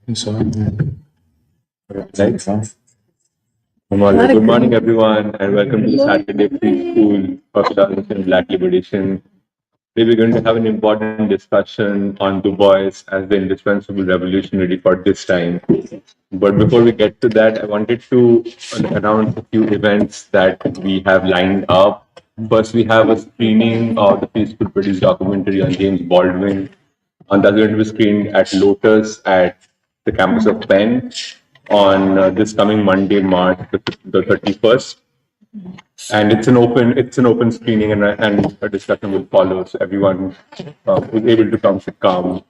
Thanks. Good morning, everyone, and welcome to the Saturday Preschool of 2000 Black Liberation. Today, we're going to have an important discussion on Du Bois as the indispensable revolutionary for this time. But before we get to that, I wanted to announce a few events that we have lined up. First, we have a screening of the Peaceful Produced documentary on James Baldwin. And that's going to be screened at Lotus at the campus of Penn on this coming Monday, March the 31st. And it's an open screening, and a discussion will follow, so everyone who's able to come should come.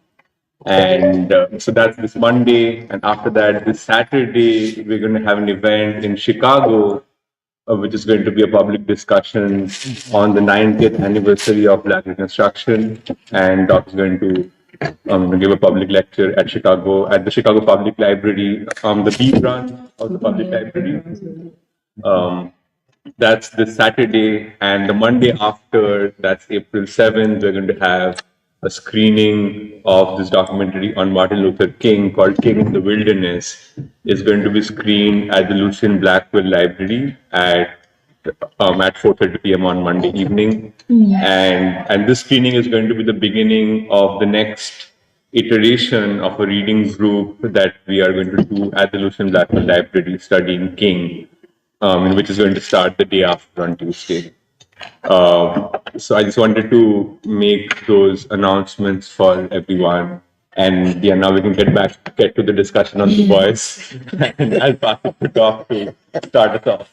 And so that's this Monday, and after that, this Saturday, we're going to have an event in Chicago, which is going to be a public discussion on the 90th anniversary of Black Reconstruction. And Doc is going to give a public lecture at the Chicago Public Library, the B branch of the public library. That's this Saturday, and the Monday after, that's April 7th, we're going to have a screening of this documentary on Martin Luther King called King in the Wilderness. It's going to be screened at the Lucien Blackwell Library at 4:30 p.m. on Monday evening. And this screening is going to be the beginning of the next iteration of a reading group that we are going to do at the Lucien Blackwell Library studying King, which is going to start the day after on Tuesday. So I just wanted to make those announcements for everyone. And yeah, now we can get to the discussion on the voice. And I'll pass it to Doc to start us off.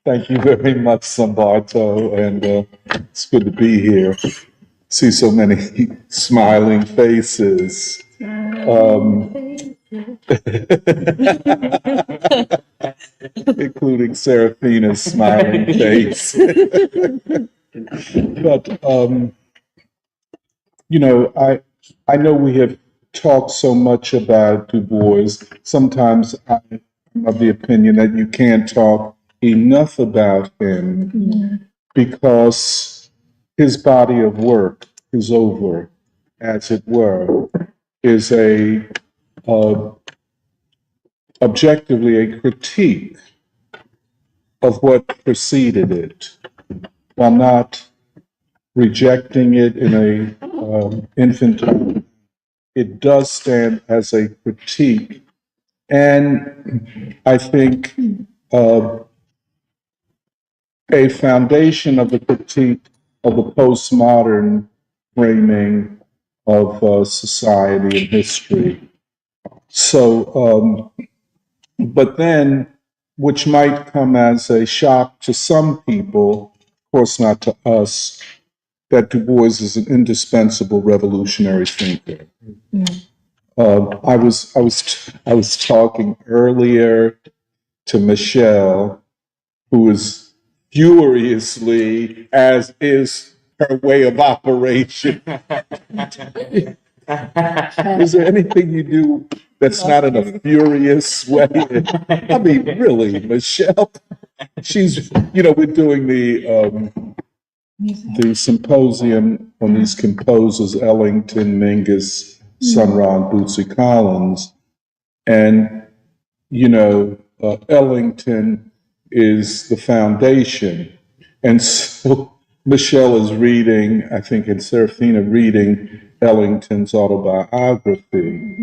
Thank you very much, Sambarto, and it's good to be here. See so many smiling faces. Including Seraphina's smiling face. But, I know we have talked so much about Du Bois. Sometimes I'm of the opinion that you can't talk enough about him because his body of work is over, as it were, is objectively a critique of what preceded it, while not rejecting it in a infantile. It does stand as a critique, and I think a foundation of the critique of the postmodern framing of society and history. So, but then, which might come as a shock to some people, of course not to us, that Du Bois is an indispensable revolutionary thinker. I was talking earlier to Michelle, who is furiously, as is her way of operation. Is there anything you do that's not in a furious way? I mean, really, Michelle. She's, we're doing the symposium on these composers, Ellington, Mingus, Sun Ra, and Bootsy Collins. And, Ellington is the foundation. And so Michelle is reading, I think, and Seraphina reading Ellington's autobiography.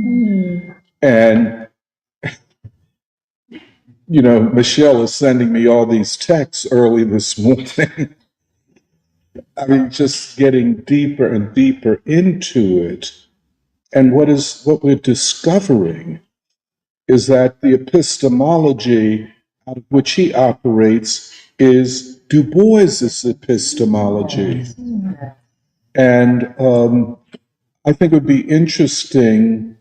And, Michelle is sending me all these texts early this morning. I mean, just getting deeper and deeper into it. And what we're discovering is that the epistemology out of which he operates is Du Bois's epistemology. And I think it would be interesting.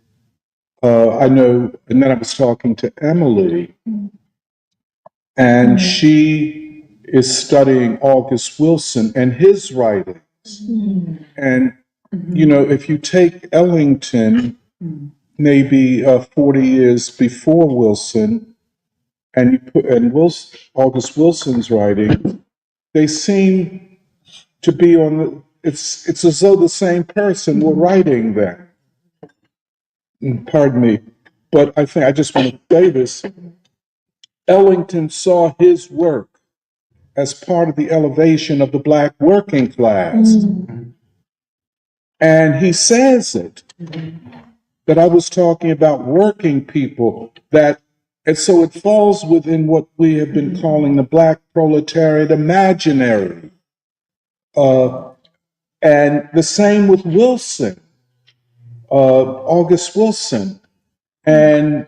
I know, and then I was talking to Emily, and she is studying August Wilson and his writings. And, if you take Ellington, maybe 40 years before Wilson, and you put August Wilson's writing, they seem to be it's as though the same person were writing them. Pardon me. but I think I just want to say this. Ellington saw his work as part of the elevation of the Black working class. And he says it, that I was talking about working people, and so it falls within what we have been calling the Black proletariat imaginary. And the same with Wilson, August Wilson. And,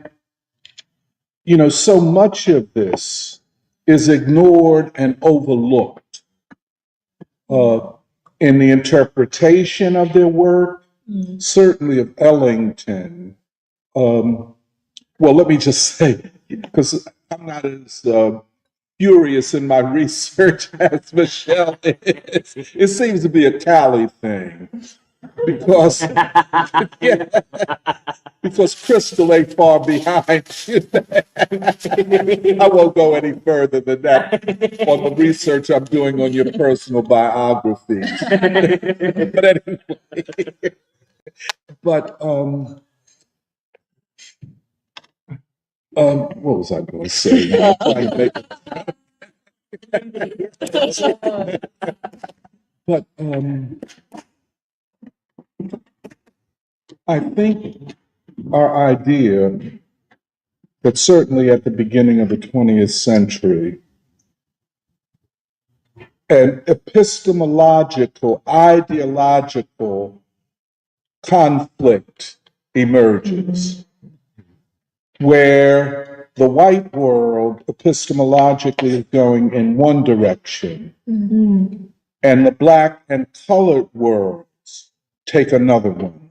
so much of this is ignored and overlooked in the interpretation of their work, certainly of Ellington. Well, let me just say, because I'm not as furious in my research as Michelle is, it seems to be a tally thing. Because, yeah, because Crystal ain't far behind. I won't go any further than that on the research I'm doing on your personal biographies. But anyway, what was I going to say? But I think our idea that certainly at the beginning of the 20th century, an epistemological, ideological conflict emerges where the white world epistemologically is going in one direction and the Black and colored worlds take another one.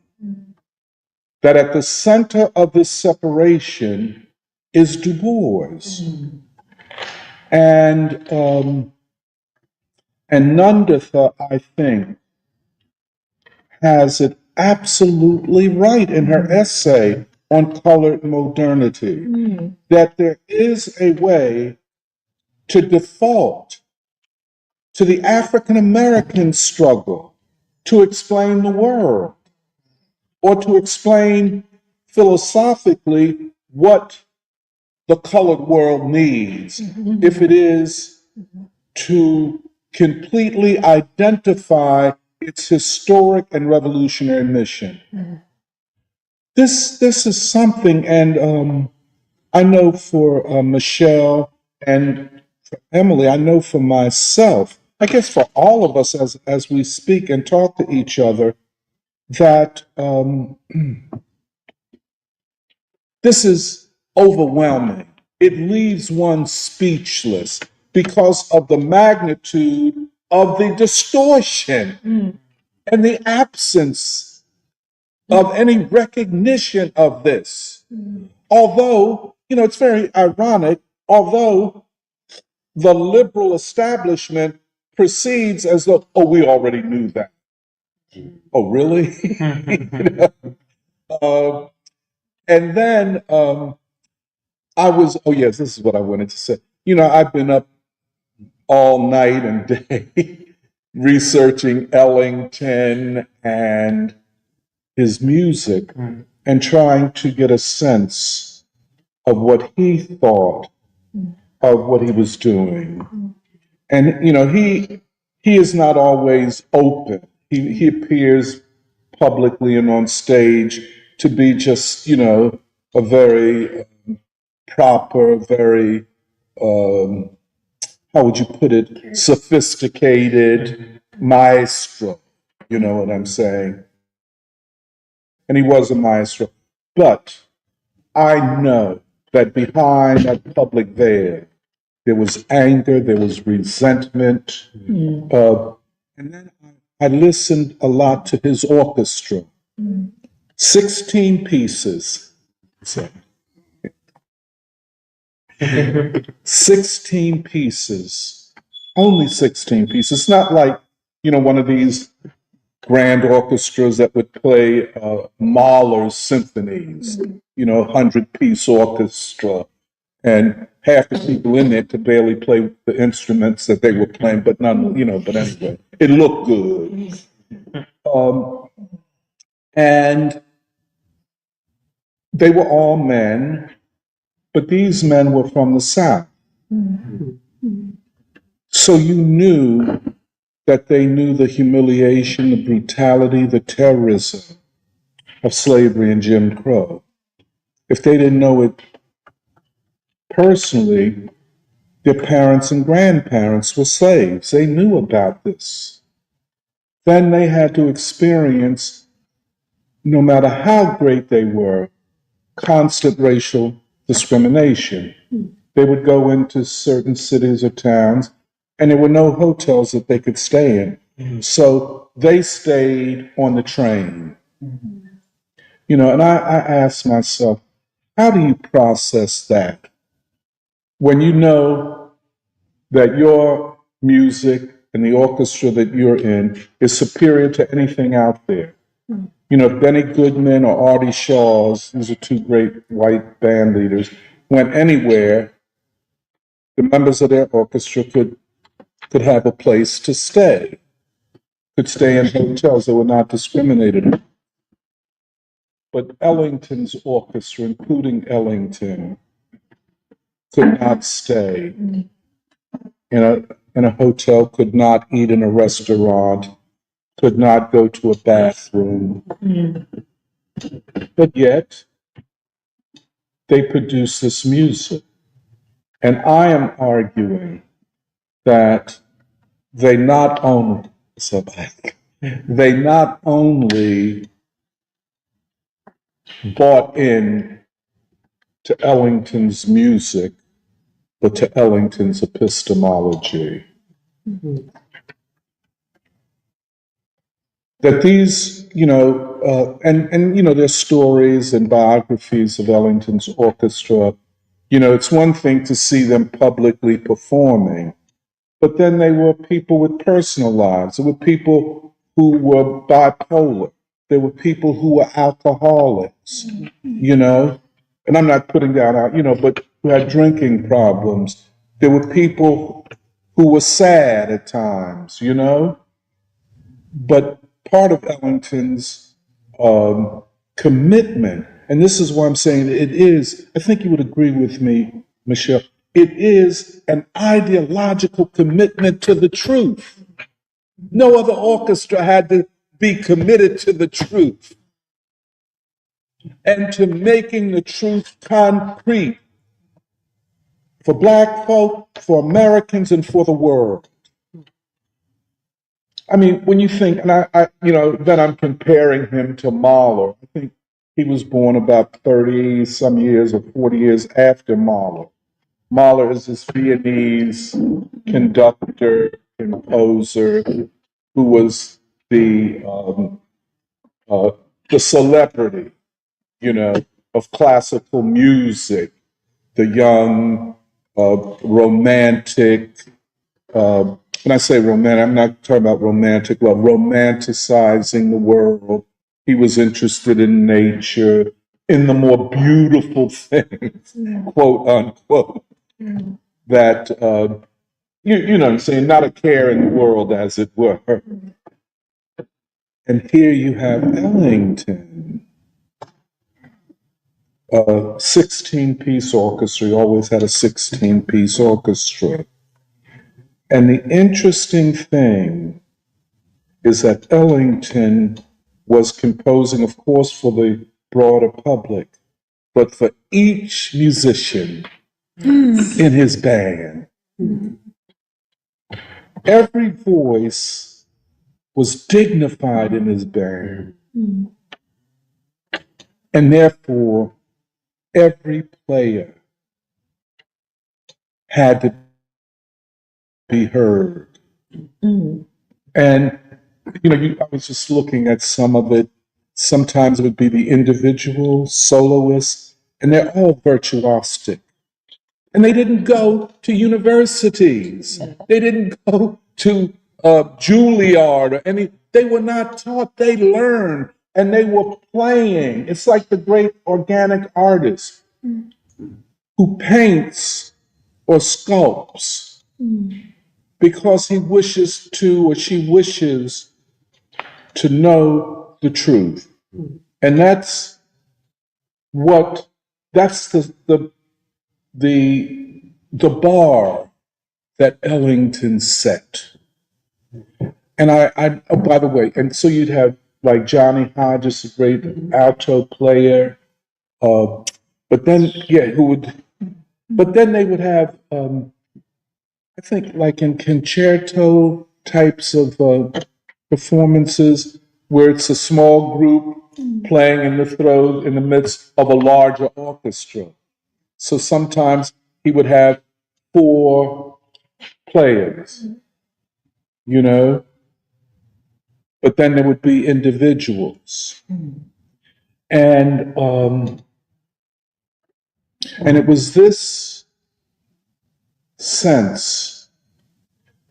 That at the center of this separation is Du Bois. And Nunditha, I think, has it absolutely right in her essay on colored modernity, that there is a way to default to the African American struggle to explain the world, or to explain philosophically what the colored world needs, if it is to completely identify its historic and revolutionary mission. This is something, and I know for Michelle and for Emily, I know for myself, I guess for all of us as we speak and talk to each other, that this is overwhelming. It leaves one speechless because of the magnitude of the distortion and the absence of any recognition of this. Although, it's very ironic, although the liberal establishment proceeds as though, oh, we already knew that. Oh, really? And then oh, yes, this is what I wanted to say. I've been up all night and day researching Ellington and his music and trying to get a sense of what he thought of what he was doing. And, he is not always open. He appears publicly and on stage to be just, a very proper, very, how would you put it, sophisticated maestro. You know what I'm saying? And he was a maestro. But I know that behind that public veil, there was anger, there was resentment. And then I listened a lot to his orchestra. 16 pieces. So, 16 pieces. Only 16 pieces. It's not like, one of these grand orchestras that would play Mahler's symphonies, 100-piece orchestra. And half the people in there could barely play the instruments that they were playing, but but anyway, it looked good. And they were all men, but these men were from the South. So you knew that they knew the humiliation, the brutality, the terrorism of slavery and Jim Crow. If they didn't know it personally, their parents and grandparents were slaves. They knew about this. Then they had to experience, no matter how great they were, constant racial discrimination. They would go into certain cities or towns, and there were no hotels that they could stay in. So they stayed on the train. And I asked myself, how do you process that when you know that your music and the orchestra that you're in is superior to anything out there? If Benny Goodman or Artie Shaw's, these are two great white band leaders, went anywhere, the members of their orchestra could have a place to stay, could stay in hotels that were not discriminated against. But Ellington's orchestra, including Ellington, could not stay in a hotel, could not eat in a restaurant, could not go to a bathroom. But yet, they produce this music. And I am arguing that they not only, they not only bought in to Ellington's music, but to Ellington's epistemology. That these, there's stories and biographies of Ellington's orchestra. It's one thing to see them publicly performing, but then they were people with personal lives. There were people who were bipolar. There were people who were alcoholics, and I'm not putting down but who had drinking problems. There were people who were sad at times, But part of Ellington's commitment, and this is why I'm saying it is, I think you would agree with me, Michelle, it is an ideological commitment to the truth. No other orchestra had to be committed to the truth and to making the truth concrete for Black folk, for Americans, and for the world. I mean, when you think, and then I'm comparing him to Mahler. I think he was born about 30 some years or 40 years after Mahler. Mahler is this Viennese conductor, composer, who was the celebrity, of classical music, the young, romantic. When I say romantic, I'm not talking about romantic love, romanticizing the world. He was interested in nature, in the more beautiful things, quote unquote, that, you know what I'm saying, not a care in the world, as it were. And here you have Ellington, a 16-piece orchestra. He always had a 16-piece orchestra. And the interesting thing is that Ellington was composing, of course, for the broader public, but for each musician in his band. Every voice was dignified in his band. And therefore, every player had to be heard. And, I was just looking at some of it. Sometimes it would be the individual soloists, and they're all virtuosic. And they didn't go to universities. They didn't go to Juilliard or any. They were not taught. They learned, and they were playing. It's like the great organic artist who paints or sculpts because he wishes to, or she wishes to know the truth. And that's what that's the bar that Ellington set. And oh, by the way, and so you'd have like Johnny Hodges, a great alto player, but then but then they would have, I think, like in concerto types of performances, where it's a small group playing in the midst of a larger orchestra. So sometimes he would have four players, you know, but then there would be individuals, and it was this sense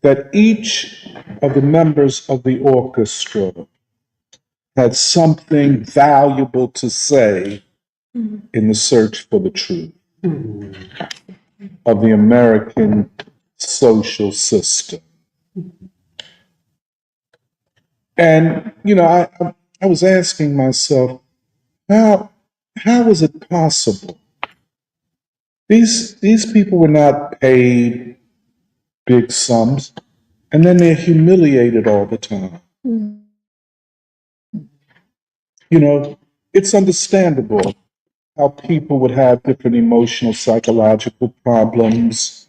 that each of the members of the orchestra had something valuable to say in the search for the truth of the American social system. And I was asking myself, how is it possible? These people were not paid big sums, and then they're humiliated all the time. It's understandable how people would have different emotional, psychological problems.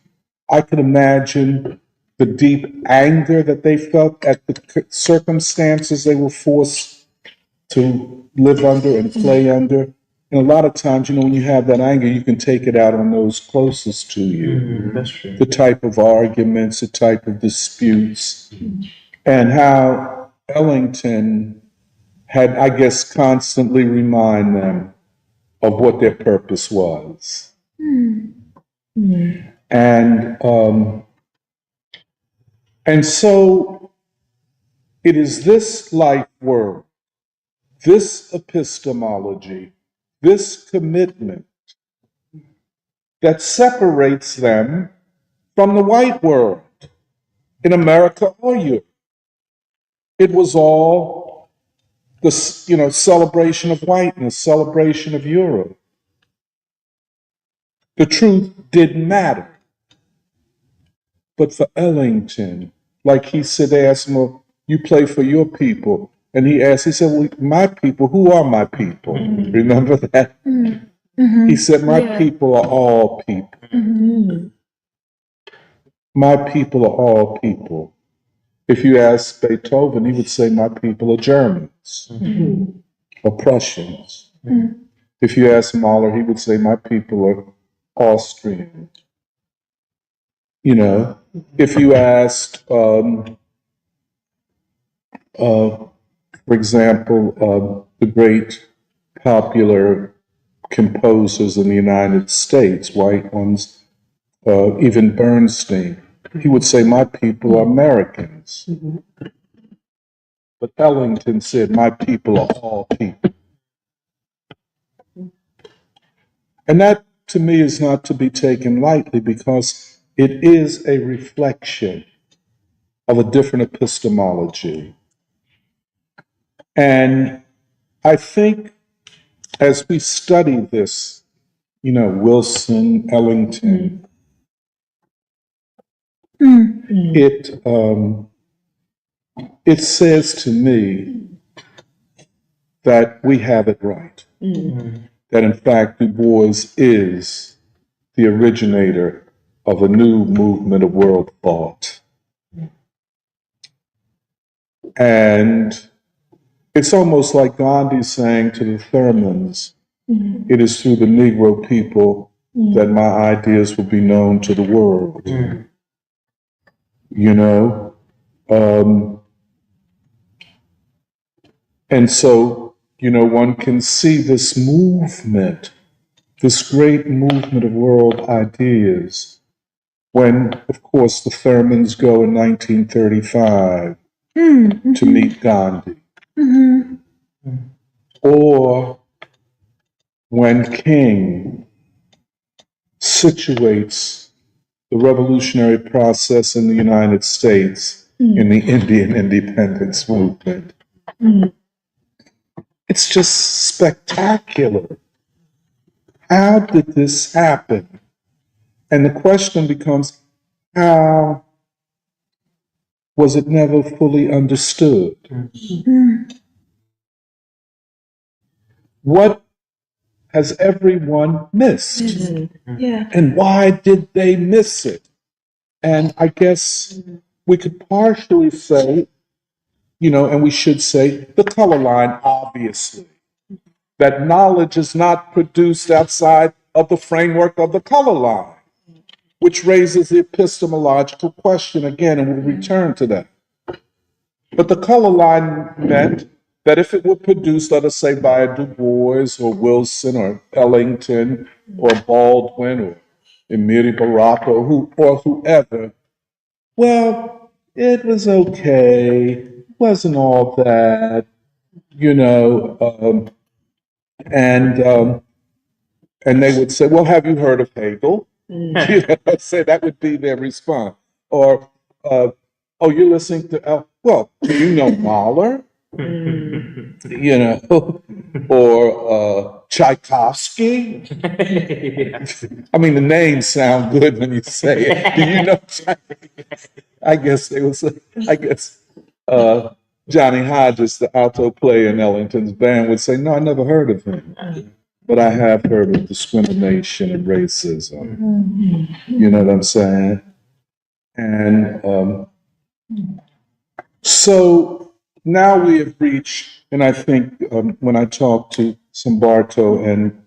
I can imagine the deep anger that they felt at the circumstances they were forced to live under and play under. And a lot of times, when you have that anger, you can take it out on those closest to you. That's true. The type of arguments, the type of disputes, and how Ellington had, I guess, constantly remind them of what their purpose was. And so it is this life work, this epistemology, this commitment that separates them from the white world in America or Europe. It was all the celebration of whiteness, celebration of Europe. The truth didn't matter. But for Ellington, like he said, they asked him, well, you play for your people. And he said, well, my people, who are my people? Remember that? He said, my people are all people. My people are all people. If you ask Beethoven, he would say, my people are Germans or Prussians. If you ask Mahler, he would say, my people are Austrian. If you asked, for example, the great popular composers in the United States, white ones, even Bernstein, he would say, my people are Americans. But Ellington said, my people are all people. And that, to me, is not to be taken lightly, because it is a reflection of a different epistemology. And I think as we study this, Wilson, Ellington, it says to me that we have it right. That in fact, Du Bois is the originator of a new movement of world thought. And it's almost like Gandhi saying to the Thurmans, it is through the Negro people that my ideas will be known to the world. And so, one can see this movement, this great movement of world ideas, when, of course, the Thurmans go in 1935 to meet Gandhi. Or when King situates the revolutionary process in the United States in the Indian independence movement. It's just spectacular How did this happen? And the question becomes, how was it never fully understood? What has everyone missed? Yeah. And why did they miss it? And I guess we could partially say, and we should say the color line, obviously, that knowledge is not produced outside of the framework of the color line, which raises the epistemological question again, and we'll return to that. But the color line meant that if it were produced, let us say, by a Du Bois or Wilson or Ellington or Baldwin or Emiri Baraka or whoever, well, it was okay. It wasn't all that, and they would say, "Well, have you heard of Hegel?" Say that would be their response. Or, "Oh, you're listening to well, do you know Mahler?" Or Tchaikovsky. I mean, the names sound good when you say it. Do you know? I guess they was. I guess Johnny Hodges, the alto player in Ellington's band, would say, "No, I never heard of him, but I have heard of discrimination and racism." You know what I'm saying? And so now we have reached, and I think when I talked to Sambarto and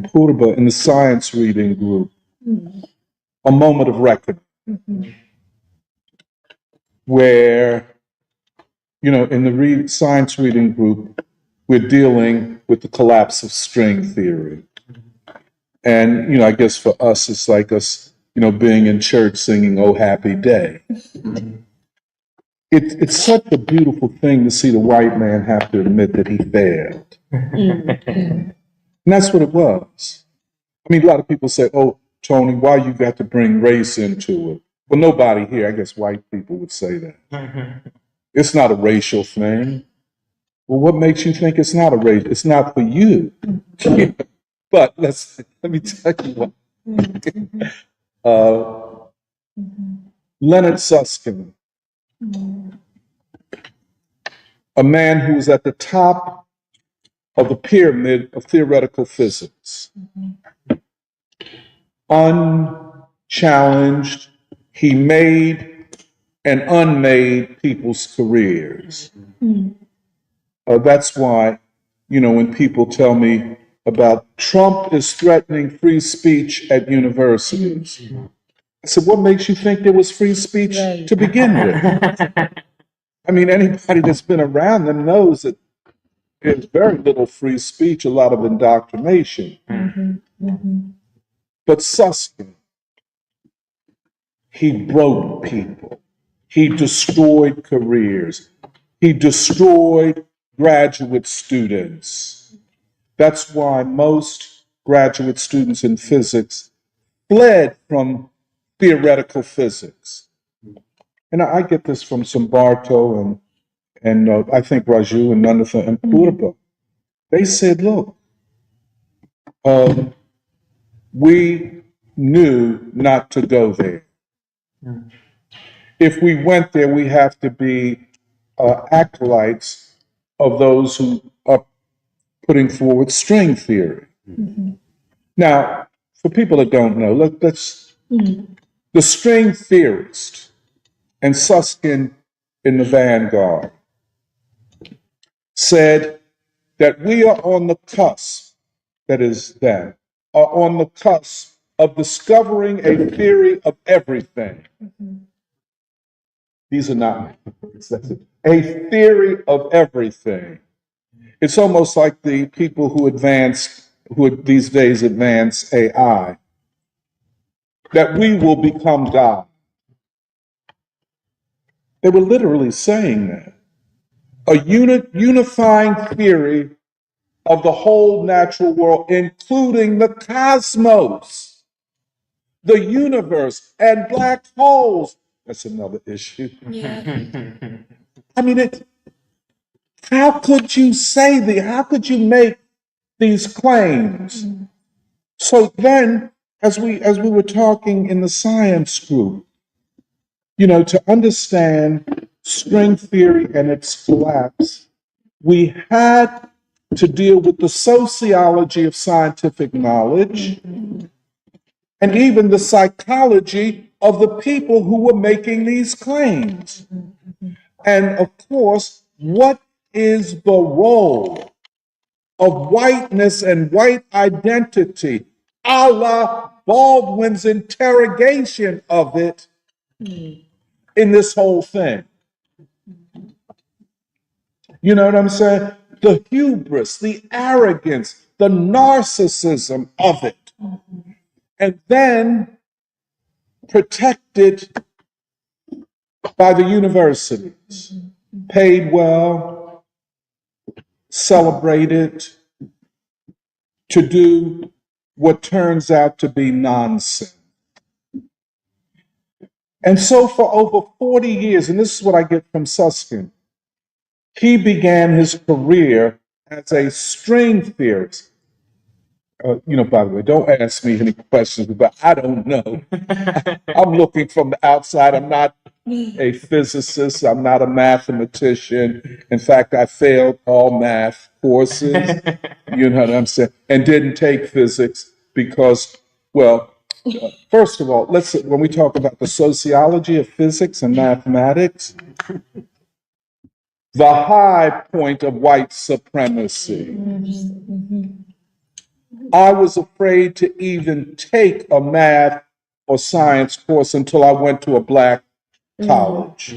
Purba in the science reading group, a moment of reckoning where, in the science reading group, we're dealing with the collapse of string theory. And, I guess for us, it's like us, being in church singing "Oh Happy Day." It's such a beautiful thing to see the white man have to admit that he failed. And that's what it was. I mean, a lot of people say, "Oh, Tony, why you got to bring race into it?" Well, nobody here, I guess white people would say that. It's not a racial thing. Well, what makes you think it's not a race? It's not for you. But let me tell you what. Leonard Susskind, a man who was at the top of the pyramid of theoretical physics, unchallenged, he made and unmade people's careers. That's why, when people tell me about Trump is threatening free speech at universities, I said, what makes you think there was free speech to begin with? I mean, anybody that's been around them knows that there's very little free speech, a lot of indoctrination. But Susskind, he broke people. He destroyed careers. He destroyed graduate students. That's why most graduate students in physics fled from theoretical physics. And I get this from Sambarto and I think Raju and Nanditha and Purba. They said, look, we knew not to go there. If we went there, we have to be acolytes of those who are putting forward string theory. Now, for people that don't know, let's the string theorist and Susskind in the vanguard said that we are on the cusp, that is them, are on the cusp of discovering a theory of everything. These are not my words, that's it. A theory of everything. It's almost like the people who these days advance AI, that we will become God. They were literally saying that. A unifying theory of the whole natural world, including the cosmos, the universe, and black holes. That's another issue. Yeah. I mean, how could you say how could you make these claims So then, as we were talking in the science group, to understand string theory and its collapse, we had to deal with the sociology of scientific knowledge and even the psychology of the people who were making these claims. And of course, what is the role of whiteness and white identity, a la Baldwin's interrogation of it in this whole thing? You know what I'm saying? The hubris, the arrogance, the narcissism of it. And then protected by the universities, paid well, celebrated to do what turns out to be nonsense. And so for over 40 years, and this is what I get from Susskind, he began his career as a string theorist. By the way, don't ask me any questions about, I don't know. I'm looking from the outside. I'm not a physicist. I'm not a mathematician. In fact, I failed all math courses, you know what I'm saying, and didn't take physics because, well, first of all, when we talk about the sociology of physics and mathematics, the high point of white supremacy. I was afraid to even take a math or science course until I went to a black college.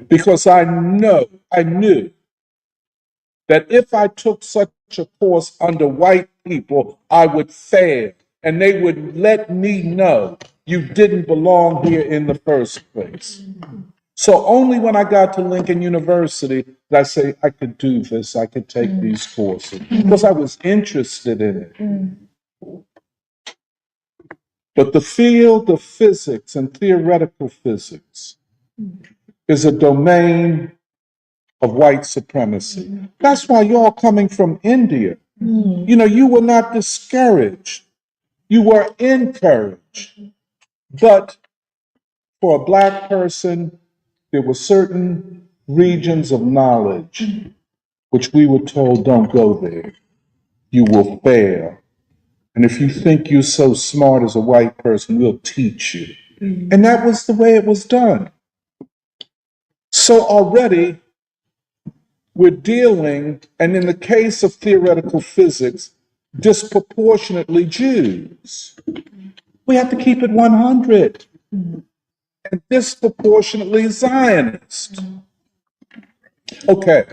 Because I knew that if I took such a course under white people, I would fail. And they would let me know you didn't belong here in the first place. So only when I got to Lincoln University did I say I could do this, I could take these courses, because I was interested in it. But the field of physics and theoretical physics is a domain of white supremacy. That's why y'all coming from India, you were not discouraged. You were encouraged. But for a black person, there were certain regions of knowledge which we were told, don't go there. You will fail. And if you think you're so smart as a white person, we'll teach you. And that was the way it was done. So already we're dealing, and in the case of theoretical physics, disproportionately Jews. We have to keep it 100. And disproportionately Zionist. Okay.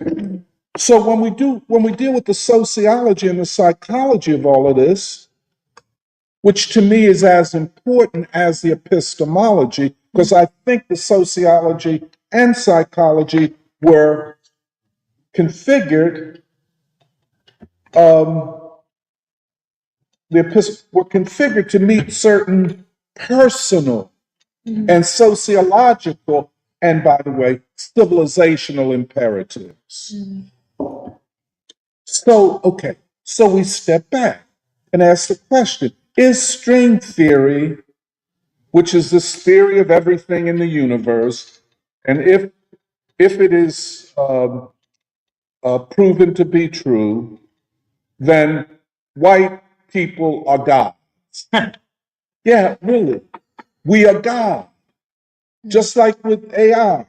So when we deal with the sociology and the psychology of all of this, which to me is as important as the epistemology, because I think the sociology and psychology were configured, were configured to meet certain personal and sociological, and by the way, civilizational imperatives. So we step back and ask the question, is string theory, which is this theory of everything in the universe, and if it is proven to be true, then white people are gods. Yeah, really. We are God. Just like with AI.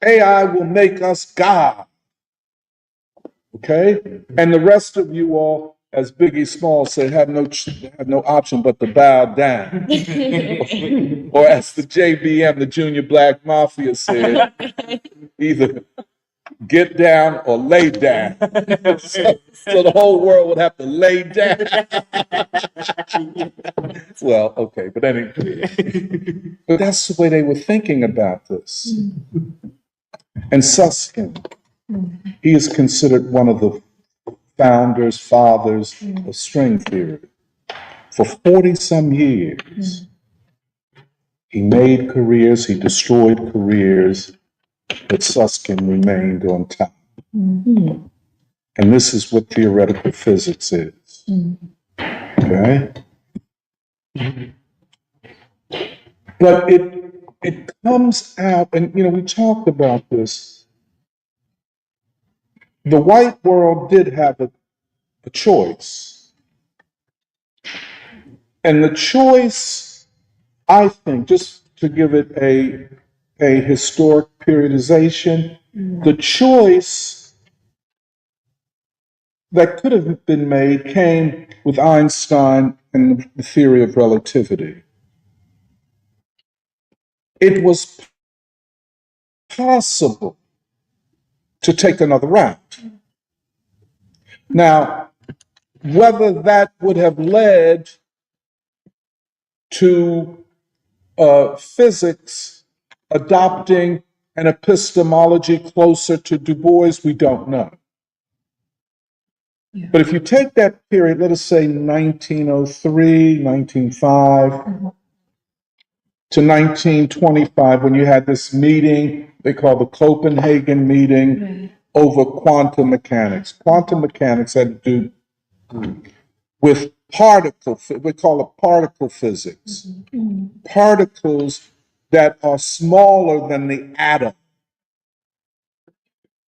AI will make us God. Okay? And the rest of you all, as Biggie Smalls said, have no option but to bow down. Or as the JBM, the Junior Black Mafia said, either get down or lay down. So the whole world would have to lay down. Well, okay, but anyway. But that's the way they were thinking about this. And Susskind, he is considered one of the fathers of string theory. For 40 some years, he made careers, he destroyed careers, but Susskind remained on top. And this is what theoretical physics is. Okay? But it comes out, and we talked about this. The white world did have a choice. And the choice, I think, just to give it a historic periodization, the choice that could have been made came with Einstein and the theory of relativity. It was possible to take another route. Now, whether that would have led to physics adopting an epistemology closer to Du Bois, we don't know. Yeah. But if you take that period, let us say 1903, 1905, to 1925, when you had this meeting they call the Copenhagen meeting over quantum mechanics. Quantum mechanics had to do with we call it particle physics. Particles that are smaller than the atom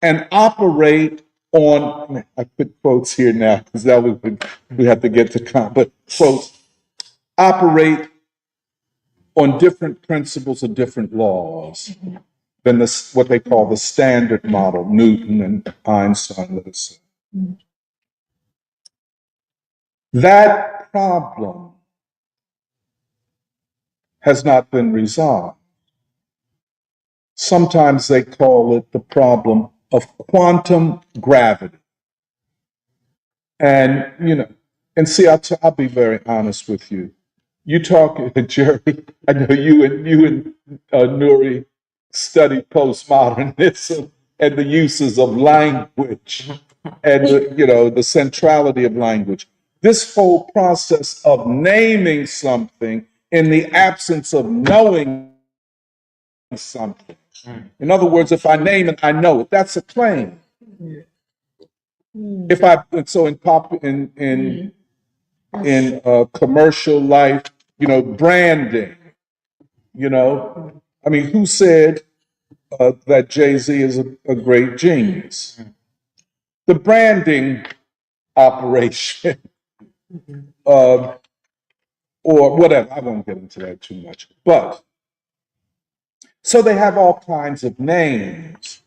and operate on, I put quotes here now because that we have to get to but quotes, operate on different principles and different laws than what they call the standard model, Newton and Einstein, let us say. That problem has not been resolved. Sometimes they call it the problem of quantum gravity. And, and see, I'll be very honest with you. You talk, Jerry, I know you and Nuri study postmodernism and the uses of language and the centrality of language. This whole process of naming something in the absence of knowing something. In other words, if I name it, I know it. That's a claim. If I so in commercial life, branding. I mean, who said that Jay-Z is a great genius? The branding operation, or whatever. I won't get into that too much. But so they have all kinds of names.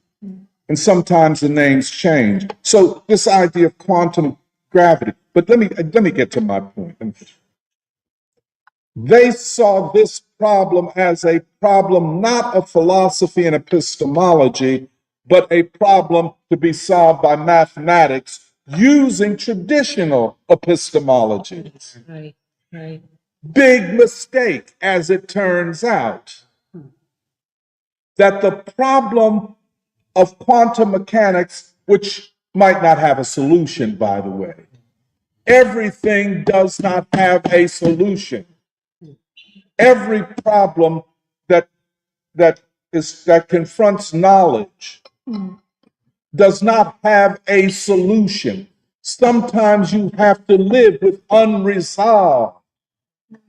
And sometimes the names change. So this idea of quantum gravity. But let me get to my point. They saw this problem as a problem not of philosophy and epistemology, but a problem to be solved by mathematics using traditional epistemologies. Right. Big mistake, as it turns out, that the problem of quantum mechanics, which might not have a solution, by the way. Everything does not have a solution. Every problem that confronts knowledge does not have a solution. Sometimes you have to live with unresolved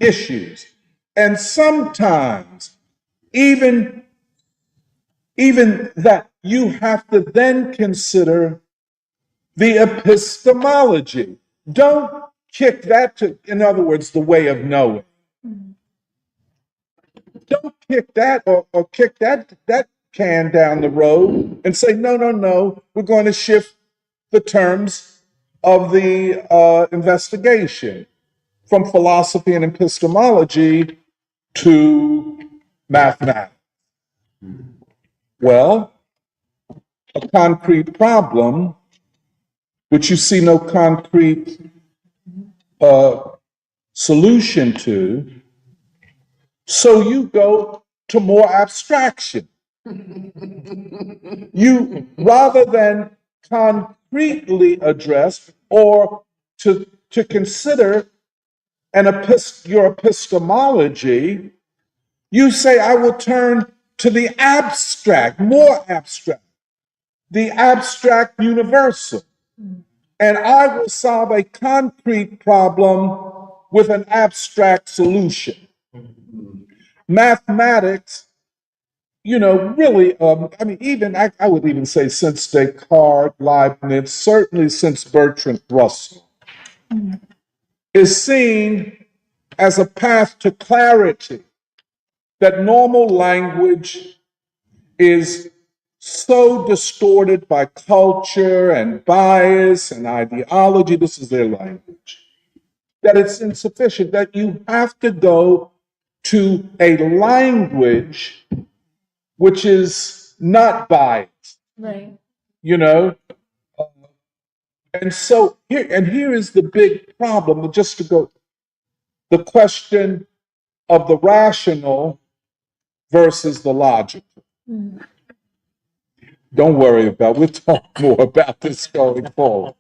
issues. And sometimes even that you have to then consider the epistemology. Don't kick that to, in other words, the way of knowing. Don't kick that or kick that can down the road and say, no, we're going to shift the terms of the investigation from philosophy and epistemology to mathematics. Well, a concrete problem, which you see no concrete solution to, so you go to more abstraction. You, rather than concretely address or to consider your epistemology, you say, I will turn to the abstract, more abstract, the abstract universal. and I will solve a concrete problem with an abstract solution. Mathematics, really, I would even say since Descartes, Leibniz, certainly since Bertrand Russell, is seen as a path to clarity, that normal language is so distorted by culture and bias and ideology, this is their language, that it's insufficient, that you have to go to a language which is not biased. Right. You know? And so here is the big problem, just to go, the question of the rational versus the logical. Don't worry about, we'll talk more about this going forward.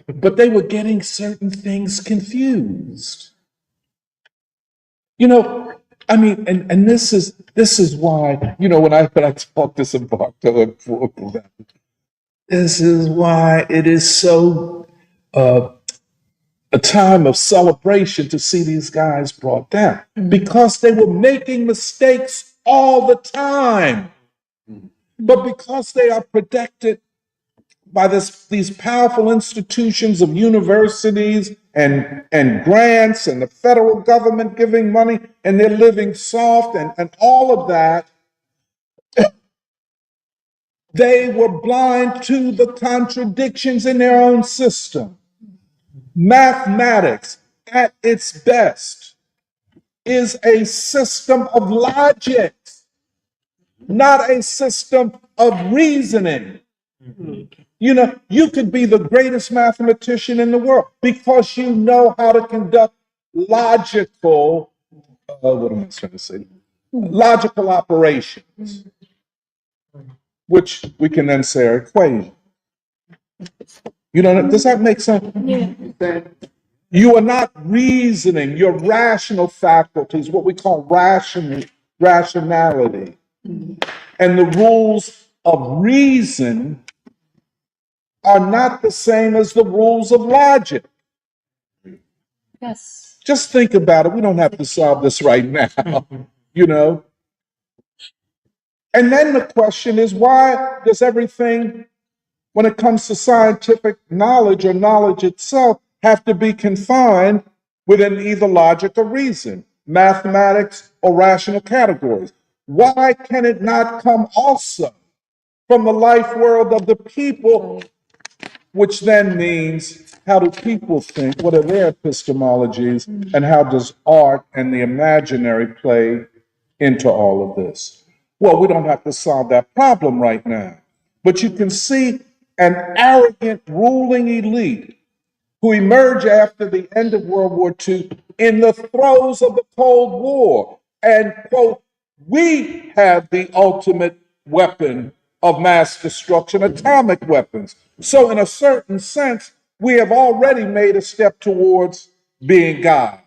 But they were getting certain things confused. And this is why, when I talk to some Bartow and Foucault, this is why it is so a time of celebration to see these guys brought down, because they were making mistakes all the time. But because they are protected by these powerful institutions of universities and grants and the federal government giving money, and they're living soft and all of that, they were blind to the contradictions in their own system. Mathematics, at its best, is a system of logic, not a system of reasoning. You could be the greatest mathematician in the world because you know how to conduct logical, what am I trying to say? Logical operations, which we can then say are equations. Does that make sense? Yeah. You are not reasoning, your rational faculties, what we call rationality. And the rules of reason are not the same as the rules of logic. Yes. Just think about it. We don't have to solve this right now, And then the question is, why does everything, when it comes to scientific knowledge or knowledge itself, have to be confined within either logic or reason, mathematics or rational categories? Why can it not come also from the life world of the people, which then means, how do people think? What are their epistemologies? And how does art and the imaginary play into all of this? Well, we don't have to solve that problem right now. But you can see an arrogant ruling elite who emerged after the end of World War II in the throes of the Cold War. And, quote, we have the ultimate weapon of mass destruction, atomic weapons. So, in a certain sense, we have already made a step towards being God.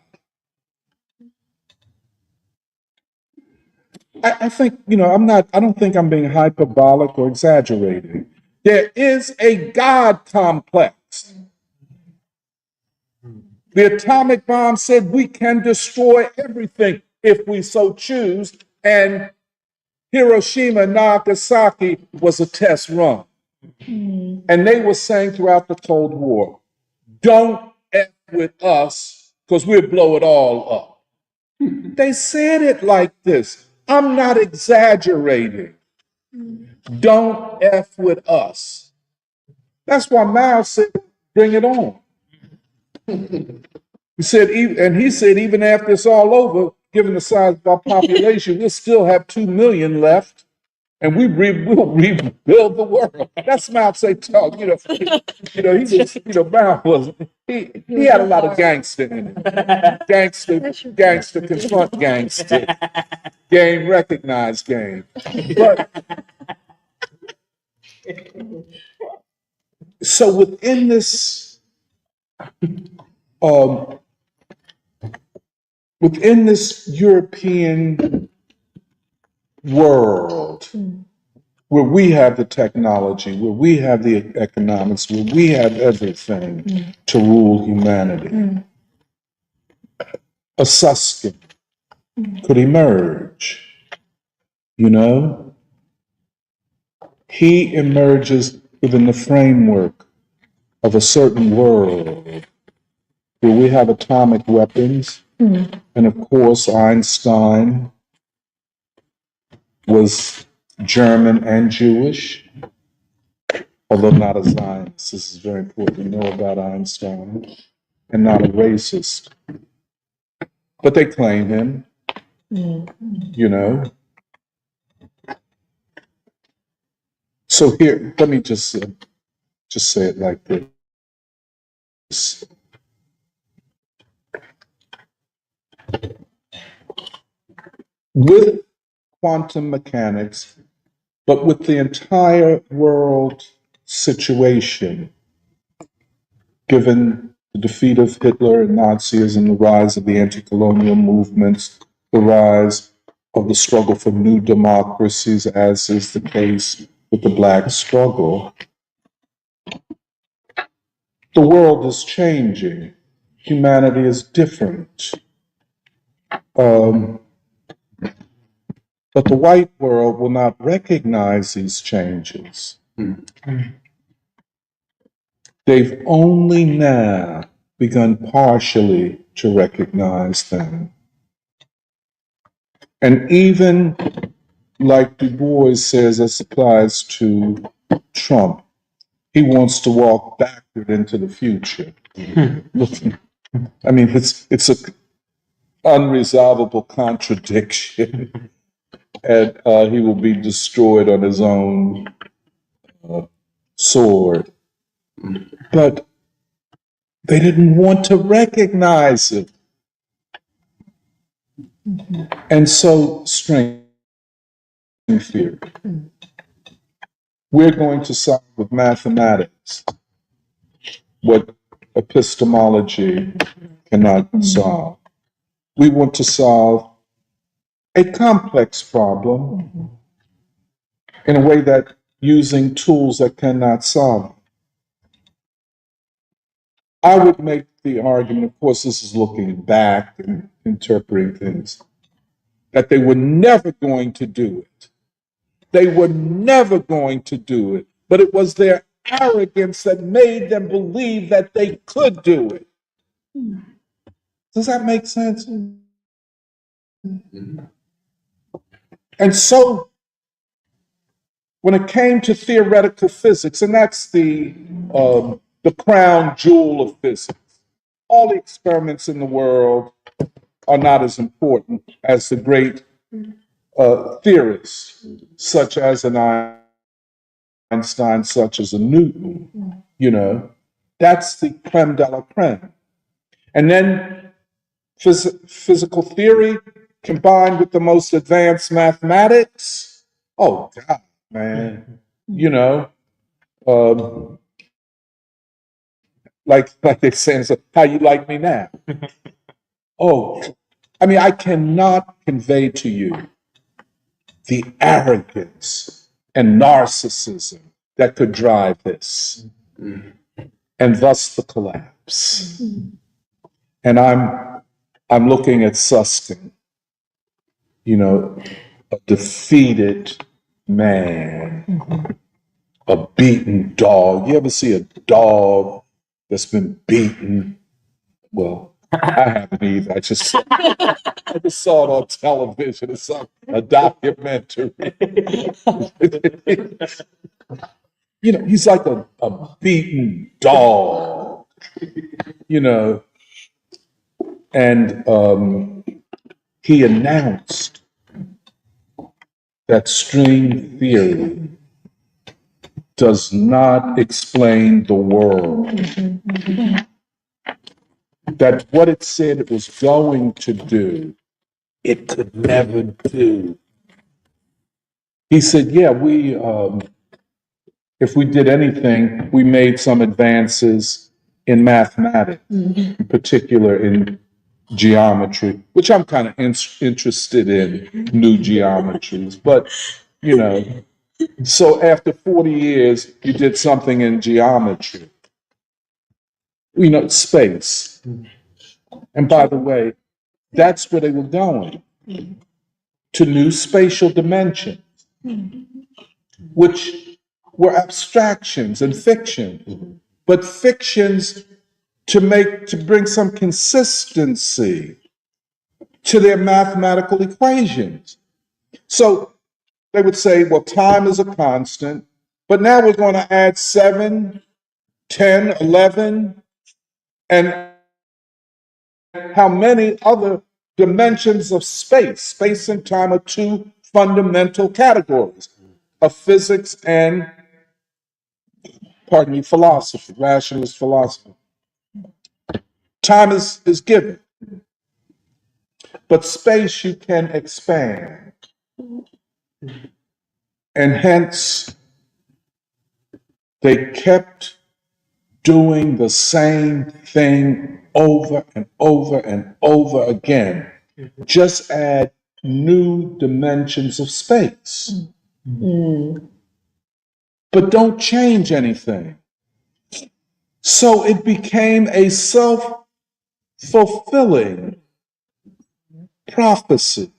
I think, I don't think I'm being hyperbolic or exaggerating. There is a God complex. The atomic bomb said we can destroy everything if we so choose, and Hiroshima and Nagasaki was a test run. And they were saying throughout the Cold War, don't F with us because we'll blow it all up. They said it like this. I'm not exaggerating. Don't F with us. That's why Mao said, bring it on. He said, even after it's all over, given the size of our population, we'll still have 2 million left, and we'll rebuild the world. That's Mao Zedong. Mao was he had a lot of gangster in it. Gangster confront gangster. Game recognize game. But so within this European world, where we have the technology, where we have the economics, where we have everything to rule humanity, a Susskind could emerge. You know, he emerges within the framework of a certain world where we have atomic weapons. And of course, Einstein was German and Jewish, although not a Zionist. This is very important to know about Einstein, and not a racist. But they claim him, you know. So here, let me just say it like this. With quantum mechanics, but with the entire world situation, given the defeat of Hitler and Nazism, the rise of the anti-colonial movements, the rise of the struggle for new democracies, as is the case with the Black struggle, the world is changing. Humanity is different. But the white world will not recognize these changes. They've only now begun partially to recognize them. And even like Du Bois says, this applies to Trump, he wants to walk backward into the future. I mean, it's an unresolvable contradiction, and he will be destroyed on his own sword. But they didn't want to recognize it. And so, string theory. We're going to solve with mathematics what epistemology cannot solve. We want to solve a complex problem in a way that using tools that cannot solve it. I would make the argument, of course, this is looking back and interpreting things, that they were never going to do it. They were never going to do it, but it was their arrogance that made them believe that they could do it. Does that make sense? And so, when it came to theoretical physics, and that's the crown jewel of physics, all the experiments in the world are not as important as the great theorists, such as an Einstein, such as a Newton. You know, that's the creme de la creme. And then physical theory combined with the most advanced mathematics. Oh God, man! You know, like they say, how you like me now? Oh, I mean, I cannot convey to you the arrogance and narcissism that could drive this, and thus the collapse. And I'm looking at Susskind, you know, a defeated man, a beaten dog. You ever see a dog that's been beaten? Well, I haven't either. I just saw it on television. It's a documentary. You know, he's like a beaten dog, you know. And he announced that string theory does not explain the world. That what it said it was going to do, it could never do. He said, yeah, if we did anything, we made some advances in mathematics, in particular in geometry, which I'm kind of interested in, new geometries. But, you know, So after 40 years, you did something in geometry, space. And by the way, that's where they were going, to new spatial dimensions, which were abstractions and fictions, but fictions to bring some consistency to their mathematical equations. So they would say, well, time is a constant, but now we're going to add 7, 10, 11, and how many other dimensions of space. Space and time are two fundamental categories of physics and, pardon me, philosophy, rationalist philosophy. Time is given, but space you can expand. And hence, they kept doing the same thing over and over and over again. Just add new dimensions of space. But don't change anything. So it became a self-fulfilling prophecy.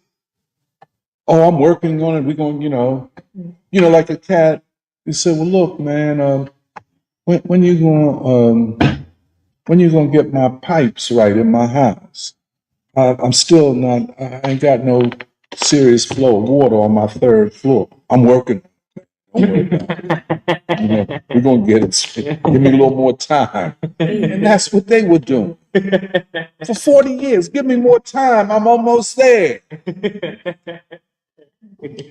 Oh, I'm working on it. We're going, like a cat. You say, well, look, man, when you gonna get my pipes right in my house? I'm still not. I ain't got no serious flow of water on my third floor. I'm working. Don't worry about it. We're gonna get it straight. Give me a little more time. And that's what they were doing for 40 years. Give me more time. I'm almost there.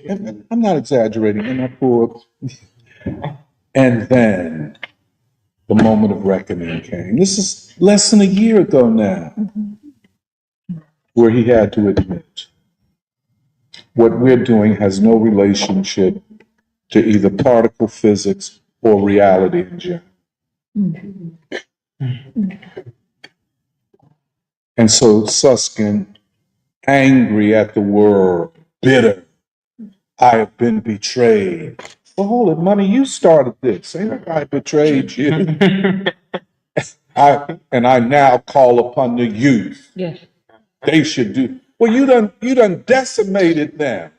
And I'm not exaggerating. And I poured. And then the moment of reckoning came. This is less than a year ago now, where he had to admit what we're doing has no relationship to either particle physics or reality in general. And so Susskind, angry at the world, bitter, I have been betrayed. Well, hold it, money, you started this. Ain't nobody betrayed you. I now call upon the youth. Yes. They should do. Well, you done decimated them.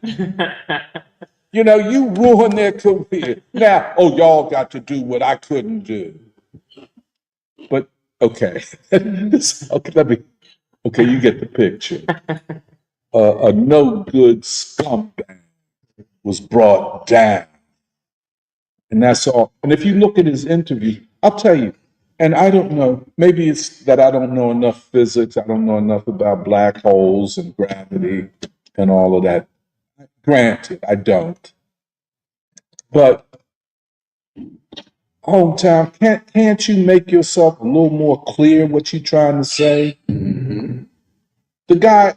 You ruined their career. Now, y'all got to do what I couldn't do. But okay, okay, you get the picture. A no good scumbag was brought down, and that's all. And if you look at his interview, I'll tell you. And I don't know. Maybe it's that I don't know enough physics. I don't know enough about black holes and gravity and all of that. Granted, I don't. But hometown, can't you make yourself a little more clear what you're trying to say? Mm-hmm. The guy,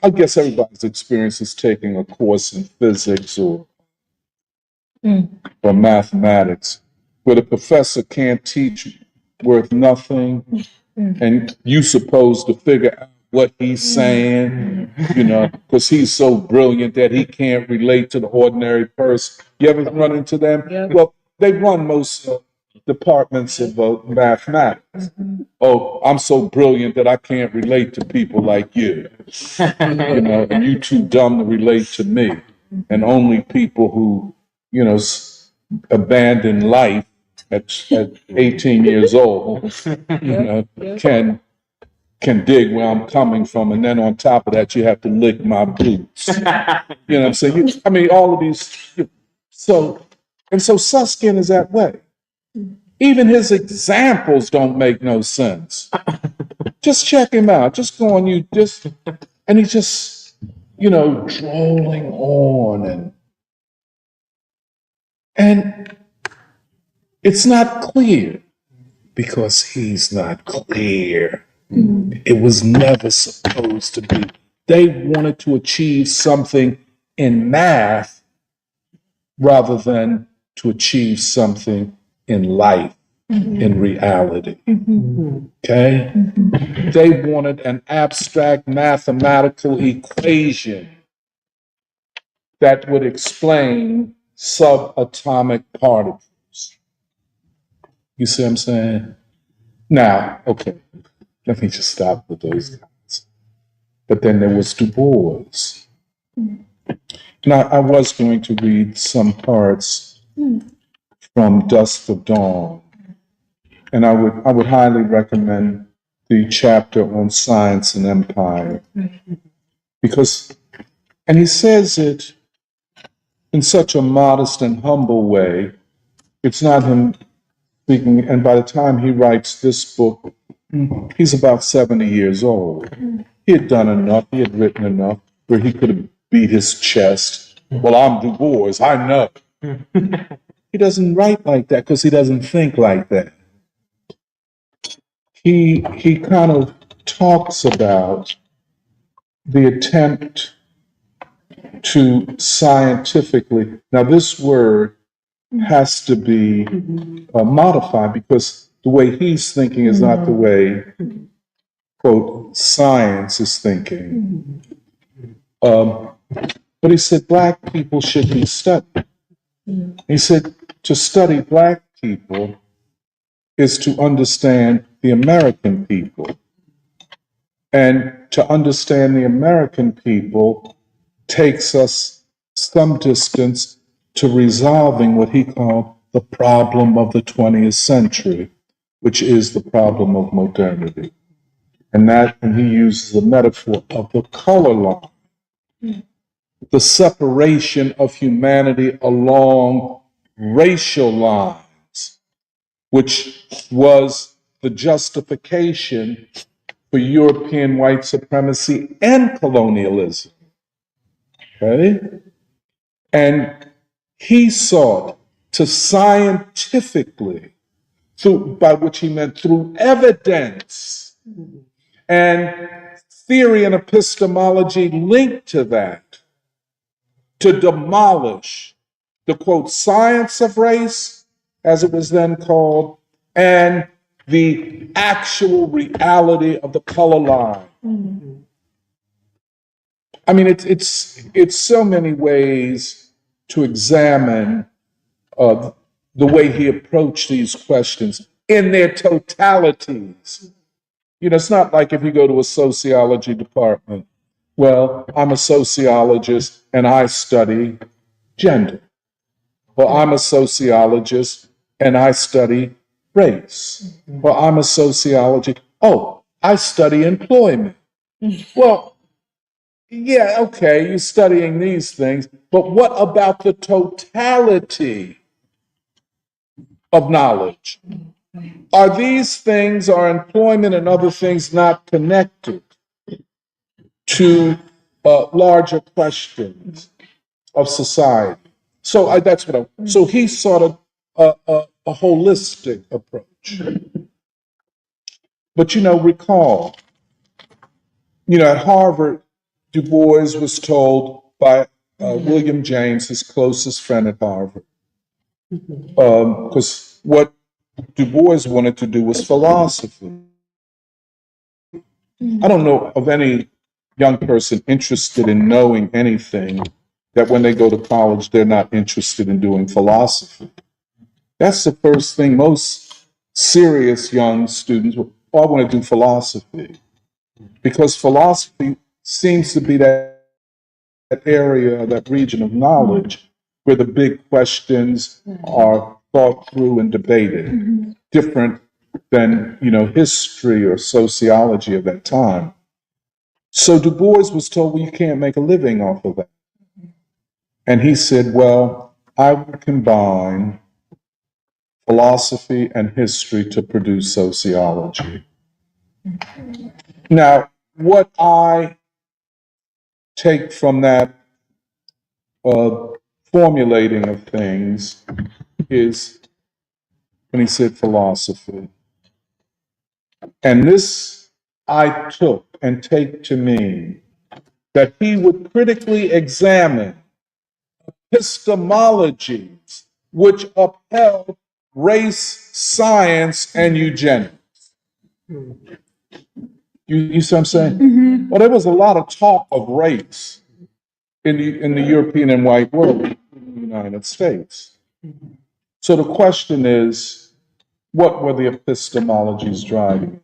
I guess everybody's experience is taking a course in physics or mathematics, where the professor can't teach worth nothing, and you supposed to figure out what he's saying, because he's so brilliant that he can't relate to the ordinary person. You ever run into them? Yep. Well, they run most departments of mathematics. Oh, I'm so brilliant that I can't relate to people like you. And you too dumb to relate to me. And only people who, abandon life at 18 years old, can dig where I'm coming from. And then on top of that, you have to lick my boots. You know what I'm saying? All of these. So Susskind is that way. Even his examples don't make no sense. Just check him out. Just go on you. And he's just, drolling on and it's not clear because he's not clear. It was never supposed to be. They wanted to achieve something in math rather than to achieve something in life, in reality. Okay? They wanted an abstract mathematical equation that would explain subatomic particles. You see what I'm saying? Now, okay, let me just stop with those guys. But then there was Du Bois. And I was going to read some parts from Dusk of Dawn. And I would highly recommend the chapter on science and empire. Because, and he says it in such a modest and humble way. It's not him speaking, and by the time he writes this book, he's about 70 years old. He had done enough, he had written enough where he could have beat his chest. Well, I'm Du Bois, I know. He doesn't write like that because he doesn't think like that. He kind of talks about the attempt to scientifically, now this word has to be modified because the way he's thinking is not the way, quote, science is thinking. But he said black people should be studied. He said to study black people is to understand the American people. And to understand the American people takes us some distance to resolving what he called the problem of the 20th century, which is the problem of modernity. And he uses the metaphor of the color line, the separation of humanity along racial lines, which was the justification for European white supremacy and colonialism. Okay? And he sought to scientifically, by which he meant through evidence and theory and epistemology linked to that, to demolish the, quote, science of race, as it was then called, and the actual reality of the color line. I mean, it's so many ways to examine the way he approached these questions in their totalities. You know, it's not like if you go to a sociology department, well, I'm a sociologist and I study gender. Well, I'm a sociologist and I study race. Well, I'm a sociologist. Oh, I study employment. Well, yeah, okay, you're studying these things, but what about the totality of knowledge? Are these things, are employment and other things not connected to larger questions of society? So that's what so he's sort of a holistic approach. But, you know, recall, you know, at Harvard, Du Bois was told by William James, his closest friend at Harvard, because what Du Bois wanted to do was philosophy. I don't know of any young person interested in knowing anything that when they go to college, they're not interested in doing philosophy. That's the first thing most serious young students will, oh, I want to do philosophy. Because philosophy seems to be that area, that region of knowledge where the big questions are thought through and debated, different than, you know, history or sociology of that time. So Du Bois was told, well, you can't make a living off of that. And he said, well, I would combine philosophy and history to produce sociology. Now, what I take from that formulating of things is when he said philosophy. And this I took and take to mean that he would critically examine epistemologies which upheld race, science, and eugenics. You see what I'm saying? Mm-hmm. Well, there was a lot of talk of race in the European and white world, United States. So the question is, what were the epistemologies driving?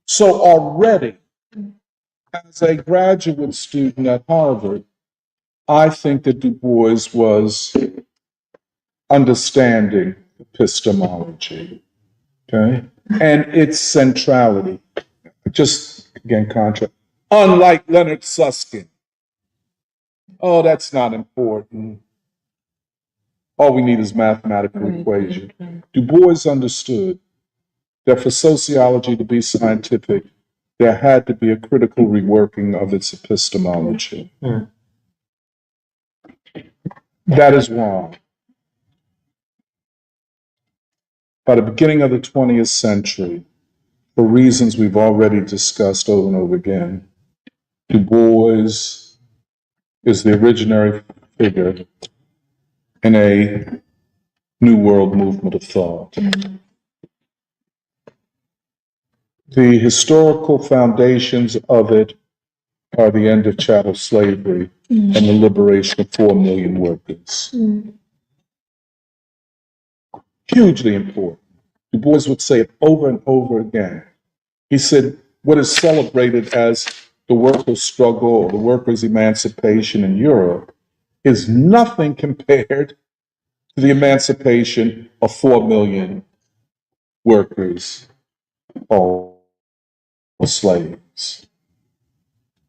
So already, as a graduate student at Harvard, I think that Du Bois was understanding epistemology, okay, and its centrality. Just again, contrast. Unlike Leonard Susskind, oh, that's not important. All we need is mathematical equation. Du Bois understood that for sociology to be scientific, there had to be a critical reworking of its epistemology. That is why, by the beginning of the 20th century, for reasons we've already discussed over and over again, Du Bois is the originary figure in a New World movement of thought. The historical foundations of it are the end of chattel slavery and the liberation of 4 million workers. Hugely important. Du Bois would say it over and over again. He said, what is celebrated as the workers' struggle or the workers' emancipation in Europe is nothing compared to the emancipation of 4 million workers or slaves.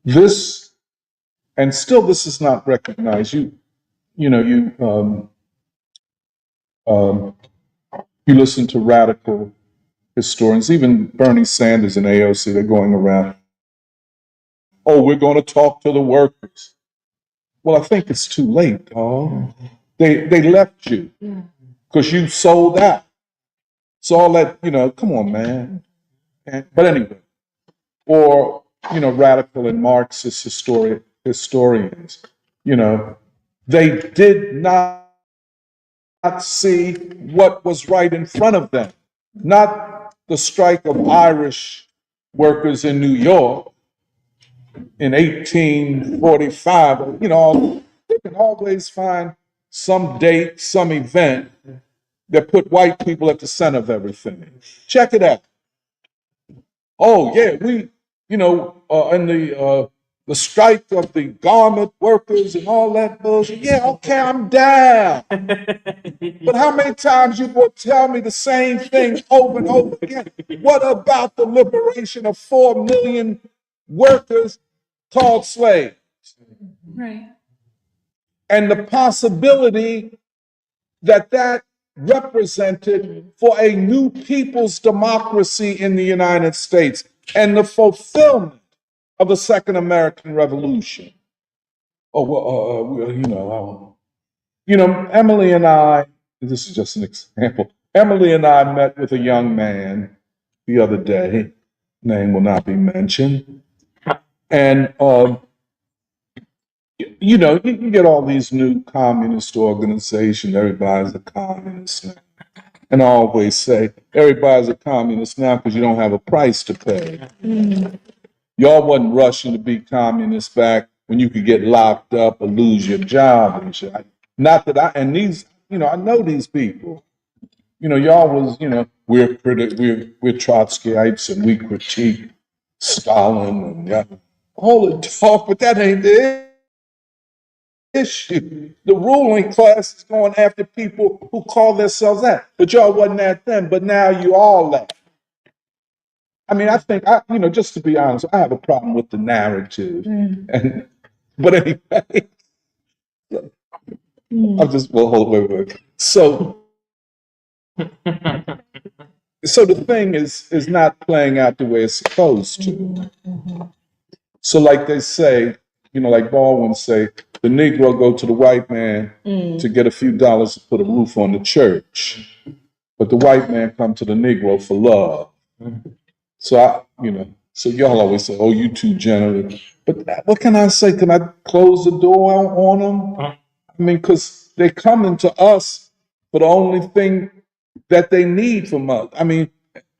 This, and still this is not recognized. You listen to radical historians, even Bernie Sanders and AOC, they're going around, oh, we're going to talk to the workers. Well, I think it's too late. Oh, they left you because you sold out. So all that, come on, man. But anyway, or, radical and Marxist historians, they did not see what was right in front of them. Not the strike of Irish workers in New York in 1845. You can always find some date, some event that put white people at the center of everything. Check it out. Oh yeah, we, in the strike of the garment workers and all that bullshit. Yeah, okay, I'm down. But how many times you will tell me the same thing over and over again? What about the liberation of 4 million workers called slaves? Right. And the possibility that represented for a new people's democracy in the United States and the fulfillment of the Second American Revolution. Oh, well, Emily and I, this is just an example. Emily and I met with a young man the other day, name will not be mentioned. And, you get all these new communist organizations, everybody's a communist now. And I always say, everybody's a communist now because you don't have a price to pay. Y'all wasn't rushing to be communists back when you could get locked up or lose your job and shit. Not that I know these people. Y'all was, we're Trotskyites and we critique Stalin and all the talk, but that ain't the issue. The ruling class is going after people who call themselves that. But y'all wasn't that then, but now you all that. I mean, I think, just to be honest, I have a problem with the narrative. But anyway, wait. So the thing is not playing out the way it's supposed to. So like they say, like Baldwin say, the Negro go to the white man to get a few dollars to put a roof on the church. But the white man come to the Negro for love. So so y'all always say, oh, you too generous. But what can I say? Can I close the door on them? I mean, because they're coming to us for the only thing that they need from us. I mean,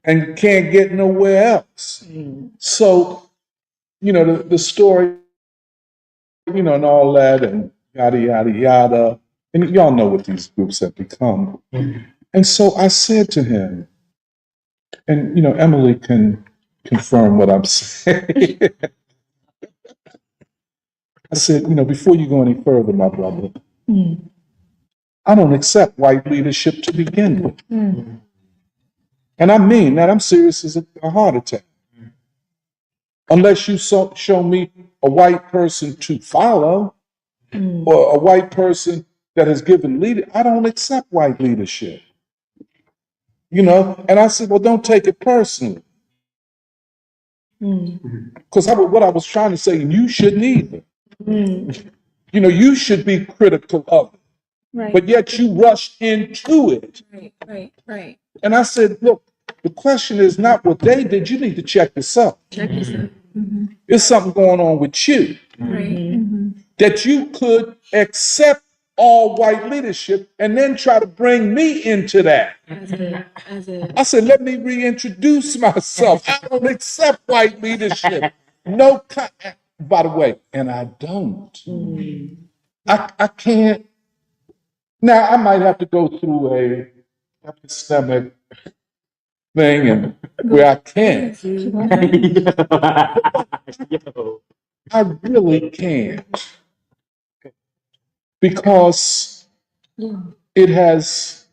and can't get nowhere else. So, the story, and all that and yada, yada, yada. And y'all know what these groups have become. And so I said to him, and Emily can confirm what I'm saying. I said, before you go any further, my brother, I don't accept white leadership to begin with. And I mean that. I'm serious as a heart attack. Unless you show me a white person to follow or a white person that has given leader, I don't accept white leadership. And I said, well, don't take it personally. Because what I was trying to say, you shouldn't either. You should be critical of it. Right. But yet you rushed into it. Right. And I said, look, the question is not what they did. You need to check yourself. There's something going on with you. Right. That you could accept all white leadership and then try to bring me into that. I said, let me reintroduce myself. I don't accept white leadership. No, by the way, and I don't. I can't. Now, I might have to go through a epistemic thing and where I can't. I really can't. Because it has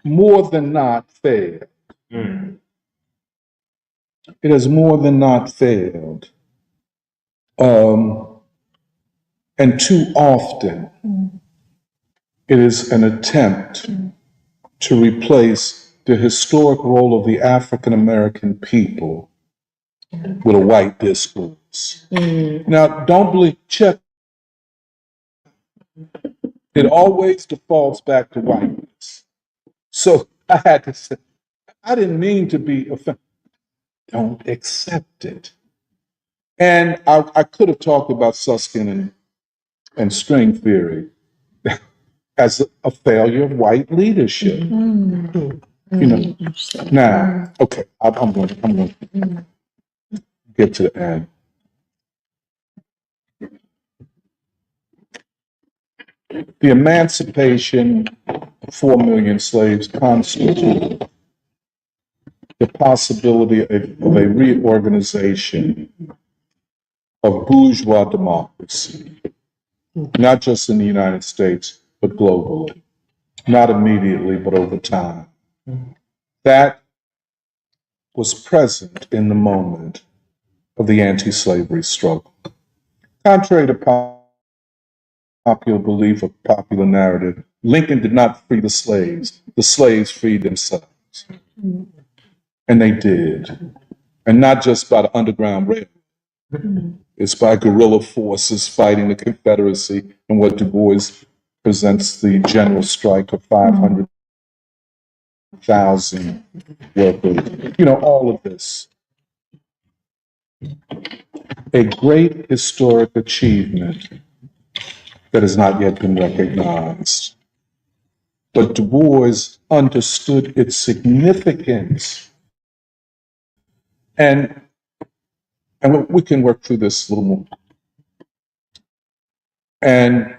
more than not failed. It has more than not failed. And too often, it is an attempt to replace the historic role of the African American people with a white discourse. Now, don't believe, check. It always defaults back to whiteness. So I had to say, I didn't mean to be offended. Don't accept it. And I could have talked about Susskind and string theory as a failure of white leadership. Now, okay, I'm going to get to the end. The emancipation of 4 million slaves constituted the possibility of a reorganization of bourgeois democracy, not just in the United States, but globally. Not immediately, but over time. That was present in the moment of the anti-slavery struggle. Contrary to popular belief or popular narrative, Lincoln did not free the slaves freed themselves. And they did. And not just by the Underground Railroad. It's by guerrilla forces fighting the Confederacy and what Du Bois presents the general strike of 500,000 workers. All of this. A great historic achievement that has not yet been recognized. But Du Bois understood its significance. And we can work through this a little more. And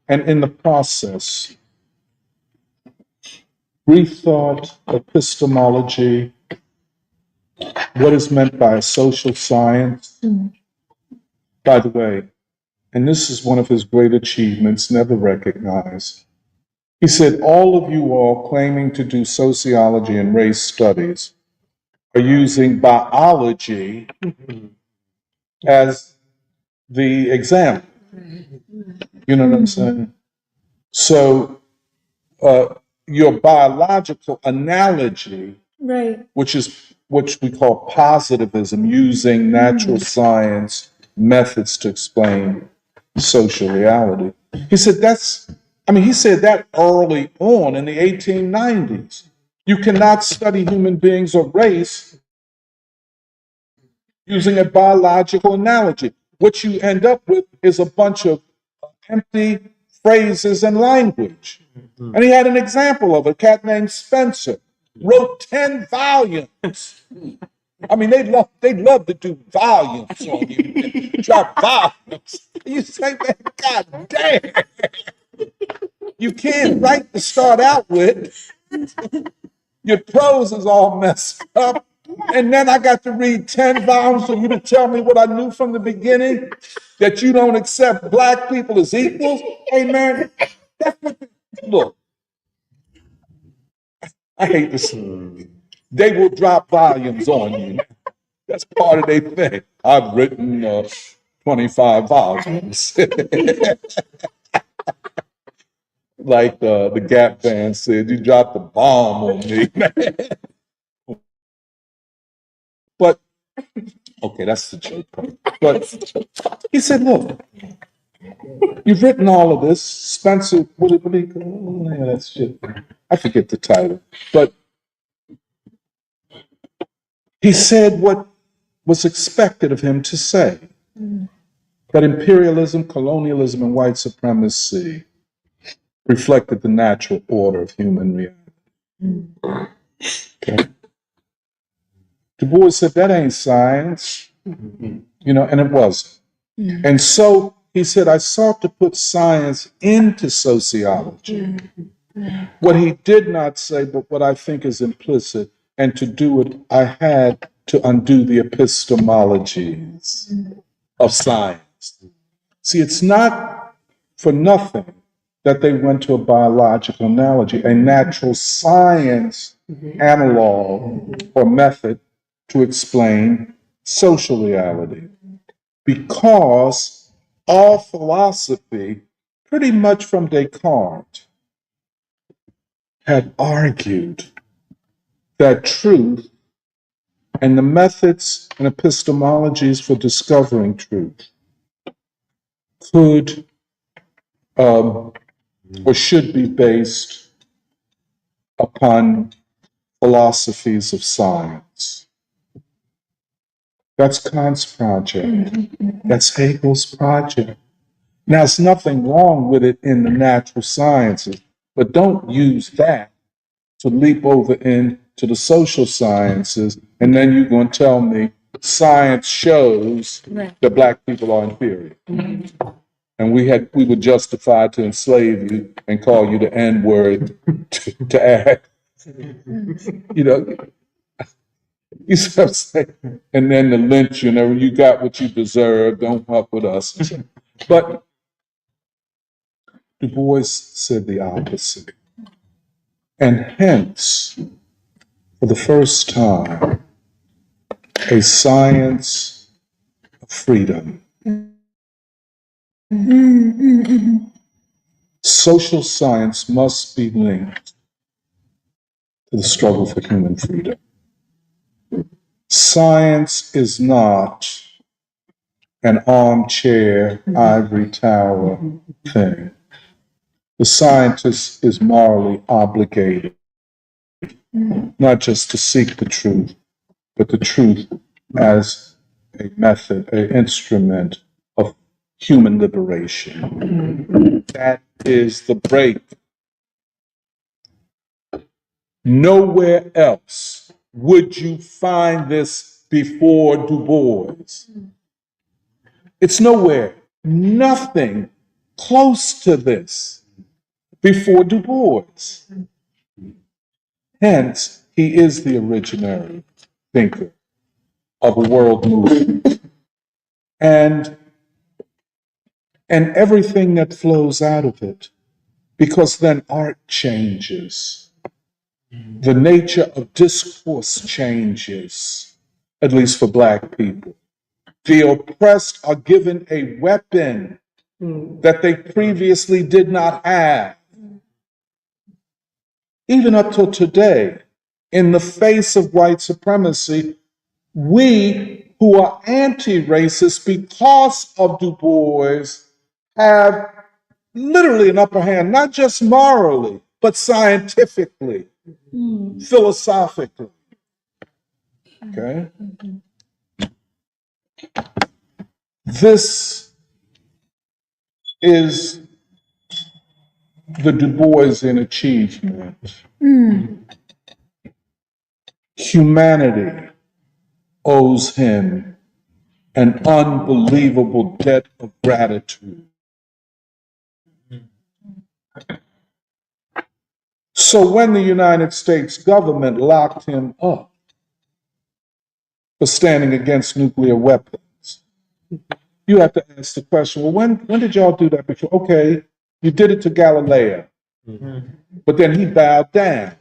in the process, rethought epistemology, what is meant by a social science. By the way, and this is one of his great achievements, never recognized. He said, all of you all claiming to do sociology and race studies are using biology as the example. You know what I'm saying? So your biological analogy, which we call positivism, using natural science methods to explain social reality. He said he said that early on in the 1890s. You cannot study human beings or race using a biological analogy. What you end up with is a bunch of empty phrases and language. And he had an example of a cat named Spencer, wrote 10 volumes. They'd love to do volumes on you, drop volumes. You say, man, God damn. You can't write to start out with. Your prose is all messed up. And then I got to read 10 volumes for you to tell me what I knew from the beginning, that you don't accept black people as equals. Hey, man, that's what, look, I hate this. They will drop volumes on you. That's part of their thing. I've written 25 volumes. Like the Gap band said, you dropped the bomb on me, man. But, okay, that's the joke part. But he said, look, you've written all of this. Spencer, what do you call it? That shit. I forget the title. But he said what was expected of him to say. That imperialism, colonialism, and white supremacy reflected the natural order of human reality. Okay. Du Bois said, that ain't science, and it wasn't. And so he said, I sought to put science into sociology. What he did not say, but what I think is implicit, and to do it, I had to undo the epistemologies of science. See, it's not for nothing that they went to a biological analogy, a natural science analog or method to explain social reality. Because all philosophy, pretty much from Descartes, had argued that truth and the methods and epistemologies for discovering truth could or should be based upon philosophies of science. That's Kant's project. That's Hegel's project. Now, there's nothing wrong with it in the natural sciences, but don't use that to leap over into the social sciences, and then you're going to tell me science shows that black people are inferior. And we were justified to enslave you and call you the N-word to add. You see what I'm saying? And then the lynch, you got what you deserve, don't fuck with us. But Du Bois said the opposite. And hence, for the first time, a science of freedom. Social science must be linked to the struggle for human freedom. Science is not an armchair, ivory tower thing. The scientist is morally obligated not just to seek the truth, but the truth as a method, an instrument of human liberation. That is the break. Nowhere else would you find this before Du Bois. It's nowhere, nothing close to this before Du Bois. Hence, he is the originary thinker of a world movement. And everything that flows out of it, because then art changes. The nature of discourse changes, at least for black people. The oppressed are given a weapon that they previously did not have. Even up till today, in the face of white supremacy, we who are anti-racist because of Du Bois have literally an upper hand, not just morally, but scientifically, philosophically. Okay? This is the Du Boisian achievement. Humanity owes him an unbelievable debt of gratitude. So when the United States government locked him up for standing against nuclear weapons, you have to ask the question, well, when did y'all do that before? Okay, you did it to Galileo, but then he bowed down.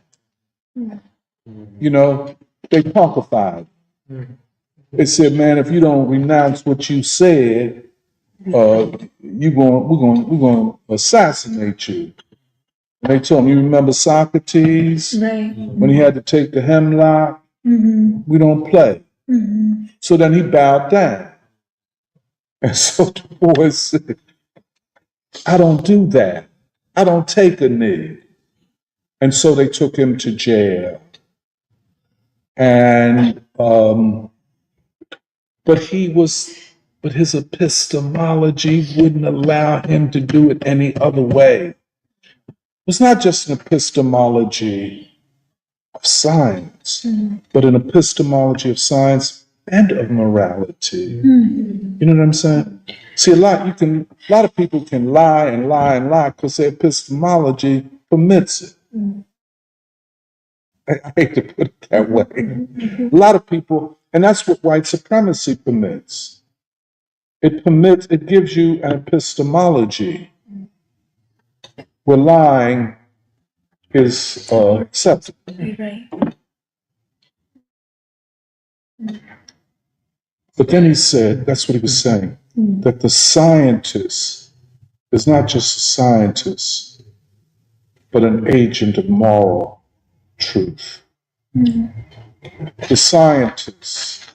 You know, they punkified. They said, man, if you don't renounce what you said, we're going to assassinate you. And they told him, you remember Socrates? Right. When he had to take the hemlock? We don't play. So then he bowed down. And so the boys said, I don't do that. I don't take a knee. And so they took him to jail. And, but his epistemology wouldn't allow him to do it any other way. It was not just an epistemology of science, but an epistemology of science and of morality. You know what I'm saying? See, a lot of people can lie and lie and lie because their epistemology permits it. I hate to put it that way. A lot of people, and that's what white supremacy permits. It gives you an epistemology where lying is acceptable. Right. But then he said, that's what he was saying, that the scientist is not just a scientist, but an agent of moral truth. The scientist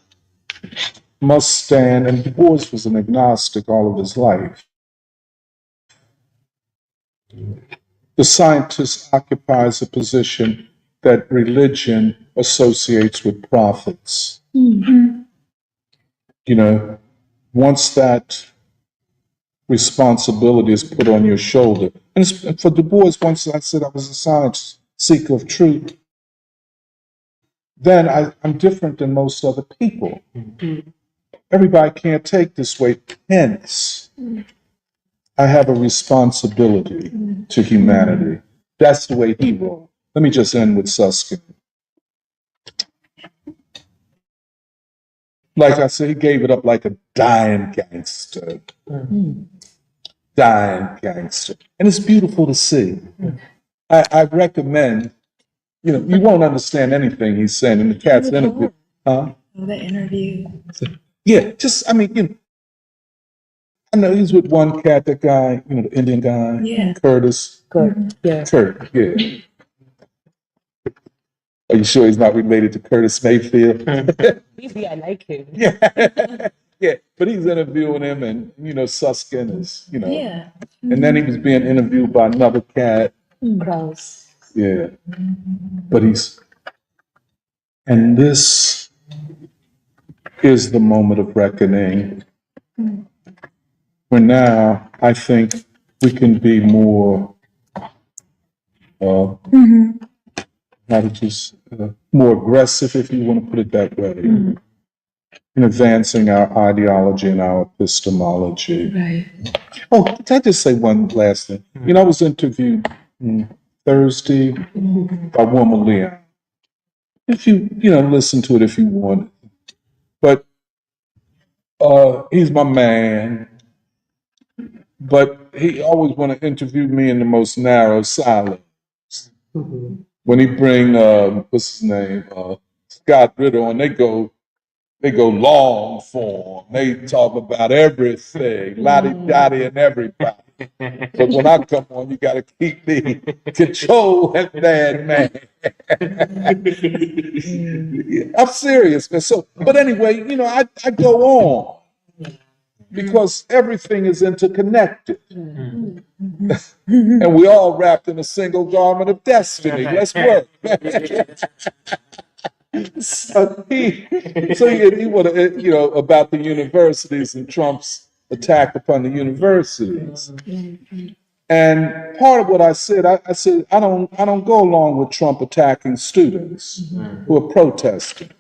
must stand, and Du Bois was an agnostic all of his life. The scientist occupies a position that religion associates with prophets. You know, once that responsibility is put on your shoulder, and for Du Bois, once I said I was a science seeker of truth, then I'm different than most other people. Everybody can't take this way. Hence, I have a responsibility to humanity. That's the way he rolled. Let me just end with Susskind. Like I said, he gave it up like a dying gangster. Dying gangster. And it's beautiful to see. I recommend, you know, you won't understand anything he's saying in the cat's interview. Huh? The interview. Yeah, I mean, you know, I know he's with one cat, that guy, you know, the Indian guy, yeah. Curtis. Kurt, yeah. Kurt, yeah. Are you sure he's not related to Curtis Mayfield? Maybe I like him. Yeah. Yeah, but he's interviewing him, and, you know, Susskind is, you know. Yeah. And then he was being interviewed by another cat. Gross. Yeah. But and this is the moment of reckoning. Where now I think we can be more, more aggressive, if you want to put it that way, in advancing our ideology and our epistemology. Right. Oh, can I just say one last thing? You know, I was interviewed Thursday by Wilma Leon. If you listen to it if you want. But he's my man. But he always want to interview me in the most narrow silence. When he bring what's his name, Scott Ritter on, they go long form. They talk about everything, lottie dottie and everybody. But when I come on, you got to keep me control that bad man. I'm serious, man. So, but anyway, you know, I go on. Because everything is interconnected. And we all wrapped in a single garment of destiny. Let's work. So he wanted, you know, about the universities and Trump's attack upon the universities. And part of what I said, I said, I don't go along with Trump attacking students who are protesting.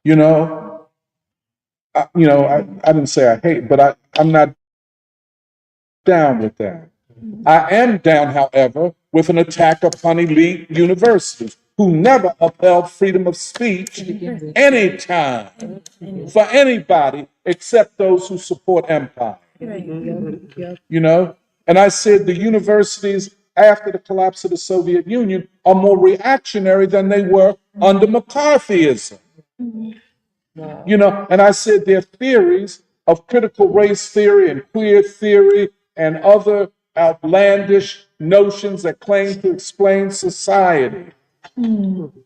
You know, I didn't say I hate, but I'm not down with that. I am down, however, with an attack upon elite universities who never upheld freedom of speech anytime for anybody except those who support empire. You know? And I said the universities after the collapse of the Soviet Union are more reactionary than they were under McCarthyism. You know, and I said their theories of critical race theory and queer theory and other outlandish notions that claim to explain society.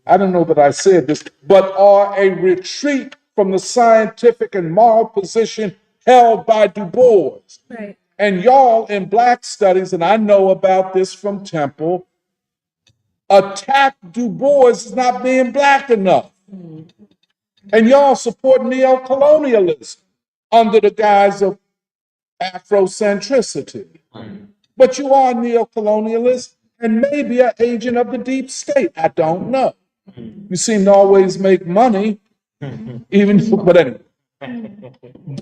I don't know that I said this, but are a retreat from the scientific and moral position held by Du Bois. Right. And y'all in Black studies, and I know about this from Temple, attack Du Bois as not being Black enough. And y'all support neo-colonialism under the guise of Afrocentricity. But you are a neo-colonialist and maybe an agent of the deep state. I don't know. You seem to always make money, even for, but anyway.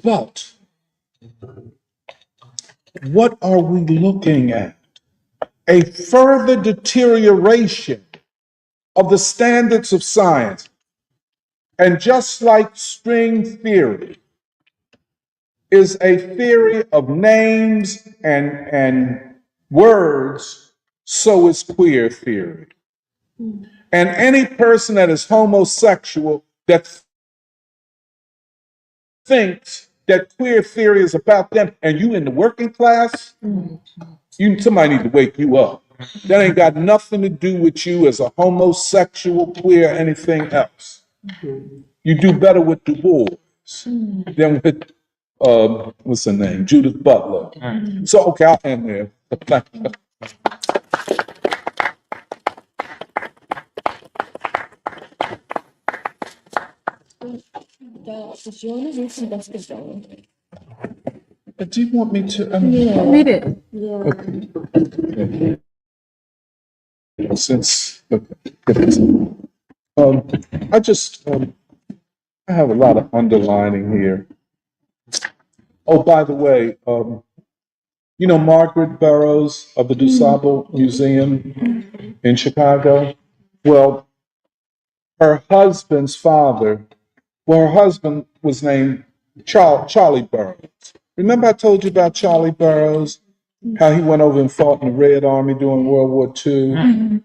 But what are we looking at? A further deterioration of the standards of science. And just like string theory is a theory of names and words, so is queer theory. And any person that is homosexual that thinks that queer theory is about them and you in the working class, somebody need to wake you up. That ain't got nothing to do with you as a homosexual, queer, anything else. You do better with Du Bois than with, what's her name? Judith Butler. So, okay, I'll end there. Does you want to read some basketball? Do you want me to? Read it. Okay. Since I just I have a lot of underlining here. Oh, by the way, you know Margaret Burroughs of the DuSable Museum in Chicago? Well, her husband's father, her husband was named Charlie Burroughs. Remember I told you about Charlie Burroughs? How he went over and fought in the Red Army during World War II?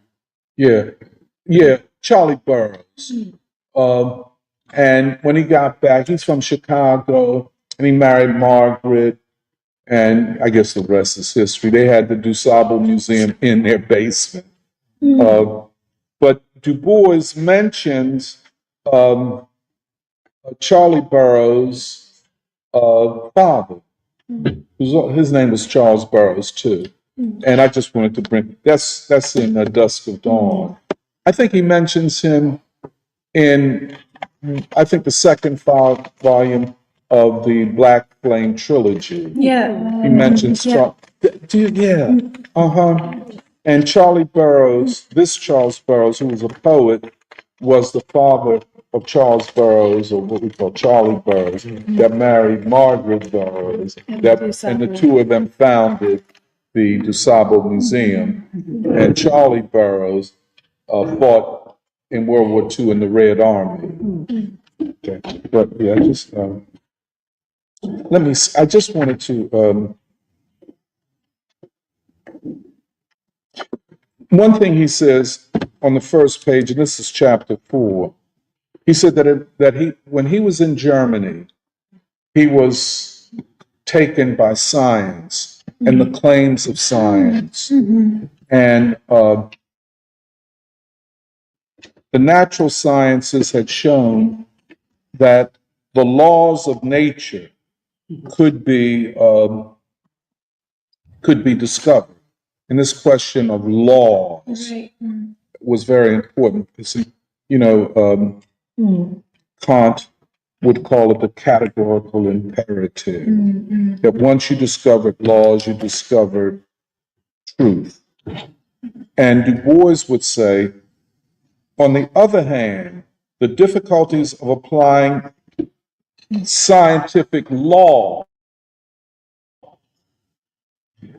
Yeah, Charlie Burroughs. And when he got back, he's from Chicago, and he married Margaret, and I guess the rest is history. They had the DuSable Museum in their basement. But Du Bois mentions Charlie Burroughs' father. His name was Charles Burroughs too, and I just wanted to bring that's in Dusk of Dawn. I think he mentions him in I think the second volume of the Black Flame trilogy. Yeah. He mentions And Charlie Burroughs, this Charles Burroughs, who was a poet, was the father of Charles Burroughs, or what we call Charlie Burroughs, that married Margaret Burroughs, and the two of them founded the DuSable Museum. And Charlie Burroughs fought in World War II in the Red Army. Okay, but yeah, just I just wanted to. One thing he says on the first page, and this is chapter 4. He said that when he was in Germany, he was taken by science and the claims of science. And the natural sciences had shown that the laws of nature could be discovered. And this question of laws was very important because, Kant would call it the categorical imperative. That once you discovered laws, you discovered truth. And Du Bois would say, on the other hand, the difficulties of applying scientific law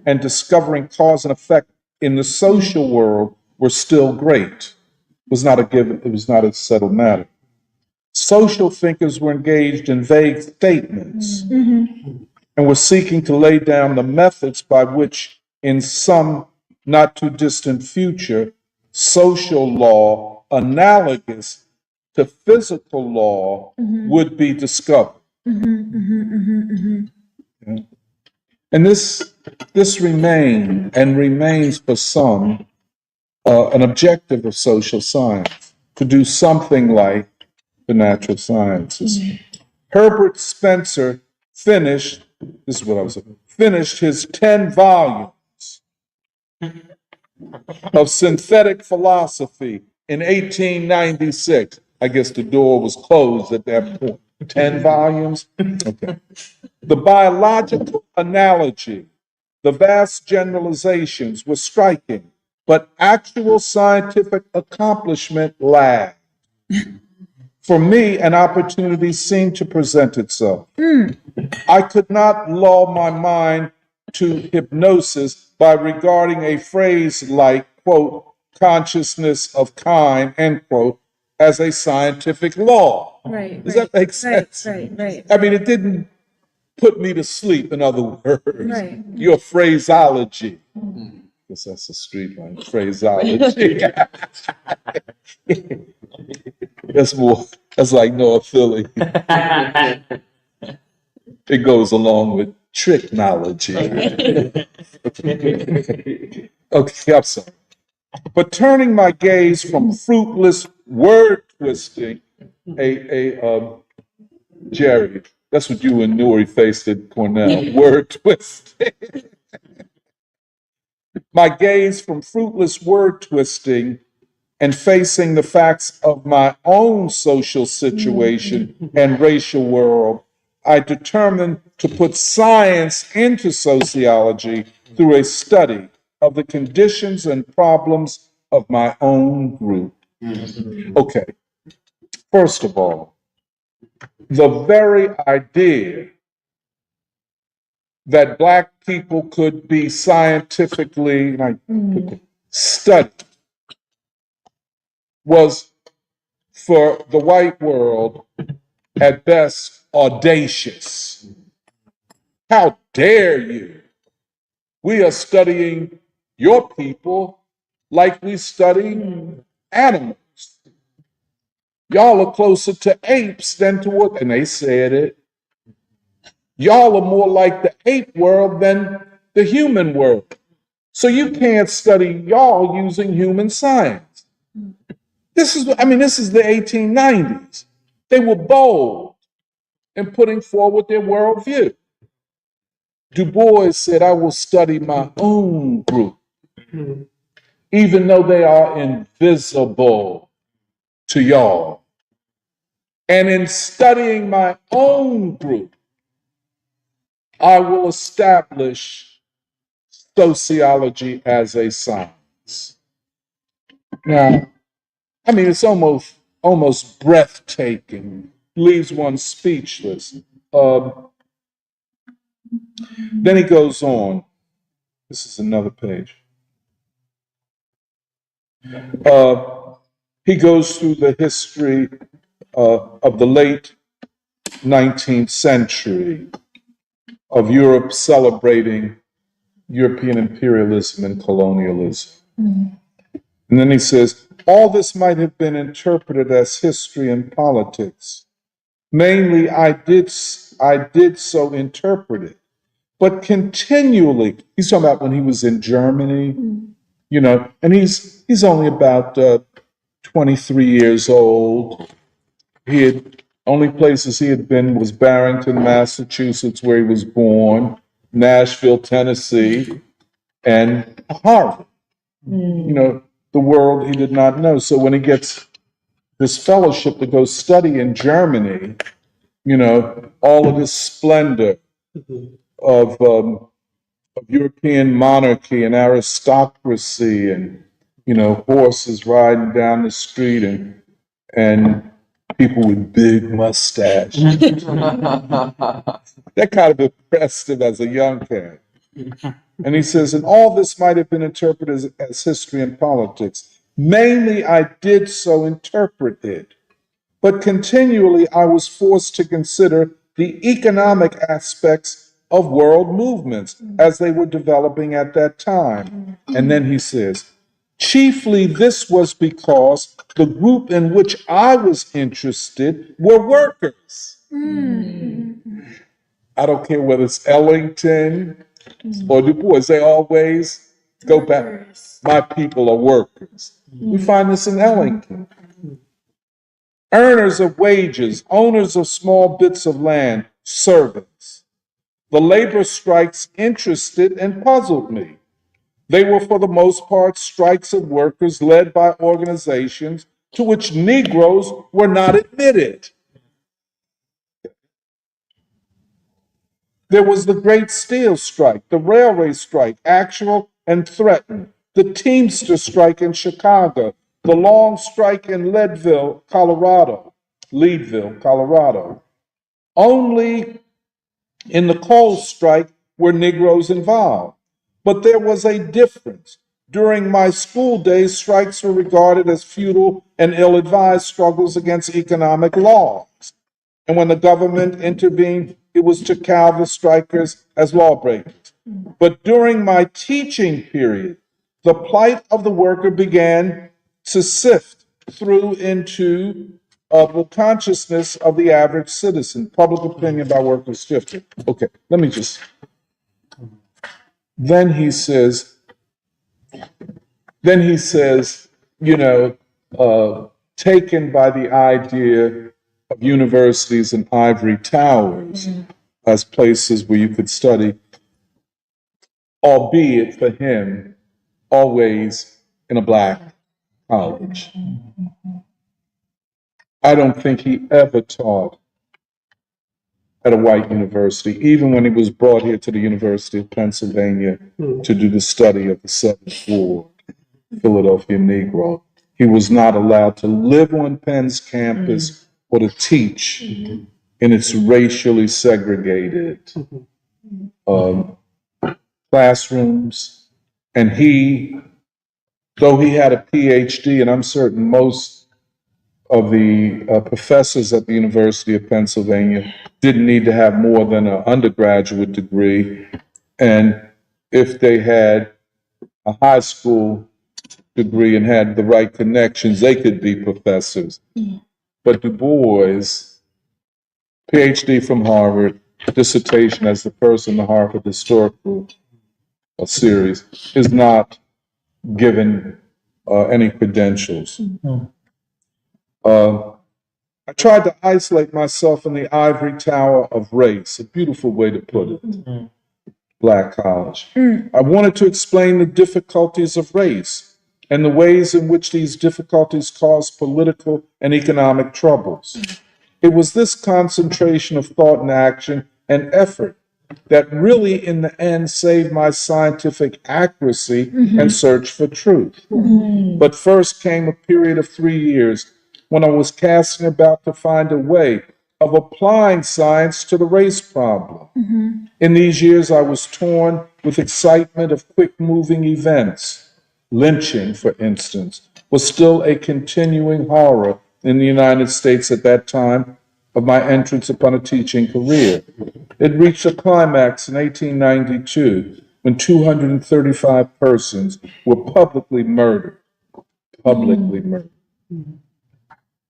and discovering cause and effect in the social world were still great. It was not a given, it was not a settled matter. Social thinkers were engaged in vague statements and were seeking to lay down the methods by which, in some not too distant future, social law analogous to physical law would be discovered. And this remained and remains for some an objective of social science, to do something like the natural sciences. Herbert Spencer finished, this is what I was saying, finished his 10 volumes of synthetic philosophy in 1896. I guess the door was closed at that point. 10 volumes? Okay. The biological analogy, the vast generalizations were striking, but actual scientific accomplishment lagged. For me, an opportunity seemed to present itself. I could not lull my mind to hypnosis by regarding a phrase like, quote, consciousness of kind, end quote, as a scientific law. Right. Does that make sense? Right. I mean, it didn't put me to sleep, in other words. Right. Your phraseology. Guess that's a street line, phraseology. That's like North Philly. It goes along with tricknology. Okay, I'm sorry. But turning my gaze from fruitless word twisting, Jerry, that's what you and Nuri faced at Cornell, word twisting. My gaze from fruitless word twisting and facing the facts of my own social situation and racial world, I determined to put science into sociology through a study of the conditions and problems of my own group. Okay, first of all, the very idea that Black people could be scientifically studied was, for the white world, at best, audacious. How dare you? We are studying your people like we study animals. Y'all are closer to apes than to what, and they said it. Y'all are more like the ape world than the human world. So you can't study y'all using human science. This is the 1890s. They were bold in putting forward their worldview. Du Bois said, I will study my own group, even though they are invisible to y'all. And in studying my own group, I will establish sociology as a science. Now, it's almost breathtaking, leaves one speechless. Then he goes on. This is another page. He goes through the history of the late 19th century of Europe celebrating European imperialism and colonialism. And then he says, all this might have been interpreted as history and politics. Mainly, I did so interpret it. But continually, he's talking about when he was in Germany, and he's only about 23 years old. Only places he had been was Barrington, Massachusetts, where he was born, Nashville, Tennessee, and Harvard. The world he did not know. So when he gets this fellowship to go study in Germany, all of this splendor of European monarchy and aristocracy and, horses riding down the street and people with big mustaches. That kind of impressed him as a young cat. And he says, and all this might have been interpreted as history and politics. Mainly, I did so interpret it, but continually I was forced to consider the economic aspects of world movements as they were developing at that time. And then he says, chiefly this was because the group in which I was interested were workers. I don't care whether it's Ellington or Du Bois, they always go back. My people are workers. We find this in Ellington. Earners of wages, owners of small bits of land, servants. The labor strikes interested and puzzled me. They were, for the most part, strikes of workers led by organizations to which Negroes were not admitted. There was the Great Steel Strike, the Railway Strike, actual and threatened, the Teamster Strike in Chicago, the long strike in Leadville, Colorado. Only in the coal strike were Negroes involved. But there was a difference. During my school days, strikes were regarded as futile and ill-advised struggles against economic laws. And when the government intervened, it was to cow the strikers as lawbreakers. But during my teaching period, the plight of the worker began to sift through into the consciousness of the average citizen. Public opinion by workers shifted. Okay, let me just. Then he says, taken by the idea of universities and ivory towers as places where you could study, albeit for him, always in a black college. I don't think he ever taught at a white university, even when he was brought here to the University of Pennsylvania to do the study of the Seventh Ward, Philadelphia Negro. He was not allowed to live on Penn's campus or to teach in its racially segregated classrooms. And he, though he had a PhD, and I'm certain most of the professors at the University of Pennsylvania didn't need to have more than an undergraduate degree. And if they had a high school degree and had the right connections, they could be professors. But Du Bois, PhD from Harvard, dissertation as the first in the Harvard Historical series, is not given any credentials. I tried to isolate myself in the ivory tower of race, a beautiful way to put it, Black college. I wanted to explain the difficulties of race and the ways in which these difficulties cause political and economic troubles. It was this concentration of thought and action and effort that really, in the end, saved my scientific accuracy and search for truth. But first came a period of 3 years when I was casting about to find a way of applying science to the race problem. In these years, I was torn with excitement of quick-moving events. Lynching, for instance, was still a continuing horror in the United States at that time of my entrance upon a teaching career. It reached a climax in 1892 when 235 persons were publicly murdered.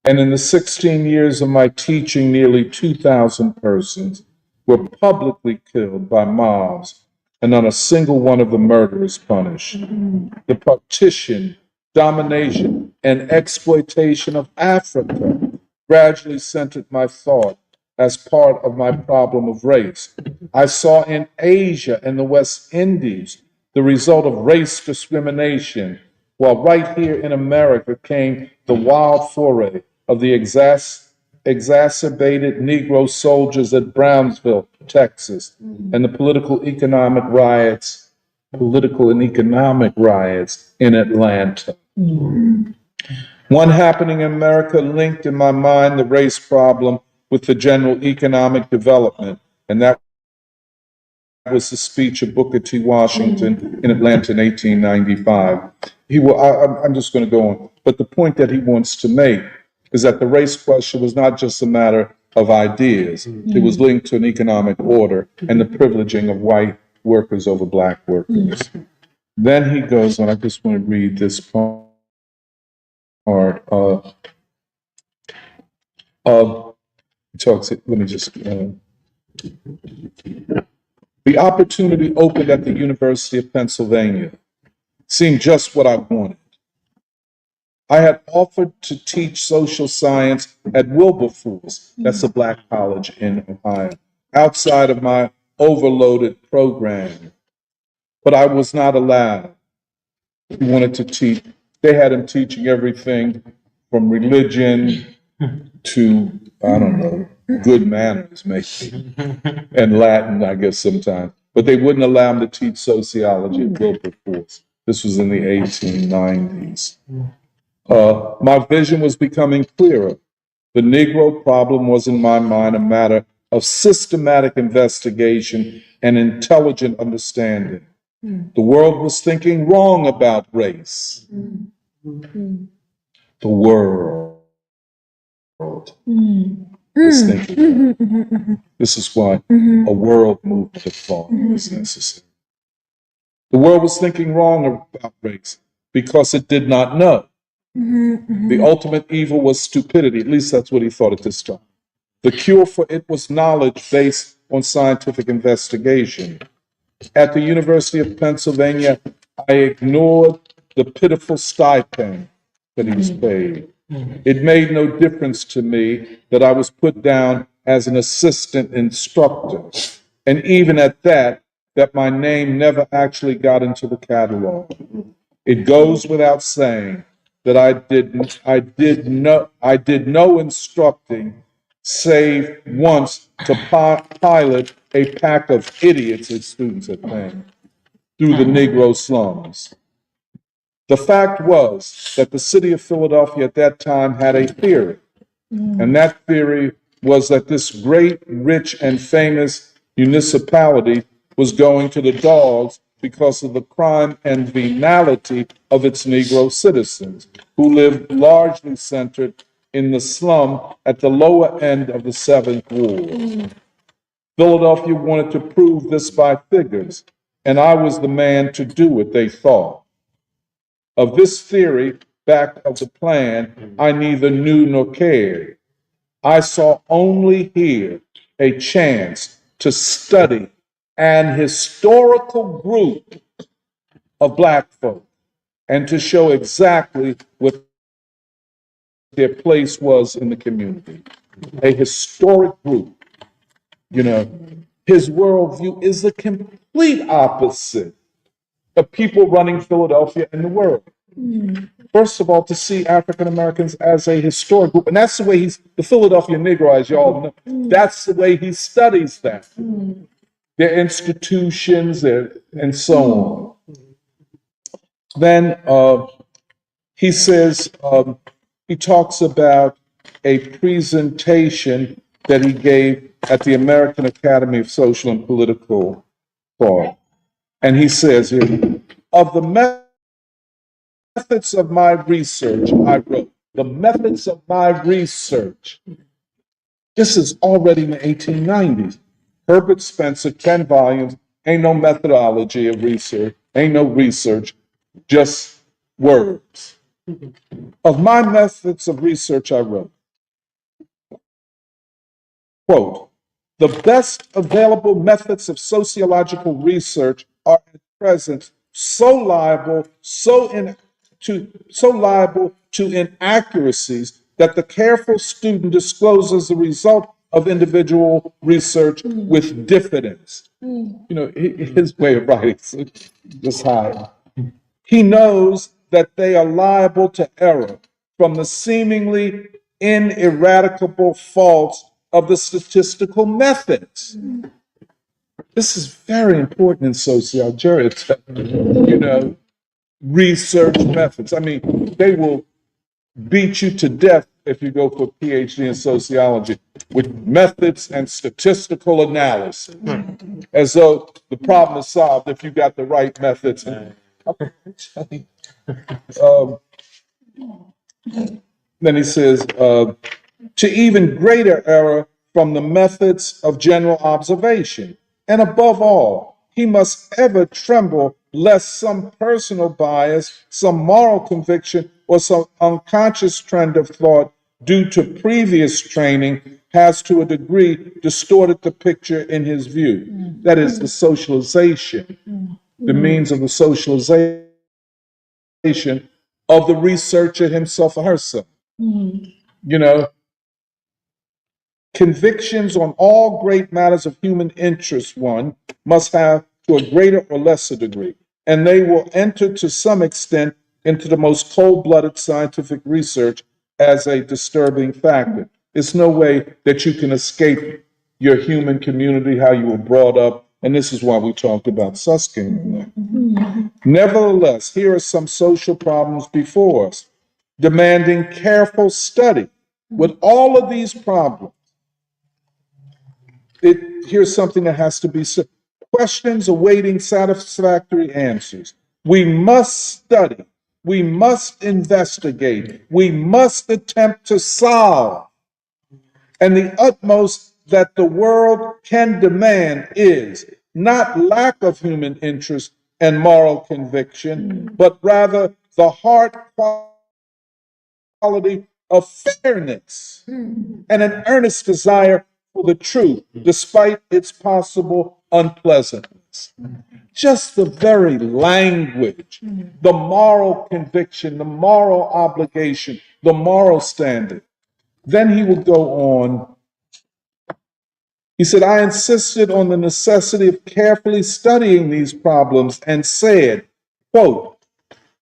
And in the 16 years of my teaching, nearly 2,000 persons were publicly killed by mobs, and not a single one of the murderers punished. The partition, domination, and exploitation of Africa gradually centered my thought as part of my problem of race. I saw in Asia and the West Indies the result of race discrimination, while right here in America came the wild foray of the exacerbated Negro soldiers at Brownsville, Texas, and the political and economic riots in Atlanta. One happening in America linked in my mind the race problem with the general economic development, and that was the speech of Booker T. Washington in Atlanta in 1895. I'm just going to go on. But the point that he wants to make is that the race question was not just a matter of ideas. It was linked to an economic order and the privileging of white workers over black workers. Then he goes on, I just want to read this part. He talks, let me just, the opportunity opened at the University of Pennsylvania seemed just what I wanted. I had offered to teach social science at Wilberforce, that's a black college in Ohio, outside of my overloaded program, but I was not allowed. He wanted to teach, they had him teaching everything from religion to, I don't know, good manners, maybe, and Latin, I guess, sometimes. But they wouldn't allow him to teach sociology at Wilberforce. This was in the 1890s. My vision was becoming clearer. The Negro problem was, in my mind, a matter of systematic investigation and intelligent understanding. The world was thinking wrong about race. The world was thinking wrong. This is why a world movement of thought is necessary. The world was thinking wrong about race because it did not know. The ultimate evil was stupidity. At least that's what he thought at this time. The cure for it was knowledge based on scientific investigation. At the University of Pennsylvania, I ignored the pitiful stipend that he was paid. It made no difference to me that I was put down as an assistant instructor. And even at that my name never actually got into the catalog. It goes without saying that I did no instructing save once to pilot a pack of idiots, as students had named, through the Negro slums. The fact was that the city of Philadelphia at that time had a theory, and that theory was that this great, rich, and famous municipality was going to the dogs because of the crime and venality of its Negro citizens, who lived largely centered in the slum at the lower end of the Seventh Ward. Philadelphia wanted to prove this by figures, and I was the man to do it, they thought. Of this theory, back of the plan, I neither knew nor cared. I saw only here a chance to study an historical group of black folk and to show exactly what their place was in the community. A historic group. You know, his worldview is the complete opposite of people running Philadelphia and the world. First of all, to see African Americans as a historic group, and that's the way the Philadelphia Negro, as y'all know, that's the way he studies them. Their institutions and so on. Then he says, he talks about a presentation that he gave at the American Academy of Social and Political Thought. And he says here, of the methods of my research, I wrote, the methods of my research. This is already in the 1890s. Herbert Spencer, 10 volumes, ain't no methodology of research, ain't no research, just words. Of my methods of research, I wrote, quote, the best available methods of sociological research are at present so liable to inaccuracies that the careful student discloses the result of individual research with diffidence. You know, his way of writing is high. He knows that they are liable to error from the seemingly ineradicable faults of the statistical methods. This is very important in sociology, you know, research methods. I mean, they will beat you to death if you go for a PhD in sociology, with methods and statistical analysis, as though the problem is solved if you got the right methods. Um, then he says, to even greater error from the methods of general observation. And above all, he must ever tremble lest some personal bias, some moral conviction, or some unconscious trend of thought due to previous training has to a degree distorted the picture in his view. That is the socialization, the means of the socialization of the researcher himself or herself. You know, convictions on all great matters of human interest, one must have to a greater or lesser degree, and they will enter to some extent into the most cold blooded scientific research as a disturbing factor. There's no way that you can escape your human community, how you were brought up, and this is why we talked about Susskind. Nevertheless, here are some social problems before us, demanding careful study. With all of these problems, here's something that has to be said. Questions awaiting satisfactory answers. We must study. We must investigate. We must attempt to solve. And the utmost that the world can demand is not lack of human interest and moral conviction, but rather the heart quality of fairness and an earnest desire for the truth, despite its possible unpleasantness. Just the very language, the moral conviction, the moral obligation, the moral standard. Then he would go on. He said, I insisted on the necessity of carefully studying these problems and said, quote,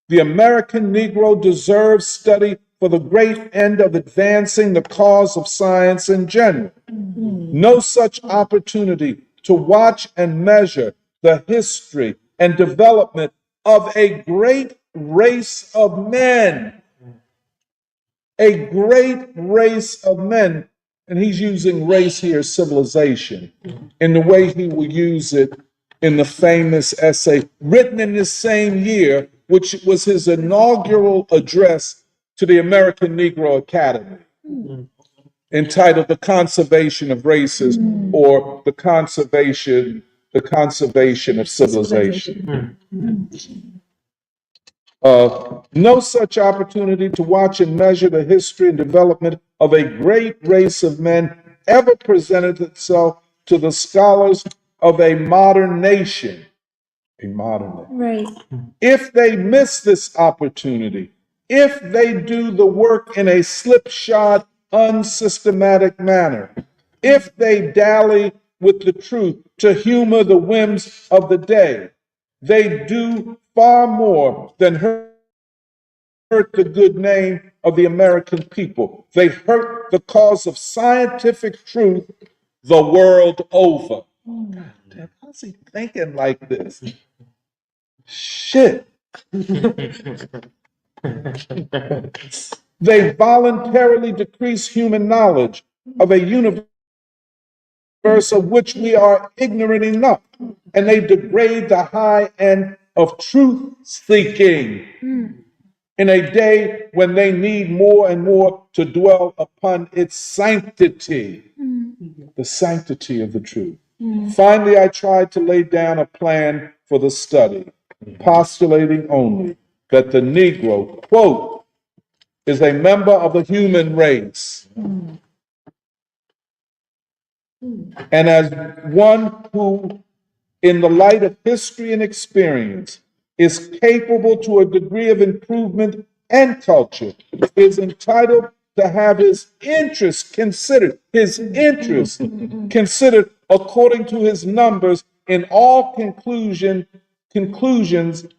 the American Negro deserves study for the great end of advancing the cause of science in general. No such opportunity to watch and measure the history and development of a great race of men. A great race of men. And he's using race here, civilization, in the way he will use it in the famous essay written in this same year, which was his inaugural address to the American Negro Academy, entitled The Conservation of Races, or the conservation of civilization. No such opportunity to watch and measure the history and development of a great race of men ever presented itself to the scholars of a modern nation. A modern nation. Right. If they miss this opportunity, if they do the work in a slipshod, unsystematic manner, if they dally with the truth to humor the whims of the day, they do far more than hurt the good name of the American people. They hurt the cause of scientific truth the world over. God damn, how's he thinking like this? Shit. They voluntarily decrease human knowledge of a universe of which we are ignorant enough, and they degrade the high end of truth seeking in a day when they need more and more to dwell upon its sanctity, the sanctity of the truth. Finally, I tried to lay down a plan for the study, postulating only that the Negro, quote, is a member of the human race, and as one who, in the light of history and experience, is capable to a degree of improvement and culture, is entitled to have his interests considered, according to his numbers in all conclusions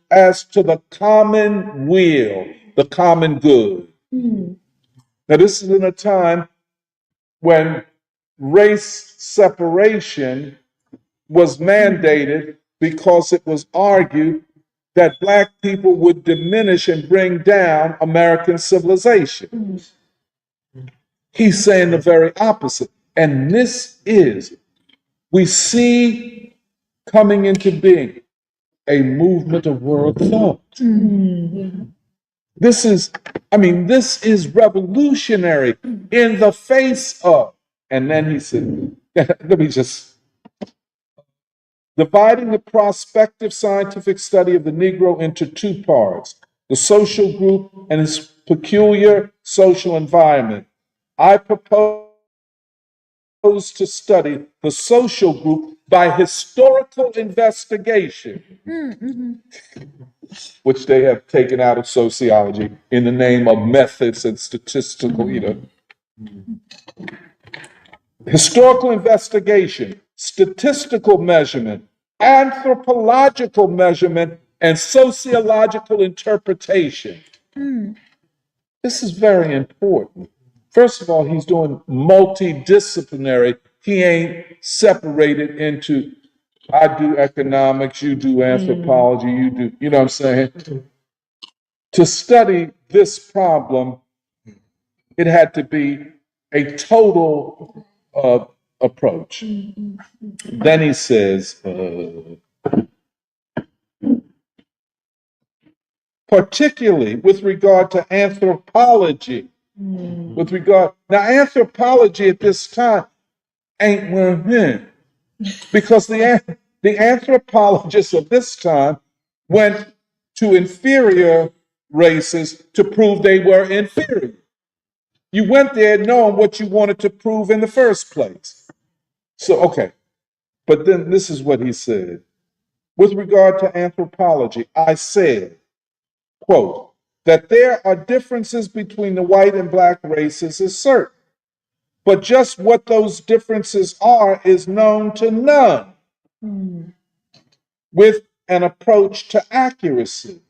as to the common weal, the common good. Now, this is in a time when race separation was mandated because it was argued that Black people would diminish and bring down American civilization. He's saying the very opposite. And this is, we see coming into being a movement of world thought. This is, this is revolutionary in the face of. And then he said, let me just, dividing the prospective scientific study of the Negro into two parts, the social group and its peculiar social environment. I propose to study the social group by historical investigation, which they have taken out of sociology in the name of methods and statistical, historical investigation, statistical measurement, anthropological measurement, and sociological interpretation. This is very important. First of all, he's doing multidisciplinary. He ain't separated into, I do economics, you do anthropology, you do, you know what I'm saying? To study this problem, it had to be a total approach. Then he says, particularly with regard to anthropology, now anthropology at this time ain't where it been, because the anthropologists of this time went to inferior races to prove they were inferior. You went there knowing what you wanted to prove in the first place. So, okay. But then this is what he said. With regard to anthropology, I said, quote, that there are differences between the white and black races is certain. But just what those differences are is known to none with an approach to accuracy.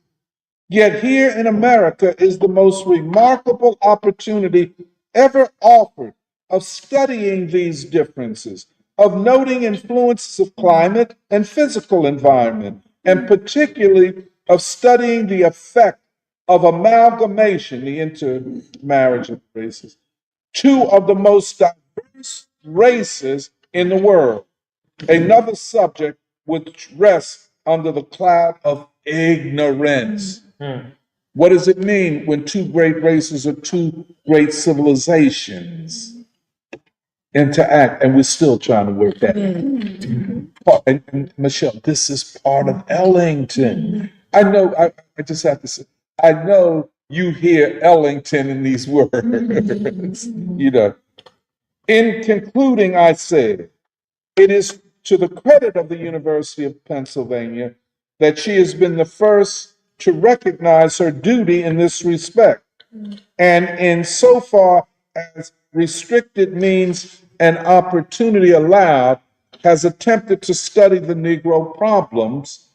Yet here in America is the most remarkable opportunity ever offered of studying these differences, of noting influences of climate and physical environment, and particularly of studying the effect of amalgamation, the intermarriage of races, two of the most diverse races in the world. Another subject which rests under the cloud of ignorance. What does it mean when two great races or two great civilizations interact? And we're still trying to work that out. And Michelle, this is part of Ellington. I know, I just have to say, I know you hear Ellington in these words. In concluding, I said, it is to the credit of the University of Pennsylvania that she has been the first to recognize her duty in this respect, and in so far as restricted means and opportunity allowed, has attempted to study the Negro problems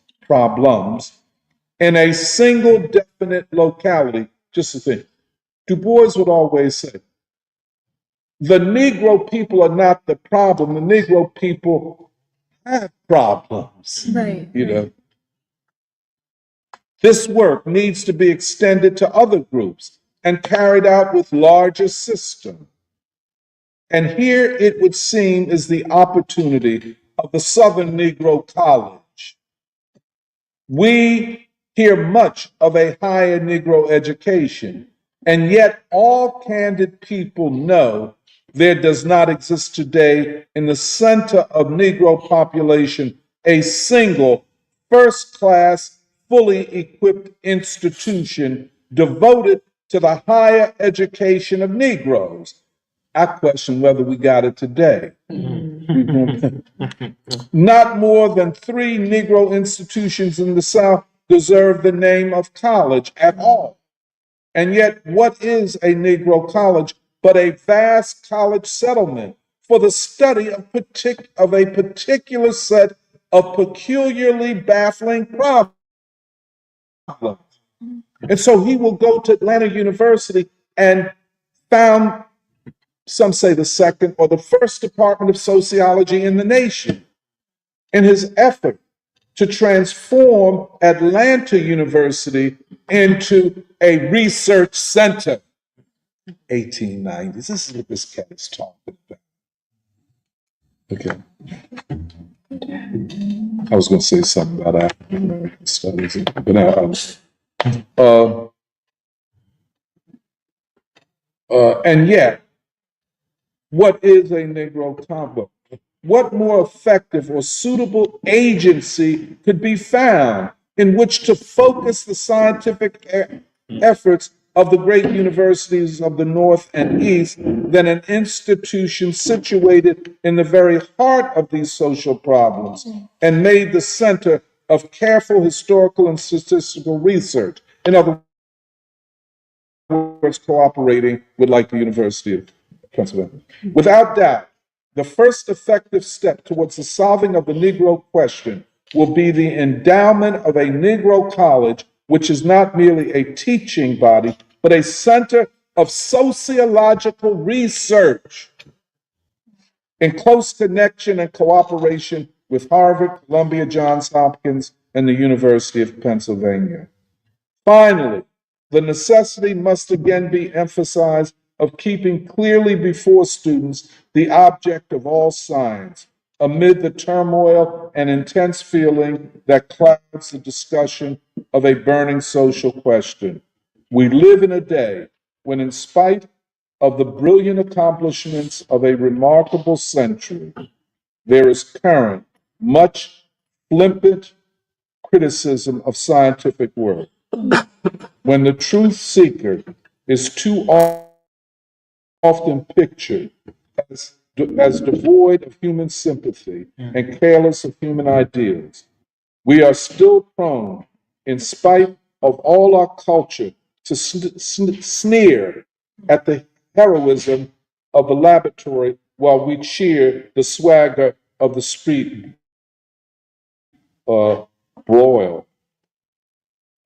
in a single definite locality. Just a thing. Du Bois would always say, the Negro people are not the problem. The Negro people have problems. Right. This work needs to be extended to other groups and carried out with larger system. And here it would seem is the opportunity of the Southern Negro College. We hear much of a higher Negro education, and yet all candid people know there does not exist today in the center of Negro population a single first-class, fully equipped institution devoted to the higher education of Negroes. I question whether we got it today. Not more than 3 Negro institutions in the South deserve the name of college at all. And yet, what is a Negro college but a vast college settlement for the study of a particular set of peculiarly baffling problems? And so he will go to Atlanta University and found, some say, the second or the first department of sociology in the nation, in his effort to transform Atlanta University into a research center. 1890s. This is what this cat is talking about. Okay. I was going to say something about African American studies, but now, and yet, what is a Negro combo? What more effective or suitable agency could be found in which to focus the scientific efforts of the great universities of the North and East than an institution situated in the very heart of these social problems and made the center of careful historical and statistical research? In other words, cooperating with like the University of Pennsylvania. Without doubt, the first effective step towards the solving of the Negro question will be the endowment of a Negro college, which is not merely a teaching body, but a center of sociological research in close connection and cooperation with Harvard, Columbia, Johns Hopkins, and the University of Pennsylvania. Finally, the necessity must again be emphasized of keeping clearly before students the object of all science, amid the turmoil and intense feeling that clouds the discussion of a burning social question. We live in a day when, in spite of the brilliant accomplishments of a remarkable century, there is current, much flippant criticism of scientific work. When the truth seeker is too often pictured as devoid of human sympathy and careless of human ideals, we are still prone, in spite of all our culture, to sneer at the heroism of the laboratory while we cheer the swagger of the street broil.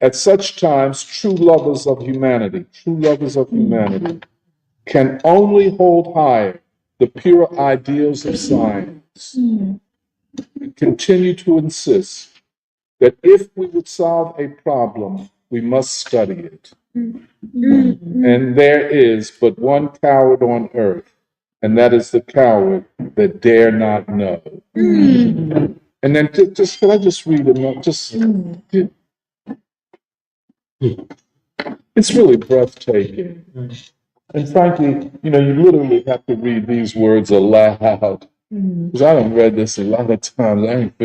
At such times, true lovers of humanity, can only hold higher the pure ideals of science and continue to insist that if we would solve a problem, we must study it. And there is but one coward on earth, and that is the coward that dare not know. And then just can I just read it? It's really breathtaking. And frankly, you literally have to read these words aloud. Because I done read this a lot of times. I ain't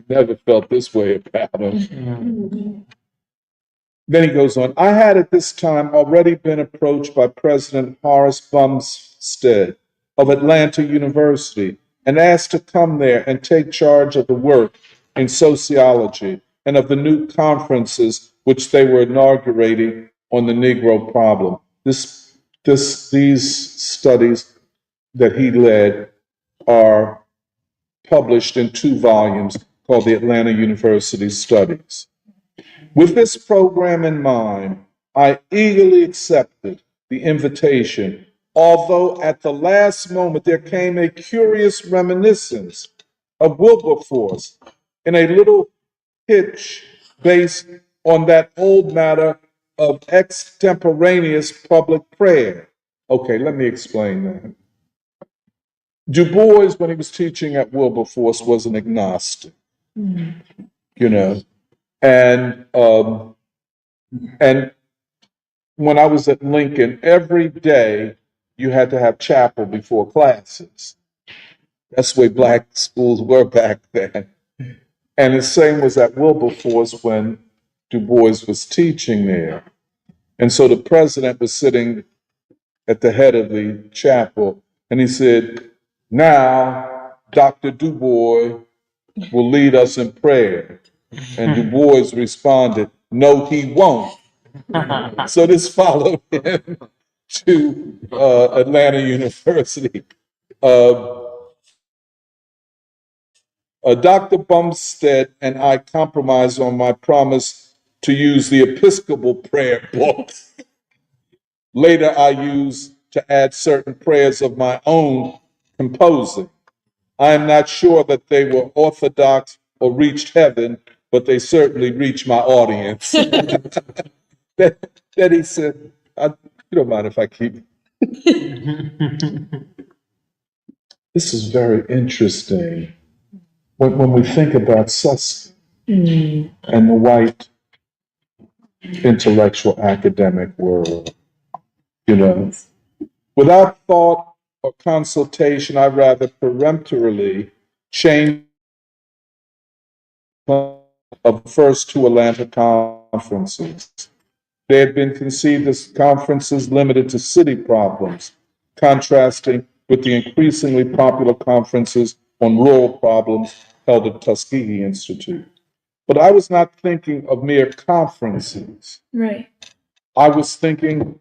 never felt this way about him. Then he goes on, I had at this time already been approached by President Horace Bumstead of Atlanta University and asked to come there and take charge of the work in sociology and of the new conferences which they were inaugurating on the Negro problem. These studies that he led are published in 2 volumes called the Atlanta University Studies. With this program in mind, I eagerly accepted the invitation, although at the last moment there came a curious reminiscence of Wilberforce in a little hitch based on that old matter of extemporaneous public prayer. Okay, let me explain that. Du Bois, when he was teaching at Wilberforce, was an agnostic, and when I was at Lincoln, every day you had to have chapel before classes. That's the way black schools were back then. And the same was at Wilberforce when Du Bois was teaching there. And so the president was sitting at the head of the chapel, and he said, now Dr. Du Bois will lead us in prayer. And Du Bois responded, no, he won't. So this followed him to Atlanta University. Dr. Bumstead and I compromised on my promise to use the Episcopal prayer book. Later, I used to add certain prayers of my own composing. I am not sure that they were orthodox or reached heaven, but they certainly reached my audience. Then he said, You don't mind if I keep. This is very interesting. When we think about Susskind and the white intellectual academic world, you know, without thought or consultation, I rather peremptorily changed of the first two Atlanta conferences. They had been conceived as conferences limited to city problems, contrasting with the increasingly popular conferences on rural problems held at Tuskegee Institute. But I was not thinking of mere conferences. Right. I was thinking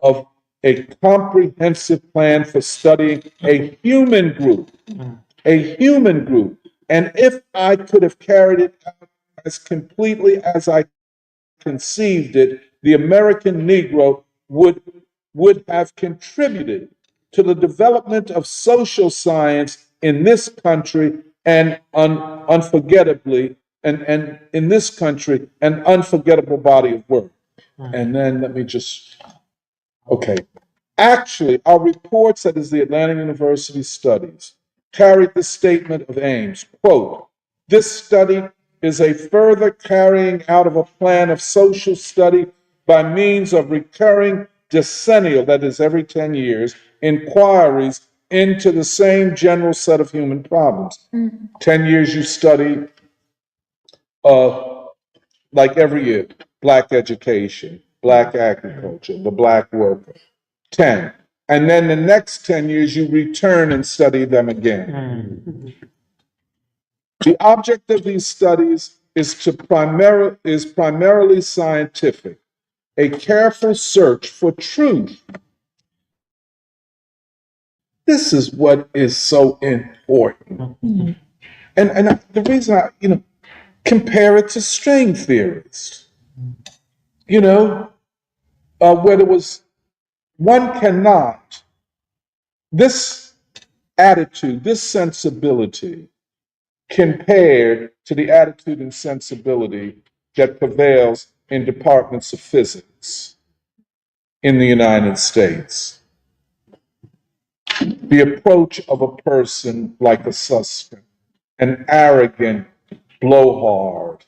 of a comprehensive plan for studying a human group, a human group. And if I could have carried it out as completely as I conceived it, the American Negro would have contributed to the development of social science in this country and unforgettably, and in this country, an unforgettable body of work. And then let me just, okay. Actually, our reports, that is the Atlanta University studies, carried the statement of aims, quote, this study is a further carrying out of a plan of social study by means of recurring decennial, that is every 10 years, inquiries into the same general set of human problems. 10 years you study, like every year, black education, black agriculture, the black worker. 10. And then the next 10 years, you return and study them again. The object of these studies is primarily scientific, a careful search for truth. This is what is so important. And the reason compare it to string theorists, where there was, one cannot, this attitude, this sensibility, compared to the attitude and sensibility that prevails in departments of physics in the United States. The approach of a person like a Susskind, an arrogant blowhard,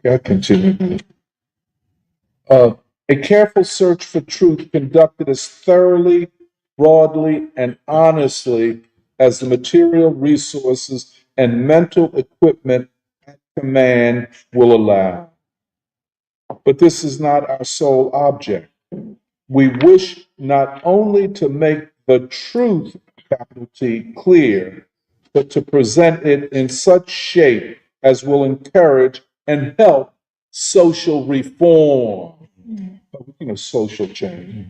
I continue. A careful search for truth conducted as thoroughly, broadly, and honestly as the material resources and mental equipment at command will allow. But this is not our sole object. We wish not only to make the truth, capital T, clear, but to present it in such shape as will encourage and help social reform, social change.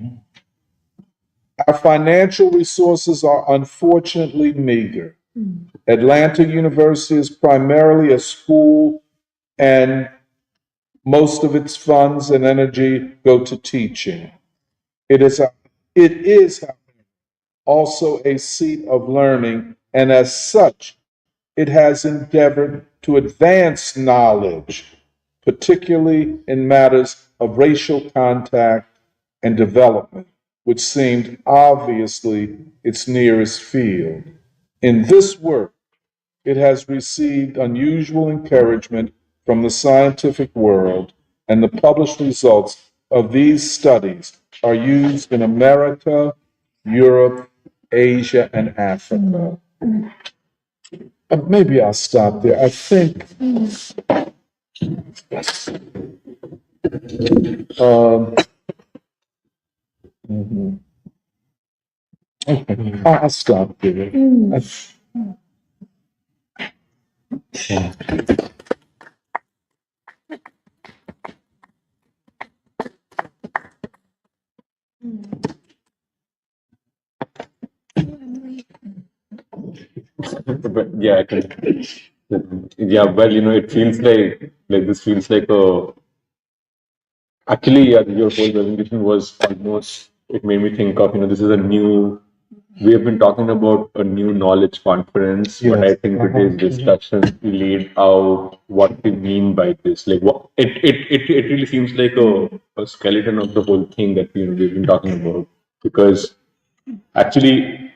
Our financial resources are unfortunately meager. Atlanta University is primarily a school, and most of its funds and energy go to teaching. It is also a seat of learning, and as such, it has endeavored to advance knowledge, particularly in matters of racial contact and development, which seemed obviously its nearest field. In this work, it has received unusual encouragement from the scientific world, and the published results of these studies are used in America, Europe, Asia, and Africa. Maybe I'll stop there. I think okay, I'll stop there. But yeah, I can. Yeah, well, it feels like this feels like a. Actually, yeah, your whole presentation was almost. It made me think of this is a new we have been talking about a new knowledge conference, but I Yes. think today's discussion laid out what we mean by this. Like, what it really seems like a skeleton of the whole thing that we've been talking about. Because actually,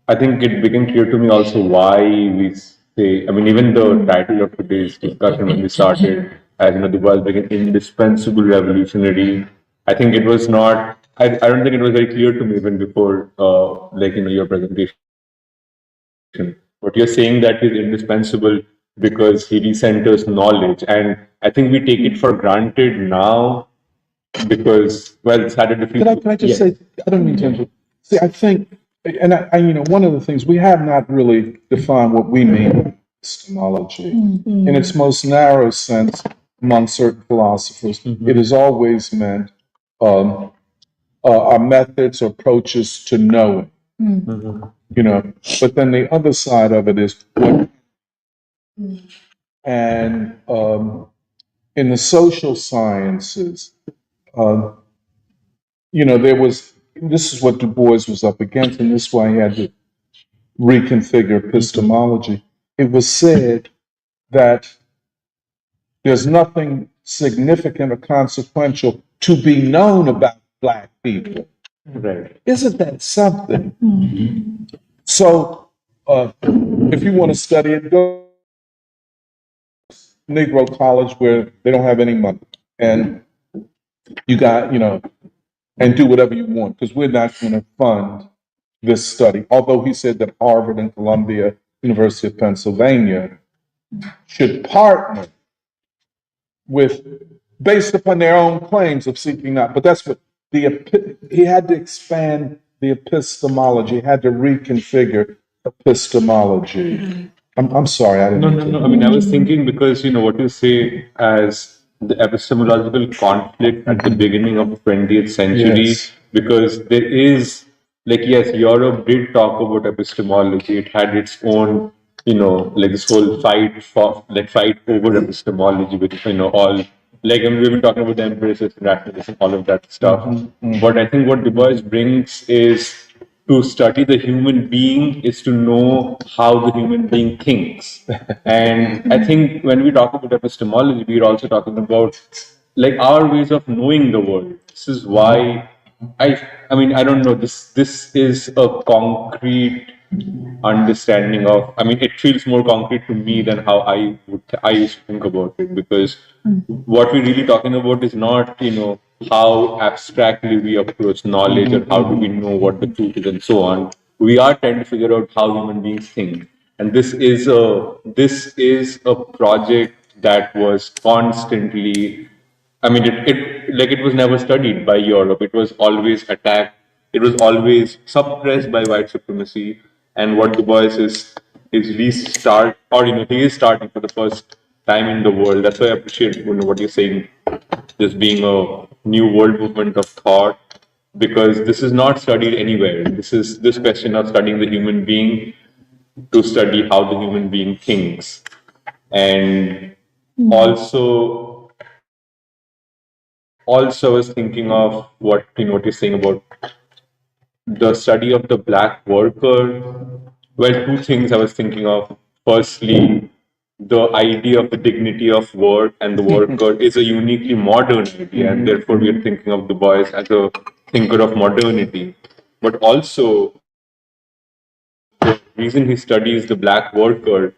I think it became clear to me also why we say, I mean, even the title of today's discussion when we started, as the world became indispensable revolutionary. I think it was not, I don't think it was very clear to me even before, your presentation. But you're saying that he's indispensable because he recenters knowledge. And I think we take it for granted now because, well, it's had a different. Can I just say, I don't mean to interrupt. See, I think, and one of the things, we have not really defined what we mean by epistemology. In its most narrow sense, among certain philosophers, it has always meant our methods or approaches to knowing, But then the other side of it is what, and in the social sciences, um, there was, this is what Du Bois was up against, and this is why he had to reconfigure epistemology. It was said that there's nothing significant or consequential to be known about Black people. Right. Isn't that something? So, if you want to study it, go to Negro college where they don't have any money, and you got, and do whatever you want, because we're not going to fund this study. Although he said that Harvard and Columbia, University of Pennsylvania, should partner with, based upon their own claims of seeking out. But that's what he had to expand the epistemology, he had to reconfigure epistemology. I'm sorry, I didn't. No. I mean, I was thinking because what you say as the epistemological conflict at the beginning of the 20th century, Yes. because there is, like, yes, Europe did talk about epistemology. It had its own, like this whole fight over epistemology with, all, like, I mean, we've been talking about the empiricist and rationalist and all of that stuff. But I think what Du Bois brings is to study the human being is to know how the human being thinks. And I think when we talk about epistemology, we're also talking about like our ways of knowing the world. This is why I mean, I don't know, this is a concrete understanding of, I mean, it feels more concrete to me than how I used to think about it, because what we're really talking about is not, how abstractly we approach knowledge or how do we know what the truth is and so on. We are trying to figure out how human beings think. And this is a project that was constantly, I mean, it was never studied by Europe. It was always attacked. It was always suppressed by white supremacy. And what Du Bois is restart, or he is starting for the first time in the world. That's why I appreciate what you're saying, this being a new world movement of thought, because this is not studied anywhere. This question of studying the human being to study how the human being thinks, and also I was thinking of what you're saying about the study of the black worker. Well, two things I was thinking of. Firstly, the idea of the dignity of work and the worker is a uniquely modern idea, and therefore we are thinking of Du Bois as a thinker of modernity. But also, the reason he studies the black worker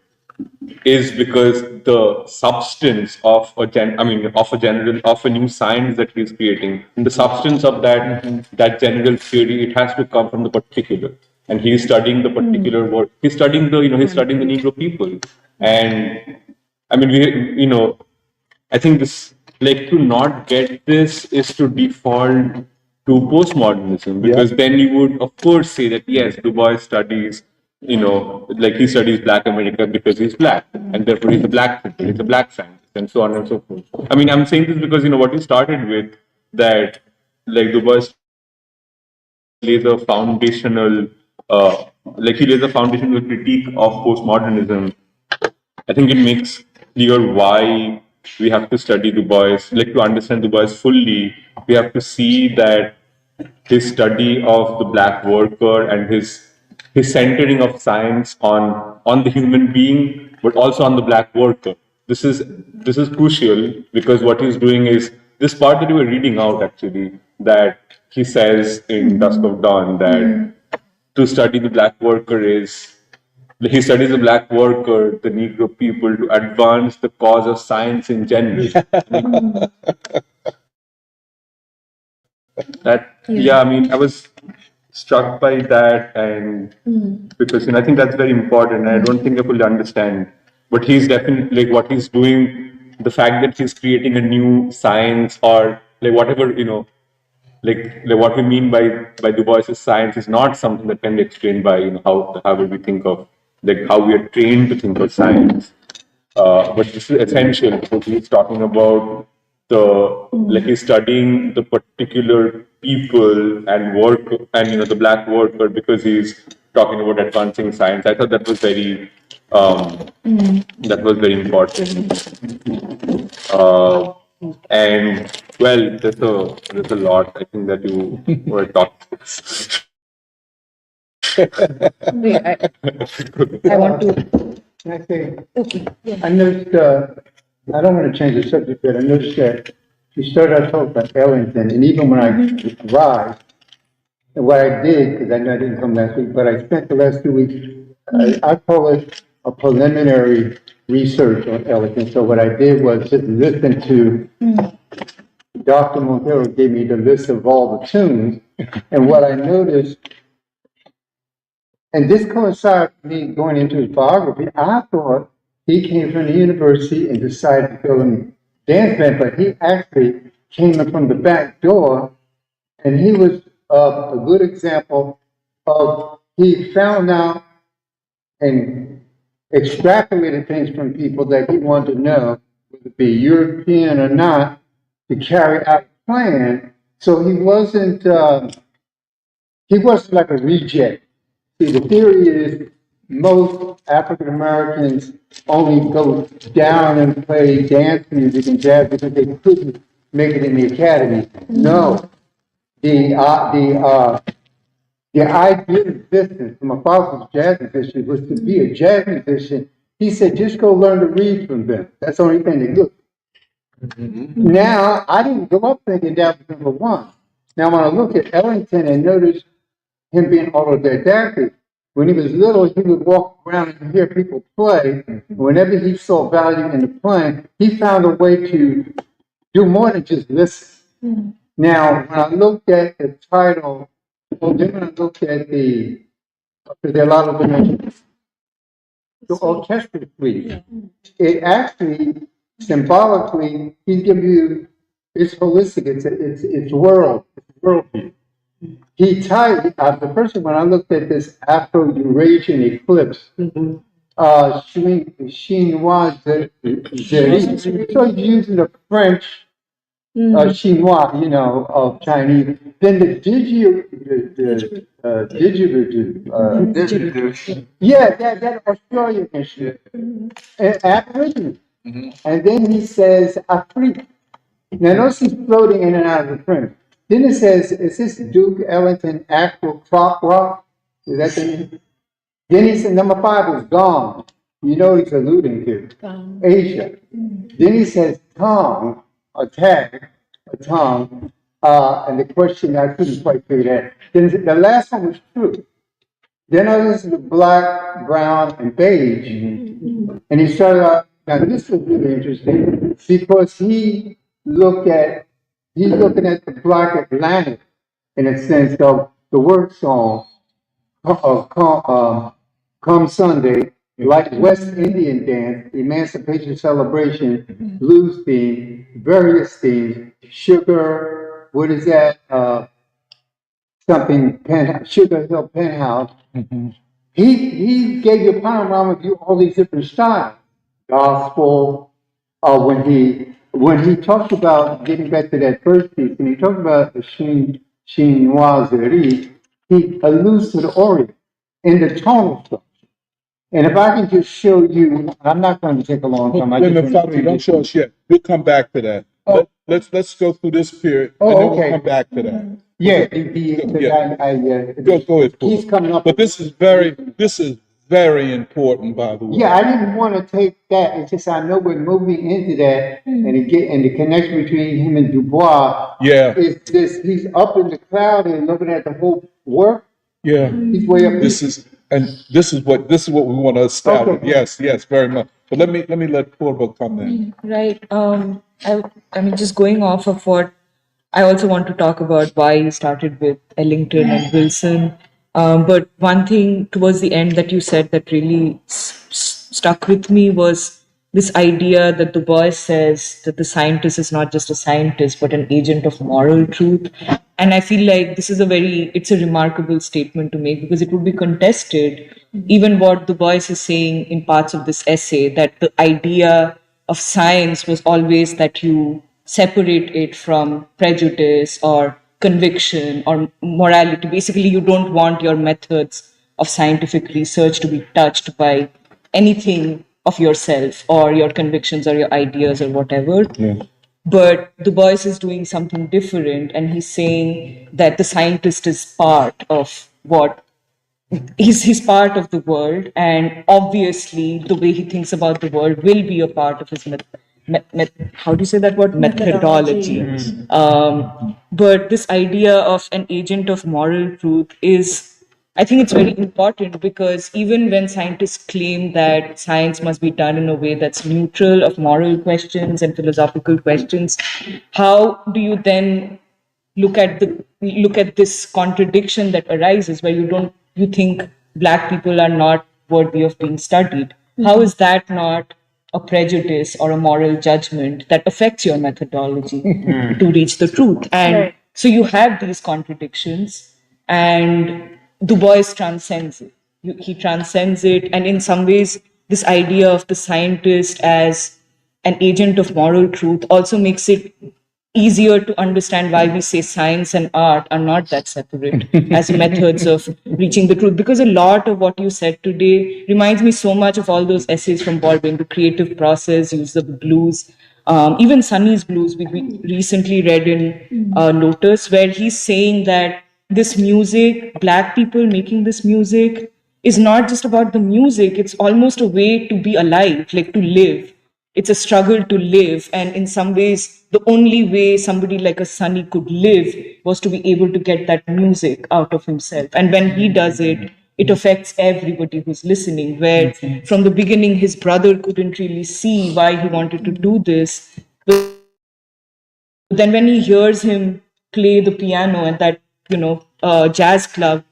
is because the substance of of a new science that he's creating, the substance of that general theory, it has to come from the particular. And he's studying the particular work. He's studying he's studying the Negro people. And I mean, I think this, like, to not get this is to default to postmodernism, because then you would, of course, say that yes, Du Bois studies, like he studies Black America because he's Black, and therefore he's a Black thinker, he's a Black scientist, and so on and so forth. I mean, I'm saying this because what you started with, that like Du Bois lays a foundational, he lays a foundational critique of postmodernism. I think it makes clear why we have to study Du Bois, like to understand Du Bois fully. We have to see that his study of the black worker and his centering of science on the human being, but also on the black worker. This is crucial because what he's doing is this part that you were reading out actually, that he says in Dusk of Dawn that to study the black worker is he studies the black worker, the Negro people, to advance the cause of science in general. That yeah, I mean, I was struck by that, and because I think that's very important. I don't think I fully understand, but he's definitely like what he's doing. The fact that he's creating a new science or like whatever like what we mean by Du Bois's science is not something that can be explained by how would we think of like how we are trained to think of science. But this is essential because he's talking about like he's studying the particular people and work and the black worker because he's talking about advancing science. I thought that was very important. And well, there's a lot I think that you were talking. Wait, I want to. Can I say, Okay. Yeah. I noticed, I don't want to change the subject, but I noticed that you started out talking about Ellington, and even when I arrived, and what I did, because I know I didn't come last week, but I spent the last 2 weeks, I call it a preliminary research on Ellington. So what I did was just listen to Dr. Montero gave me the list of all the tunes, and what I noticed, and this coincides with me going into his biography, I thought he came from the university and decided to go in dance band, but he actually came in from the back door, and he was a good example of he found out and extrapolated things from people that he wanted to know, whether it be European or not, to carry out a plan. So he wasn't like a reject. See, the theory is most African Americans only go down and play dance music and jazz because they couldn't make it in the academy. No, the idea of existence from my father's jazz musician was to be a jazz musician. He said, just go learn to read from them. That's the only thing they do. Now, I didn't grow up thinking that was number one. Now, when I look at Ellington and notice him being autodidactic, when he was little, he would walk around and hear people play. Whenever he saw value in the playing, he found a way to do more than just listen. Now, when I looked at the title, then when I looked at because there are a lot of dimensions, the orchestral suite, it actually symbolically he's giving you it's holistic, it's worldview. He tied the person when I looked at this Afro-Eurasian eclipse, chinois zeri. So he's using the French chinois, of Chinese. Then the didgeridoo, yeah, that Australian issue, Aboriginal. And then he says Afrique. Now notice he's floating in and out of the print. Then it says, is this Duke Ellington Afro Crop Rock? Is that the name? Then he said, number 5 is gone. You know what he's alluding to? Asia. Then he says tongue, a tag, a tongue. And the question, I couldn't quite figure that. Then the last one was true. Then I listened to black, brown, and beige. And he started out, now this was really interesting because he's looking at the Black Atlantic in a sense of the work song of Come Sunday, like West Indian dance, Emancipation Celebration, blues theme, various themes, sugar, what is that? Sugar Hill Penthouse. He gave you a panorama view of all these different styles. Gospel, when he talked about getting back to that first piece, when he talked about the chinoiserie, he alludes to the Orient in the tonal structure. And if I can just show you, I'm not going to take a long time. Fabio, don't show us yet. We'll come back to that. let's go through this period, Oh, and then we'll okay. come back to that. Yeah, Go ahead, he's Paul. coming up. But this is very important, by the way. Yeah, I didn't want to take that. It's just I know we're moving into that, and the connection between him and Dubois. Yeah. Is this? He's up in the cloud and looking at the whole work. Yeah. He's way up. This is what we want to establish. Okay. Yes, very much. But let me let Purbo come in. Right. I mean, just going off of what I also want to talk about why you started with Ellington and Wilson. But one thing towards the end that you said that really stuck with me was this idea that Du Bois says that the scientist is not just a scientist, but an agent of moral truth. And I feel like this is it's a remarkable statement to make because it would be contested, even what Du Bois is saying in parts of this essay, that the idea of science was always that you separate it from prejudice or conviction or morality. Basically, you don't want your methods of scientific research to be touched by anything of yourself or your convictions or your ideas or whatever. Yeah. But Du Bois is doing something different, and he's saying that the scientist is part of what he's part of the world, and obviously the way he thinks about the world will be a part of his how do you say that word, methodology. But this idea of an agent of moral truth is, I think it's very important because even when scientists claim that science must be done in a way that's neutral of moral questions and philosophical questions, how do you then look at this contradiction that arises where you think black people are not worthy of being studied? How is that not a prejudice or a moral judgment that affects your methodology to reach the truth? And so you have these contradictions, and Du Bois transcends it. He transcends it, and in some ways this idea of the scientist as an agent of moral truth also makes it easier to understand why we say science and art are not that separate as methods of reaching the truth. Because a lot of what you said today reminds me so much of all those essays from Baldwin, the creative process, use of blues, even Sunny's blues we recently read in Lotus, where he's saying that this music, black people making this music, is not just about the music, it's almost a way to be alive, like to live. It's a struggle to live. And in some ways, the only way somebody like a Sunny could live was to be able to get that music out of himself. And when he does it, it affects everybody who's listening, where from the beginning, his brother couldn't really see why he wanted to do this. But then when he hears him play the piano at that, jazz club,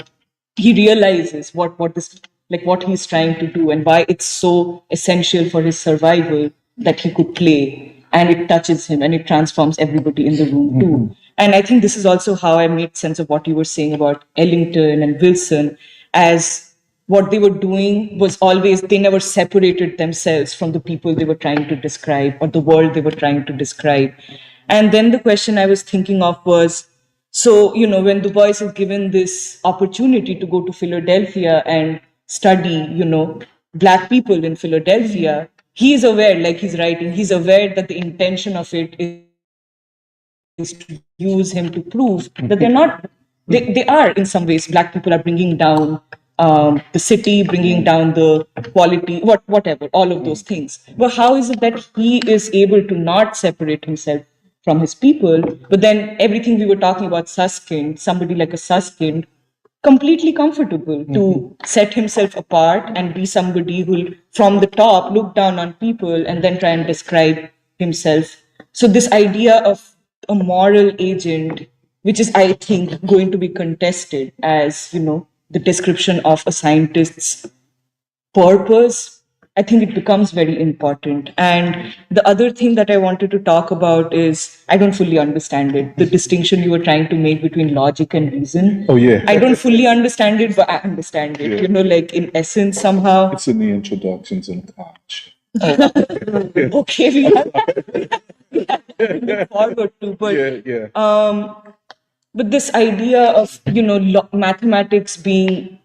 he realizes what he's trying to do and why it's so essential for his survival that he could play, and it touches him and it transforms everybody in the room too. And I think this is also how I made sense of what you were saying about Ellington and Wilson, as what they were doing was always, they never separated themselves from the people they were trying to describe or the world they were trying to describe. And then the question I was thinking of was, so, when Du Bois is given this opportunity to go to Philadelphia and study, black people in Philadelphia, he is aware, like he's writing, he's aware that the intention of it is to use him to prove that they're not, they are in some ways, black people are bringing down the city, bringing down the quality, whatever, all of those things. But how is it that he is able to not separate himself from his people? But then everything we were talking about, Suskind, somebody like a Suskind, completely comfortable to set himself apart and be somebody who will, from the top, look down on people and then try and describe himself. So this idea of a moral agent, which is, I think, going to be contested as, the description of a scientist's purpose, I think it becomes very important. And the other thing that I wanted to talk about is, I don't fully understand it. The distinction you were trying to make between logic and reason. Oh, yeah. I don't fully understand it, but I understand it. Yeah. Like in essence, somehow. It's in the introductions in college. Okay, we have to look forward to. But but this idea of mathematics being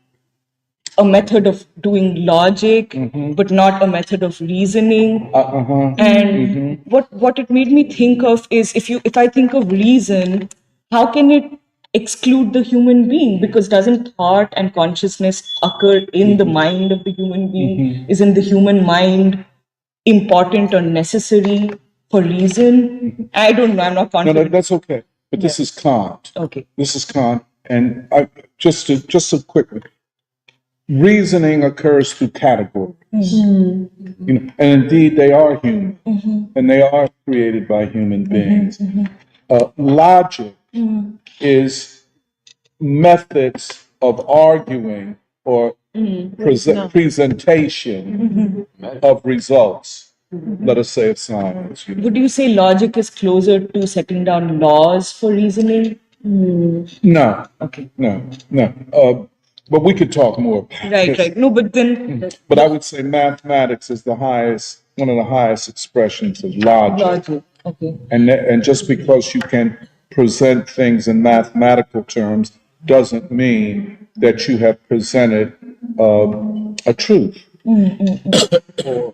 a method of doing logic, but not a method of reasoning. And what it made me think of is, if I think of reason, how can it exclude the human being? Because doesn't thought and consciousness occur in the mind of the human being? Isn't the human mind important or necessary for reason? I don't know. I'm not No, confident. that's okay. But this is Kant. Okay. This is Kant, and just a quick one. Reasoning occurs through categories. You know, and indeed they are human, and they are created by human beings. Logic is methods of arguing or presentation of results. Let us say of science. You know. Would you say logic is closer to setting down laws for reasoning? No. Okay. No. But we could talk more about this. Right. No, but then But I would say mathematics is one of the highest expressions of logic. logic. Okay. And just because you can present things in mathematical terms doesn't mean that you have presented a truth or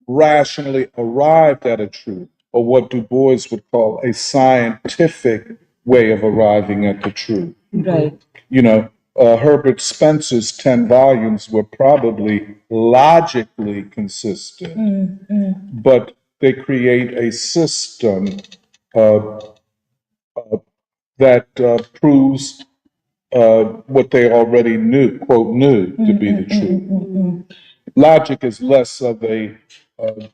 rationally arrived at a truth, or what Du Bois would call a scientific way of arriving at the truth. Right. You know, Herbert Spencer's 10 volumes were probably logically consistent, but they create a system that proves what they already knew, quote, knew to be the truth. Logic is less of a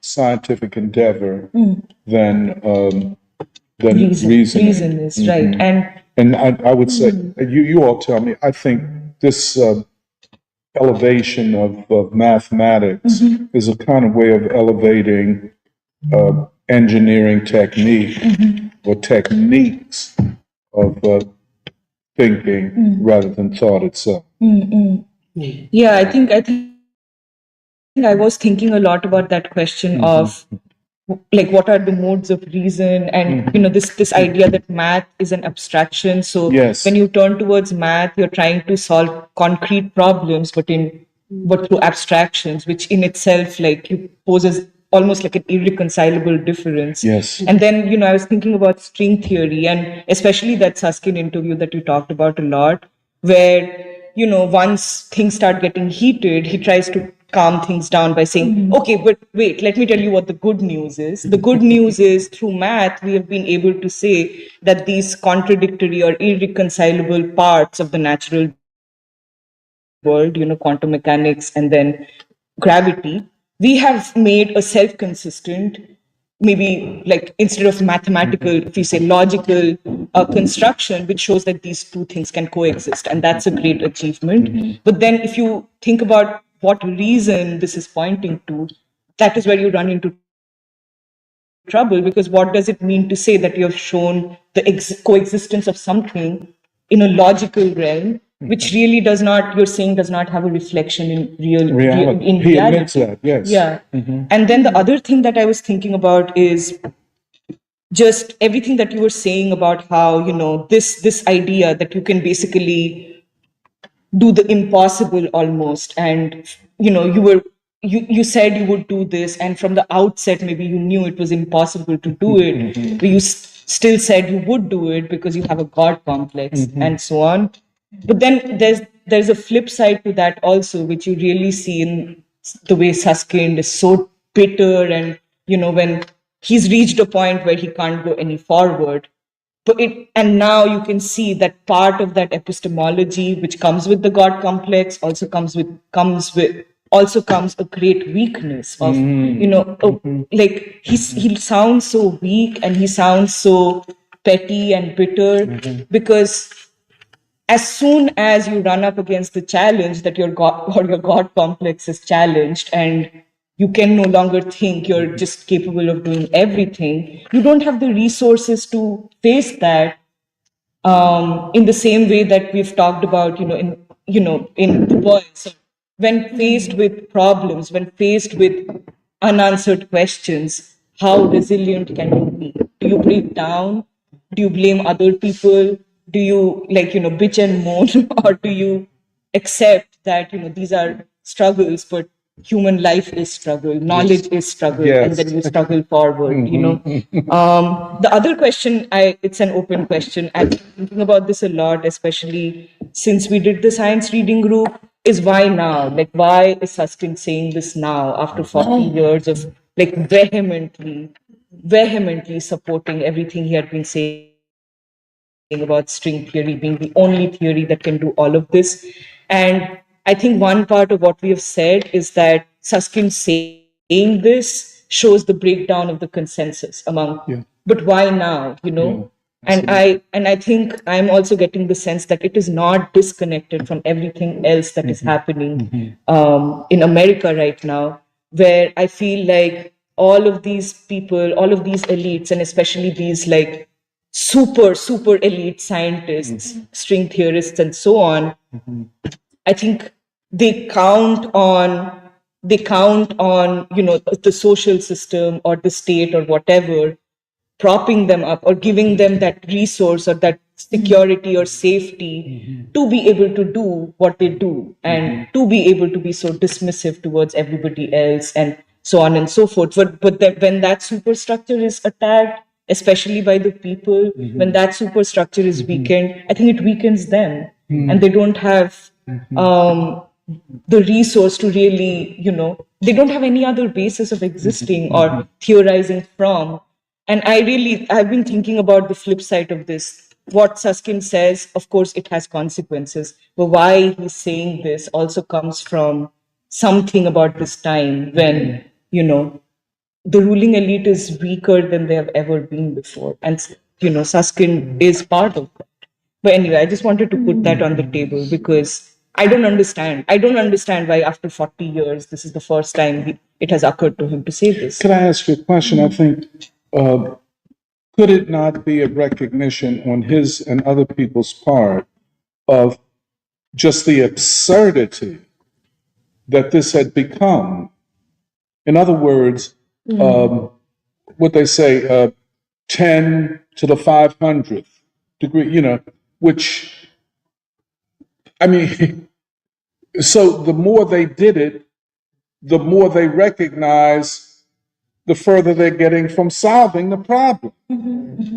scientific endeavor than reasoning. Reason is right. And I would say, you all tell me, I think this elevation of mathematics is a kind of way of elevating engineering technique or techniques of thinking rather than thought itself. Yeah, I think I was thinking a lot about that question of like what are the modes of reason, and this idea that math is an abstraction. So Yes. when you turn towards math, you're trying to solve concrete problems, but through abstractions, which in itself poses almost like an irreconcilable difference. Yes. And then I was thinking about string theory, and especially that Susskind interview that you talked about a lot, where once things start getting heated, he tries to calm things down by saying, okay, but wait, let me tell you what the good news is. The good news is through math, we have been able to say that these contradictory or irreconcilable parts of the natural world, quantum mechanics and then gravity, we have made a self-consistent, maybe like instead of mathematical, if you say logical construction, which shows that these two things can coexist. And that's a great achievement. But then if you think about what reason this is pointing to, that is where you run into trouble, because what does it mean to say that you have shown the coexistence of something in a logical realm, which really does not have a reflection in reality. He admits that, yes. Yeah. And then the other thing that I was thinking about is just everything that you were saying about how, this idea that you can basically do the impossible almost. And, you said you would do this, and from the outset, maybe you knew it was impossible to do it, but you still said you would do it because you have a God complex and so on. But then there's a flip side to that also, which you really see in the way Susskind is so bitter, and when he's reached a point where he can't go any forward. And now you can see that part of that epistemology, which comes with the God complex, also comes a great weakness of like he sounds so weak and he sounds so petty and bitter, because as soon as you run up against the challenge that your God complex is challenged, and you can no longer think you're just capable of doing everything, you don't have the resources to face that in the same way that we've talked about, in Du Bois. When faced with problems, when faced with unanswered questions, how resilient can you be? Do you break down? Do you blame other people? Do you bitch and moan, or do you accept that, these are struggles, but human life is struggle, knowledge is struggle, and then you struggle forward, The other question, it's an open question. I've been thinking about this a lot, especially since we did the science reading group, is why now? Like, why is Susskind saying this now after 40 years of like vehemently supporting everything he had been saying about string theory being the only theory that can do all of this? And I think one part of what we have said is that Susskind saying this shows the breakdown of the consensus among, but why now, And I think I'm also getting the sense that it is not disconnected from everything else that is happening in America right now, where I feel like all of these people, all of these elites, and especially these like super elite scientists, string theorists, and so on, I think they count on the social system or the state or whatever propping them up or giving them that resource or that security or safety to be able to do what they do and to be able to be so dismissive towards everybody else and so on and so forth. But then when that superstructure is attacked, especially by the people, when that superstructure is weakened, I think it weakens them, and they don't have the resource to really, they don't have any other basis of existing or theorizing from. And I've been thinking about the flip side of this. What Susskind says, of course, it has consequences, but why he's saying this also comes from something about this time when, the ruling elite is weaker than they have ever been before. And, Susskind is part of that. But anyway, I just wanted to put that on the table because I don't understand. I don't understand why after 40 years, this is the first time it has occurred to him to say this. Can I ask you a question? I think, could it not be a recognition on his and other people's part of just the absurdity that this had become? In other words, what they say, 10 to the 500th degree, which, I mean, so the more they did it, the more they recognize the further they're getting from solving the problem.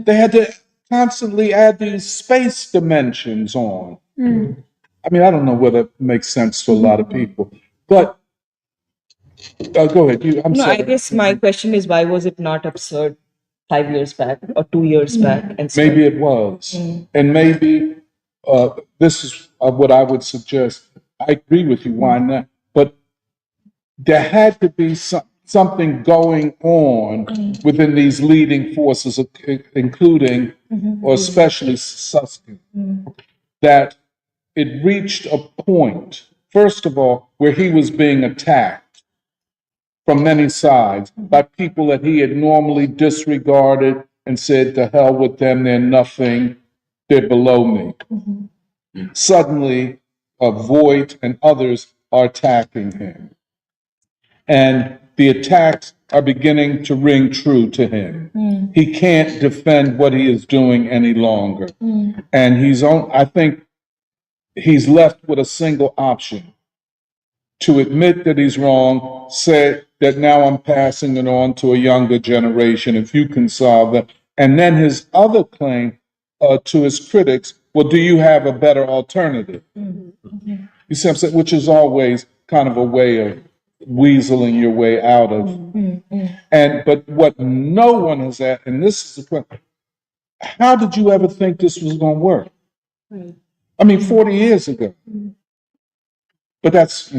They had to constantly add these space dimensions on. I mean, I don't know whether it makes sense to a lot of people, but go ahead. I guess my question is, why was it not absurd 5 years back or 2 years back? And so maybe it was. And maybe this is what I would suggest. I agree with you. Why not? But there had to be something going on within these leading forces, including or especially Susskind, that it reached a point, first of all, where he was being attacked from many sides by people that he had normally disregarded and said, to hell with them, they're nothing, they're below me. Suddenly, Voigt and others are attacking him. And the attacks are beginning to ring true to him. He can't defend what he is doing any longer. And I think he's left with a single option: to admit that he's wrong, say that now I'm passing it on to a younger generation, if you can solve that. And then his other claim to his critics, well, do you have a better alternative? You see what I'm saying? Which is always kind of a way of weaseling your way out of. But what no one has asked, and this is the question, how did you ever think this was going to work? I mean, 40 years ago. But that's,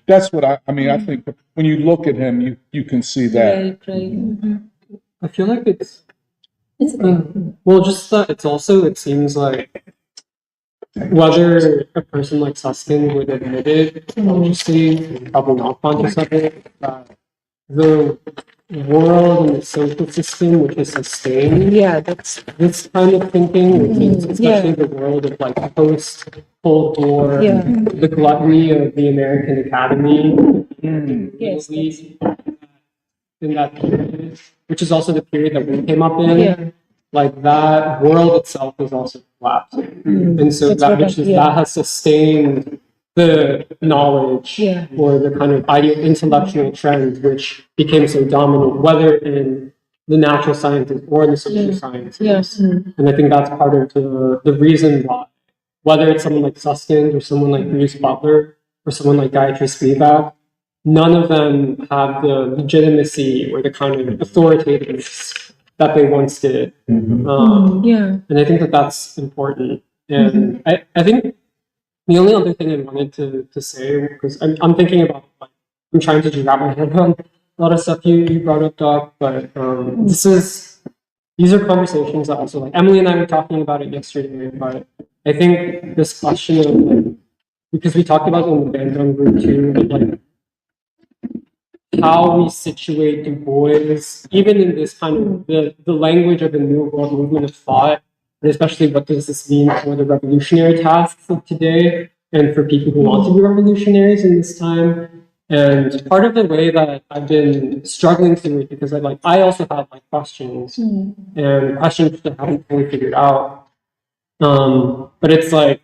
that's what I mean, I think when you look at him, you can see that. Right. I feel like it's just that it seems like whether a person like Susskind would admit it consciously, probably not conscious of it, that the world and the social system which is sustained this kind of thinking, which is especially the world of like post-Cold War, the gluttony of the American Academy, in that period, which is also the period that we came up in. like that world itself is also collapsing. And so that has sustained the knowledge or the kind of intellectual trend which became so dominant, whether in the natural sciences or the social sciences. Yes. And I think that's part of the reason why, whether it's someone like Susskind or someone like Bruce Butler or someone like Gayatri Spivak, none of them have the legitimacy or the kind of authoritativeness that they once did. And I think that that's important. And I think the only other thing I wanted to say, because I'm thinking about, like, I'm trying to just wrap my head around a lot of stuff you brought up, Doc, but these are conversations that also, like, Emily and I were talking about it yesterday, but I think this question of, like, because we talked about it in the Bandung group too, but, like, how we situate Du Bois, even in this kind of the language of the New World movement of thought, and especially what does this mean for the revolutionary tasks of today and for people who want to be revolutionaries in this time. And part of the way that I've been struggling through it, because I also have like questions and questions that I haven't fully figured out. But it's like,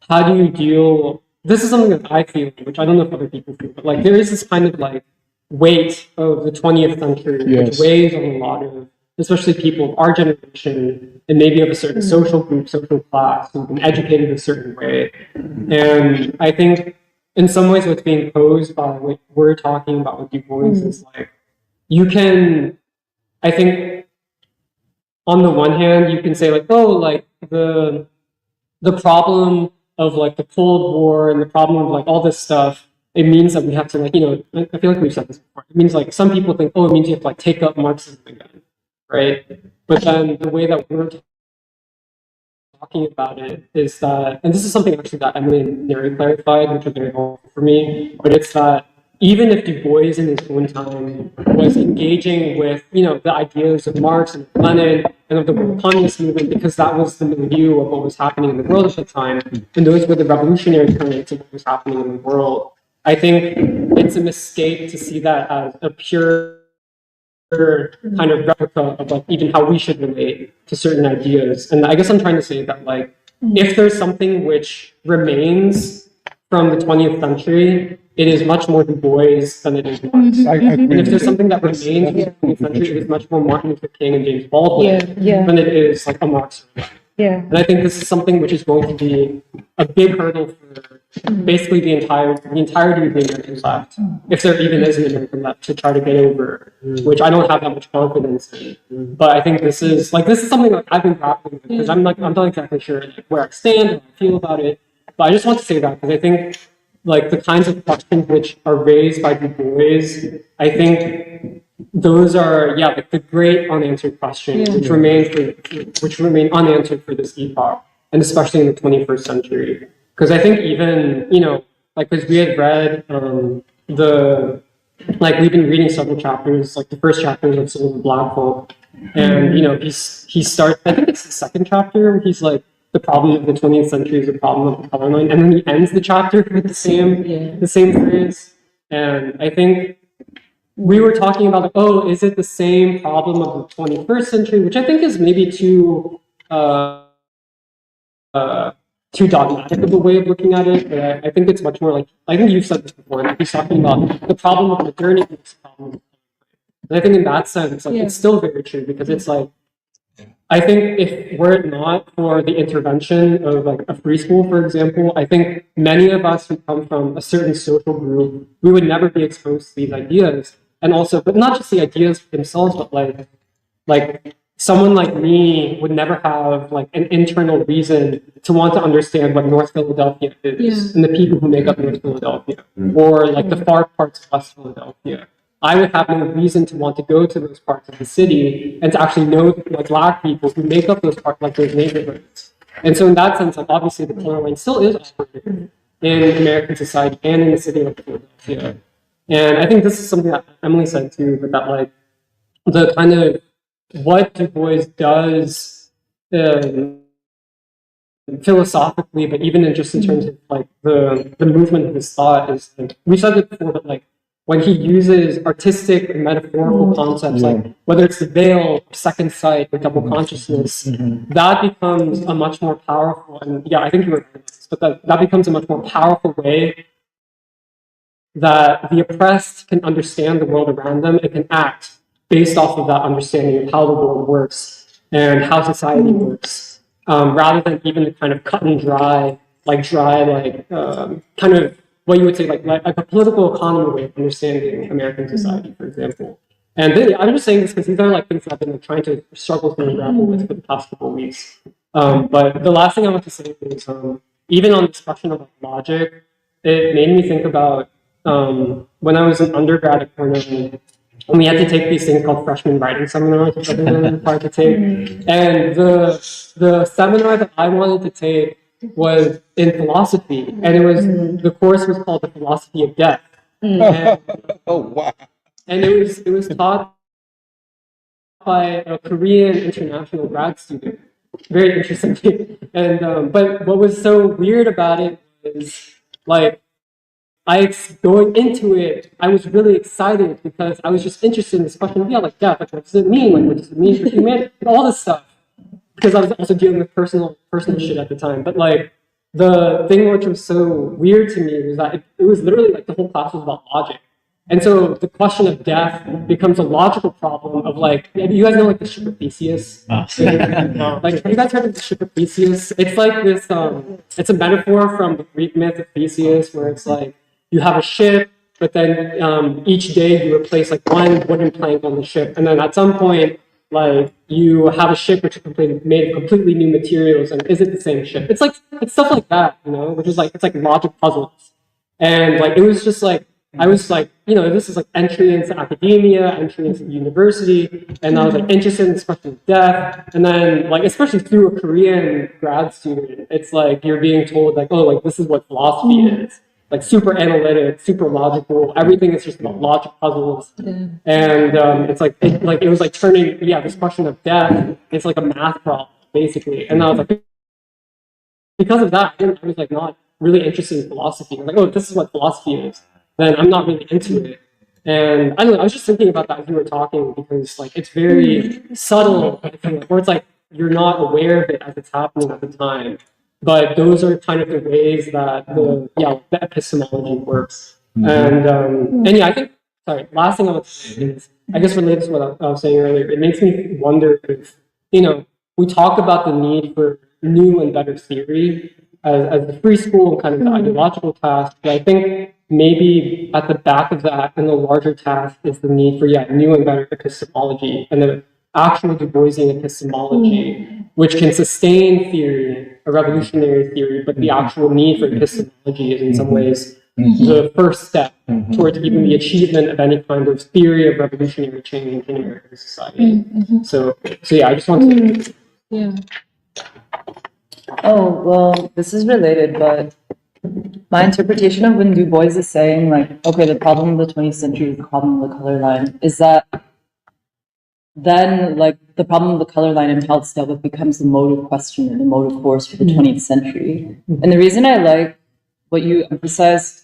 how do you deal? This is something that I feel, which I don't know if other people feel, but like there is this kind of like weight of the 20th century, which weighs on a lot of, especially people of our generation, and maybe of a certain social group, social class, who've been educated a certain way. And I think in some ways what's being posed by what we're talking about with Du Bois is like, you can, I think, on the one hand, you can say like, oh, like the problem of like the Cold War and the problem of like all this stuff, it means that we have to, like, you know, I feel like we've said this before. It means like some people think, oh, it means you have to like take up Marxism again, right? But then the way that we're talking about it is that, and this is something actually that Emily and Mary clarified, which was very helpful for me, but it's that even if Du Bois in his own time was engaging with, you know, the ideas of Marx and Lenin and of the world communist movement, because that was the milieu of what was happening in the world at the time, and those were the revolutionary currents of what was happening in the world, I think it's a mistake to see that as a pure kind of replica of like even how we should relate to certain ideas. And I guess I'm trying to say that, like, if there's something which remains from the 20th century, it is much more Du Bois than it is Marx. And if there's something that remains from the 20th century, it is much more Martin Luther King and James Baldwin than it is like a Marx. And I think this is something which is going to be a big hurdle for basically the entirety of the American left, if there even is an American left, to try to get over, which I don't have that much confidence in. But I think this is something that I've been grappling with, because I'm not exactly sure like where I stand and how I feel about it. But I just want to say that because I think like the kinds of questions which are raised by Du Bois, I think those are like the great unanswered questions which remain unanswered for this epoch, and especially in the 21st century. Because I think even, you know, like, because we had read we've been reading several chapters, like the first chapter of Soul of the Black Folk, and you know he starts, I think it's the second chapter where he's like, the problem of the 20th century is the problem of the color line, and then he ends the chapter with the same phrase. And I think we were talking about, like, oh, is it the same problem of the 21st century, which I think is maybe too dogmatic of a way of looking at it. But I think it's much more like, I think you've said this before, like he's talking about the problem of modernity. And I think in that sense, like, it's still very true, because it's like, I think if were it not for the intervention of like a free school, for example, I think many of us who come from a certain social group, we would never be exposed to these ideas. And also, but not just the ideas themselves, but like someone like me would never have like an internal reason to want to understand what North Philadelphia is and the people who make up North Philadelphia, or like the far parts of West Philadelphia. I would have no reason to want to go to those parts of the city and to actually know like Black people who make up those parts, like those neighborhoods. And so in that sense, like, obviously the color line still is operative in American society and in the city of Philadelphia. And I think this is something that Emily said too, but that like the kind of what Du Bois does philosophically, but even in just in terms of like the movement of his thought is, like, we said it before, but like when he uses artistic and metaphorical concepts, like whether it's the veil, second sight, or double consciousness, that becomes a much more powerful, and yeah, I think you were right, but that becomes a much more powerful way that the oppressed can understand the world around them and can act based off of that understanding of how the world works and how society works, rather than even the kind of cut and dry, kind of what you would say, like a political economy way of understanding American society, for example. And then, I'm just saying this because these are like things that I've been like, trying to struggle through and grapple with for the past couple of weeks. But the last thing I want to say is, even on this question of like, logic, it made me think about when I was an undergrad at Cornell, and we had to take these things called freshman writing seminars, which everyone was required to take. And the seminar that I wanted to take was in philosophy, and the course was called the philosophy of death. And, Oh, wow. and it was taught by a Korean international grad student. Very interesting. And but what was so weird about it was like going into it, I was really excited because I was just interested in this question of, yeah, like death, like what does it mean? Like what does it mean for humanity? All this stuff. Because I was also dealing with personal shit at the time. But like the thing which was so weird to me was that it was literally like the whole class was about logic. And so the question of death becomes a logical problem of like, you guys know like the ship of Theseus? Like, have you guys heard of the ship of Theseus? It's like this, it's a metaphor from the Greek myth of Theseus where it's like, you have a ship, but then each day you replace like one wooden plank on the ship. And then at some point, like you have a ship which is made of completely new materials, and is it the same ship? It's stuff like that, you know, which is like, it's like logic puzzles. And like, it was just like, I was like, you know, this is like entry into academia, entry into university, and I was like interested in this question of death. And then like, especially through a Korean grad student, it's like you're being told like, oh, like this is what philosophy is. Like super analytic, super logical. Everything is just about logic puzzles, and it's like it was like turning this question of death. It's like a math problem basically, and I was like, because of that, I was like not really interested in philosophy. I was like, oh, this is what philosophy is. Then I'm not really into it. And I don't know. I was just thinking about that as you were talking because like it's very subtle, or it's like you're not aware of it as it's happening at the time. But those are kind of the ways that the epistemology works. And yeah, I think, sorry, last thing I would say is, I guess related to what I was saying earlier, it makes me wonder if, you know, we talk about the need for new and better theory as the free school and kind of the ideological task, but I think maybe at the back of that and the larger task is the need for, new and better epistemology and the actual Du Boisian epistemology, which can sustain theory, a revolutionary theory, but the actual need for epistemology is in some ways the first step towards even the achievement of any kind of theory of revolutionary change in American society. So yeah, I just want to... Oh, well, this is related, but my interpretation of when Du Bois is saying, like, okay, the problem of the 20th century is the problem of the color line, is that then, like, the problem of the color line and how it's dealt with becomes the motive question and the motive force for the 20th century. And the reason I like what you emphasized,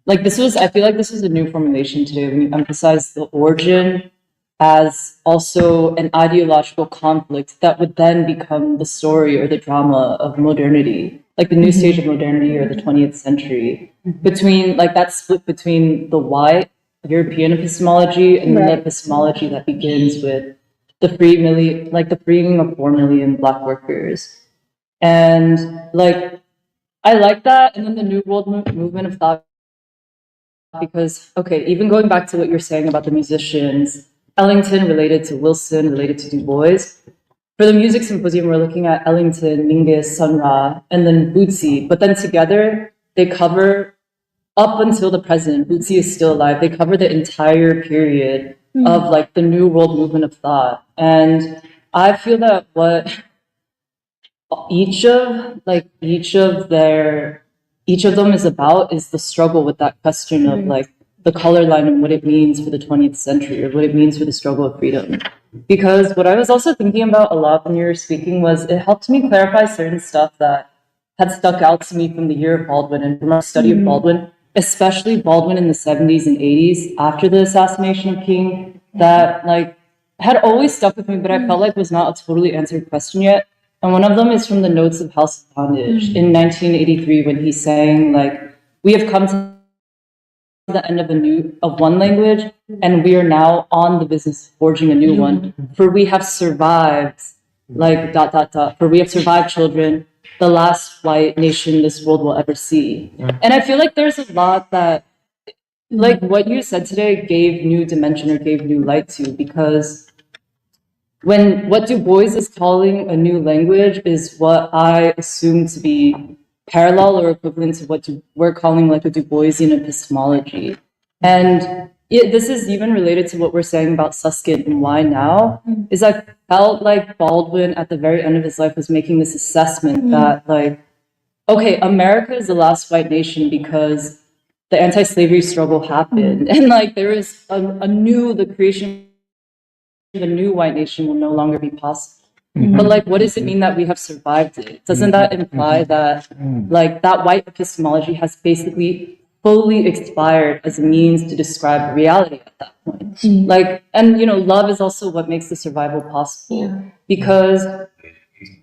like, I feel like this was a new formulation today when you emphasize the origin as also an ideological conflict that would then become the story or the drama of modernity, like the new stage of modernity or the 20th century, between like that split between the white European epistemology and the epistemology that begins with the freeing of 4 million Black workers. And like, I like that. And then the New World movement of thought, because, okay, even going back to what you're saying about the musicians, Ellington related to Wilson, related to Du Bois. For the music symposium, we're looking at Ellington, Mingus, Sun Ra, and then Bootsy. But then together, they cover up until the present. Bootsy is still alive. They cover the entire period of like the New World movement of thought. And I feel that what each of them is about is the struggle with that question of like the color line and what it means for the 20th century or what it means for the struggle of freedom. Because what I was also thinking about a lot when you were speaking was it helped me clarify certain stuff that had stuck out to me from the year of Baldwin and from our study of Baldwin, especially Baldwin in the 70s and 80s after the assassination of King, that like had always stuck with me, but I felt like was not a totally answered question yet. And one of them is from the Notes of House of Bondage in 1983 when he's saying like, we have come to the end of one language, and we are now on the business of forging a new one. For we have survived, like ... For we have survived, children, the last white nation this world will ever see. And I feel like there's a lot that, like what you said today, gave new dimension or gave new light to, because when what Du Bois is calling a new language is what I assume to be parallel or equivalent to what we're calling like a Du Boisian epistemology. And this is even related to what we're saying about Susskind and why now, is I felt like Baldwin at the very end of his life was making this assessment that like, okay, America is the last white nation because the anti-slavery struggle happened. And like there is the creation of a new white nation will no longer be possible. But like, what does it mean that we have survived it? Doesn't that imply that like that white epistemology has basically fully expired as a means to describe reality at that point? Like, and love is also what makes the survival possible. Because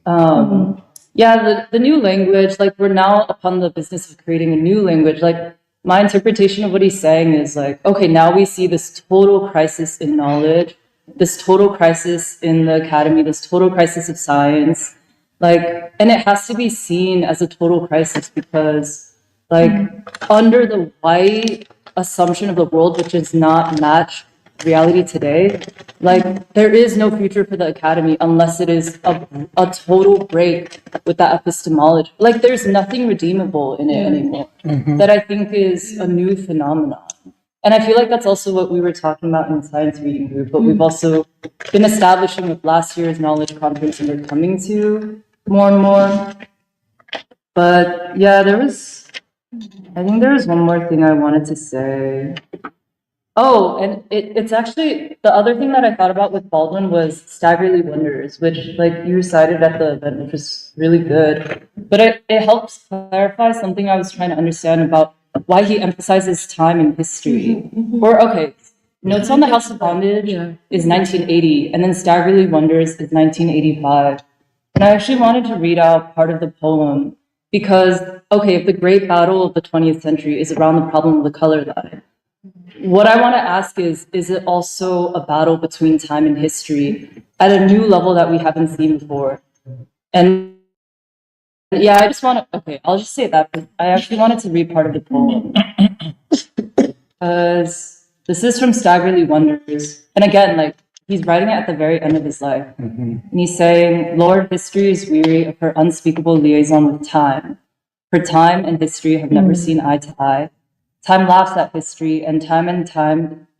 the new language, like we're now upon the business of creating a new language. Like my interpretation of what he's saying is like, okay, now we see this total crisis in knowledge, this total crisis in the academy, this total crisis of science, like, and it has to be seen as a total crisis because, like, under the white assumption of the world, which is not matched reality today, like, there is no future for the academy unless it is a total break with that epistemology. Like, there's nothing redeemable in it anymore. That I think is a new phenomenon. And I feel like that's also what we were talking about in the science reading group, but we've also been establishing with last year's knowledge conference and we're coming to more and more. But yeah, I think there was one more thing I wanted to say. Oh, and it's actually, the other thing that I thought about with Baldwin was Staggerly Wonders, which like you recited at the event, which was really good. But it helps clarify something I was trying to understand about why he emphasizes time and history. Or, okay, Notes on the House of Bondage is 1980, and then Staggerly Wonders is 1985. And I actually wanted to read out part of the poem because, okay, if the great battle of the 20th century is around the problem of the color line, what I want to ask is it also a battle between time and history at a new level that we haven't seen before? And yeah, I just want to, okay, I'll just say that, but I actually wanted to read part of the poem. Because this is from Staggerly Wonders. And again, like, he's writing it at the very end of his life. And he's saying, Lord, history is weary of her unspeakable liaison with time. For time and history have never seen eye to eye. Time laughs at history, and time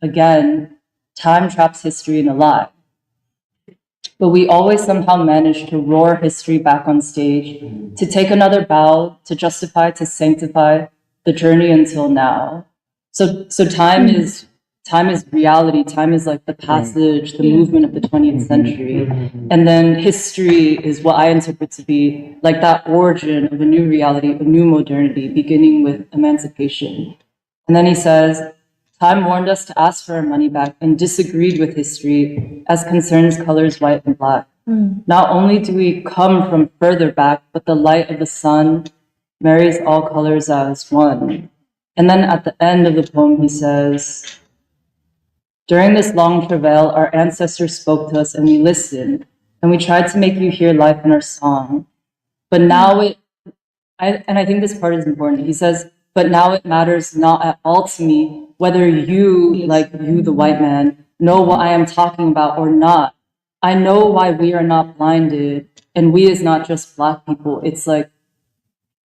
again, time traps history in a lie. But we always somehow manage to roar history back on stage, to take another bow, to justify, to sanctify the journey until now. So time is reality. Time is like the passage, the movement of the 20th century. And then history is what I interpret to be like that origin of a new reality, a new modernity, beginning with emancipation. And then he says, time warned us to ask for our money back and disagreed with history as concerns colors white and black. Not only do we come from further back, but the light of the sun marries all colors as one. And then at the end of the poem, he says, during this long travail, our ancestors spoke to us and we listened, and we tried to make you hear life in our song. But now I think this part is important. He says, but now it matters not at all to me whether you, like you, the white man, know what I am talking about or not. I know why we are not blinded, and we is not just Black people. It's like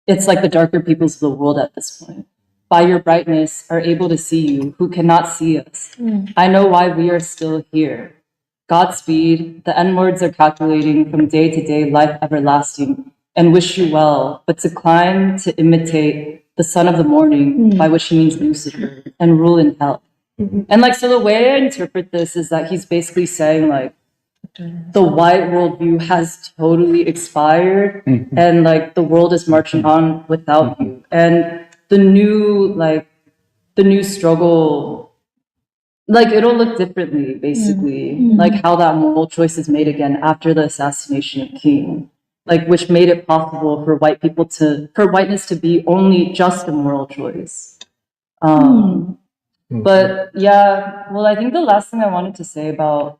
the darker peoples of the world at this point. By your brightness are able to see you, who cannot see us. I know why we are still here. Godspeed, the N-words are calculating from day to day life everlasting, and wish you well, but to climb, to imitate the son of the morning, by which he means Lucifer, and rule in hell. And like, so the way I interpret this is that he's basically saying like, the white worldview has totally expired, and like the world is marching on without you. And the new like the new struggle, like it'll look differently, basically, like how that moral choice is made again after the assassination of King, like which made it possible for whiteness to be only just a moral choice. But yeah, well, I think the last thing I wanted to say about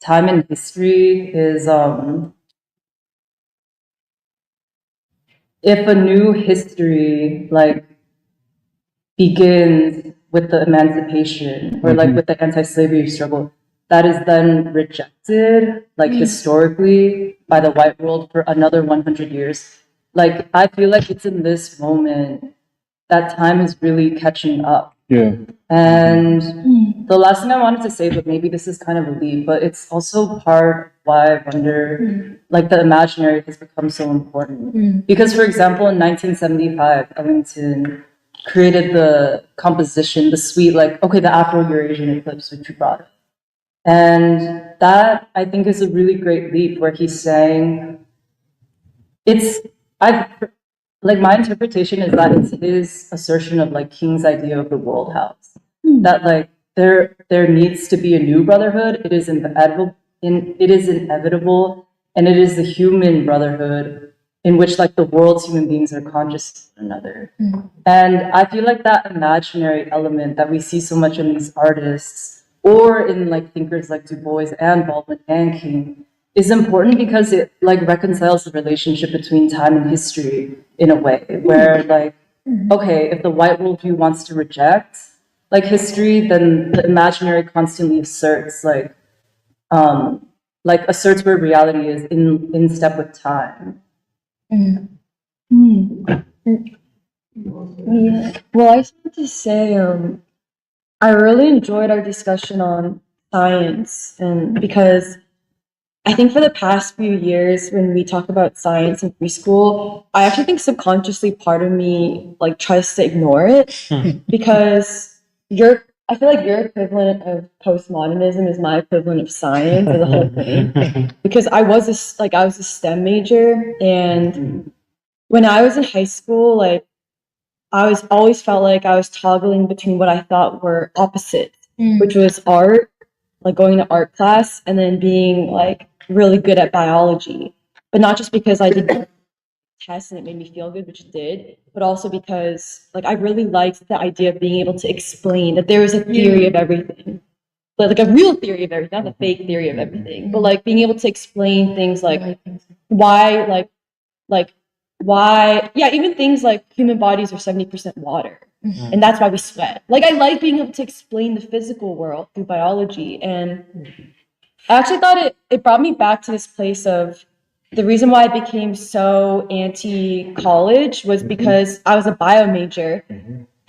time and history is if a new history like begins with the emancipation or like with the anti-slavery struggle, that is then rejected like historically by the white world for another 100 years. Like I feel like it's in this moment that time is really catching up. Yeah. And the last thing I wanted to say, but maybe this is kind of a leap, but it's also part why I wonder, like the imaginary has become so important. Because, for example, in 1975, Ellington created the composition, the suite, like, okay, the Afro-Eurasian eclipse, which you brought up. And that, I think, is a really great leap where he's saying, like my interpretation is that it's his assertion of like King's idea of the world house, that like there needs to be a new brotherhood. It is inevitable, and it is the human brotherhood in which like the world's human beings are conscious of one another. And I feel like that imaginary element that we see so much in these artists or in like thinkers like Du Bois and Baldwin and King is important because it like reconciles the relationship between time and history in a way where like, okay, if the white worldview wants to reject like history, then the imaginary constantly asserts asserts where reality is in step with time. Yeah. Well, I just want to say, I really enjoyed our discussion on science, and because I think for the past few years, when we talk about science in preschool, I actually think subconsciously part of me like tries to ignore it because I feel like your equivalent of postmodernism is my equivalent of science or the whole thing. Because I was a STEM major, and when I was in high school, like I was always felt like I was toggling between what I thought were opposites, which was art, like going to art class, and then being like really good at biology. But not just because I did tests and it made me feel good, which it did, but also because like I really liked the idea of being able to explain that there is a theory of everything. But like a real theory of everything, not a fake theory of everything. But like being able to explain things like why even things like human bodies are 70% water. And that's why we sweat. Like I like being able to explain the physical world through biology. And I actually thought it brought me back to this place of the reason why I became so anti-college was because I was a bio major.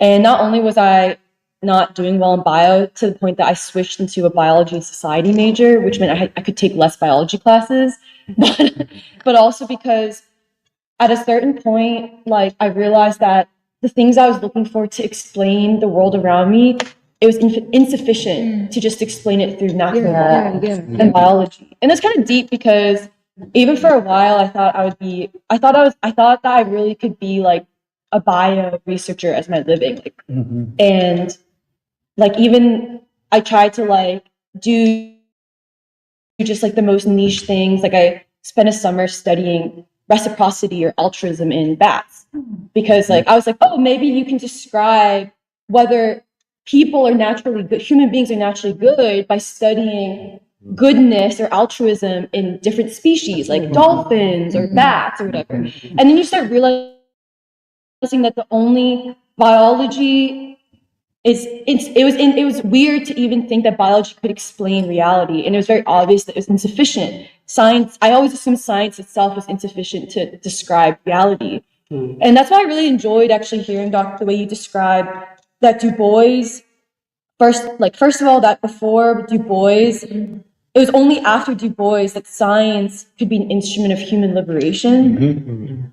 And not only was I not doing well in bio to the point that I switched into a biology and society major, which meant I could take less biology classes, but also because at a certain point, like I realized that the things I was looking for to explain the world around me, it was insufficient to just explain it through natural law and biology. And it's kind of deep because even for a while, I thought that I really could be like a bio researcher as my living, like, and like even I tried to like do just like the most niche things. Like I spent a summer studying reciprocity or altruism in bats because like I was like, oh, maybe you can describe whether people are naturally good, human beings are naturally good by studying goodness or altruism in different species like dolphins or bats or whatever. And then you start realizing that the only biology it was weird to even think that biology could explain reality, and it was very obvious that it was insufficient. Science, I always assumed science itself was insufficient to describe reality. And that's why I really enjoyed actually hearing, Doc, the way you described that Du Bois, first of all, that before Du Bois, it was only after Du Bois that science could be an instrument of human liberation.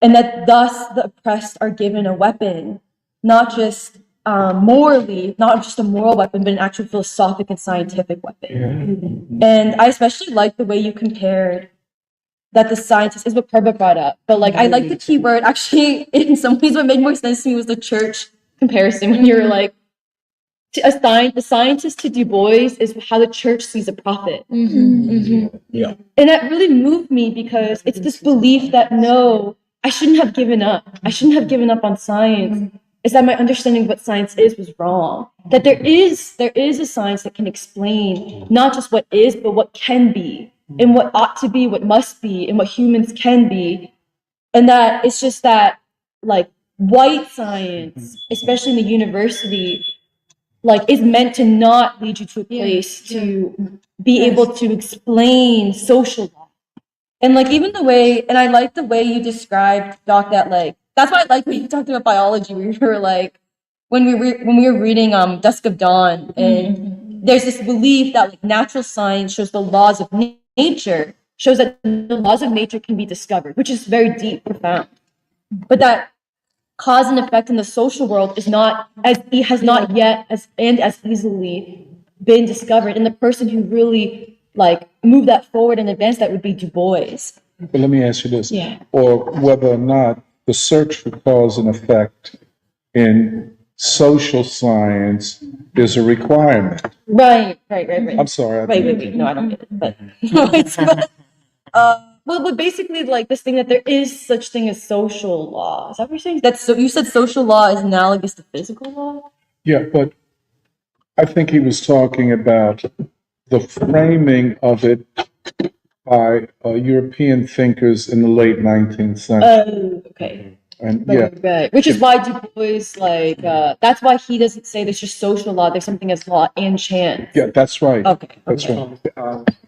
And that thus the oppressed are given a weapon, not just morally, not just a moral weapon, but an actual philosophic and scientific weapon. And I especially like the way you compared that the scientist is what Prabha brought up. But like I like the key word actually in some ways what made more sense to me was the church comparison when you're like, the scientist to Du Bois is how the church sees a prophet. Yeah. And that really moved me because it's this belief that no, I shouldn't have given up. I shouldn't have given up on science. It's that my understanding of what science is was wrong. That there is a science that can explain not just what is, but what can be, and what ought to be, what must be, and what humans can be. And that it's just that, like, white science, especially in the university, like, is meant to not lead you to a place to be able to explain social law. And like even the way, and I like the way you described, Doc, that like that's why I like when you talked about biology. We were like when we were reading Dusk of Dawn, and there's this belief that like natural science shows the laws of nature, shows that the laws of nature can be discovered, which is very deep, profound, but that cause and effect in the social world is not as has not yet as easily been discovered. And the person who really like moved that forward and advanced that would be Du Bois. But let me ask you this, Yeah. or whether or not the search for cause and effect in social science is a requirement. Right. I'm sorry. Wait. No, I don't get it. But well, but basically, like this thing that there is such thing as social law. Is that what you're saying? That's so. You said social law is analogous to physical law. Yeah, but I think he was talking about the framing of it by European thinkers in the late 19th century. Oh, okay. And yeah, Right. Which is why Du Bois, like, that's why he doesn't say there's just social law. There's something as law and chance. yeah, that's right. Okay. That's right.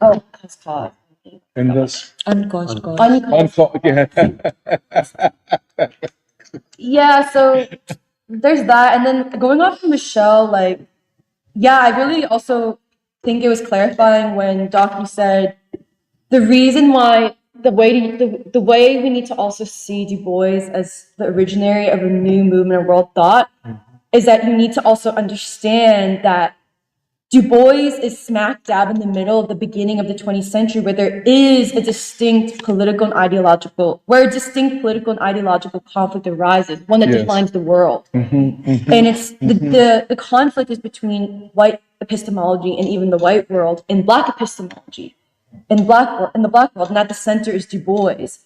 Oh, that's cause. And that's Uncaused cause. Yeah, so there's that. And then going off of Michelle, like, yeah, I really also think it was clarifying when Doc, you said the reason why the way we need to also see Du Bois as the originary of a new movement of world thought is that you need to also understand that Du Bois is smack dab in the middle of the beginning of the 20th century where there is a distinct political and ideological conflict arises, one that Yes. defines the world. And it's the conflict is between white epistemology and even the white world and black epistemology in the black world, and at the center is Du Bois.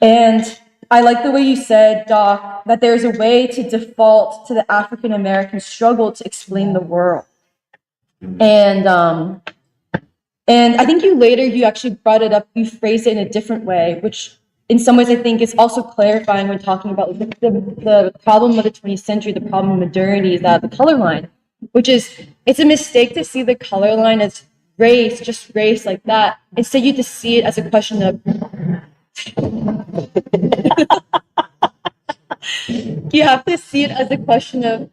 And I like the way you said, Doc, that there's a way to default to the African American struggle to explain the world. And I think you actually brought it up, you phrased it in a different way, which in some ways I think is also clarifying when talking about the problem of the 20th century, the problem of modernity is that the color line, which is, it's a mistake to see the color line as race, just race like that. Instead, you have to see it as a question of you have to see it as a question of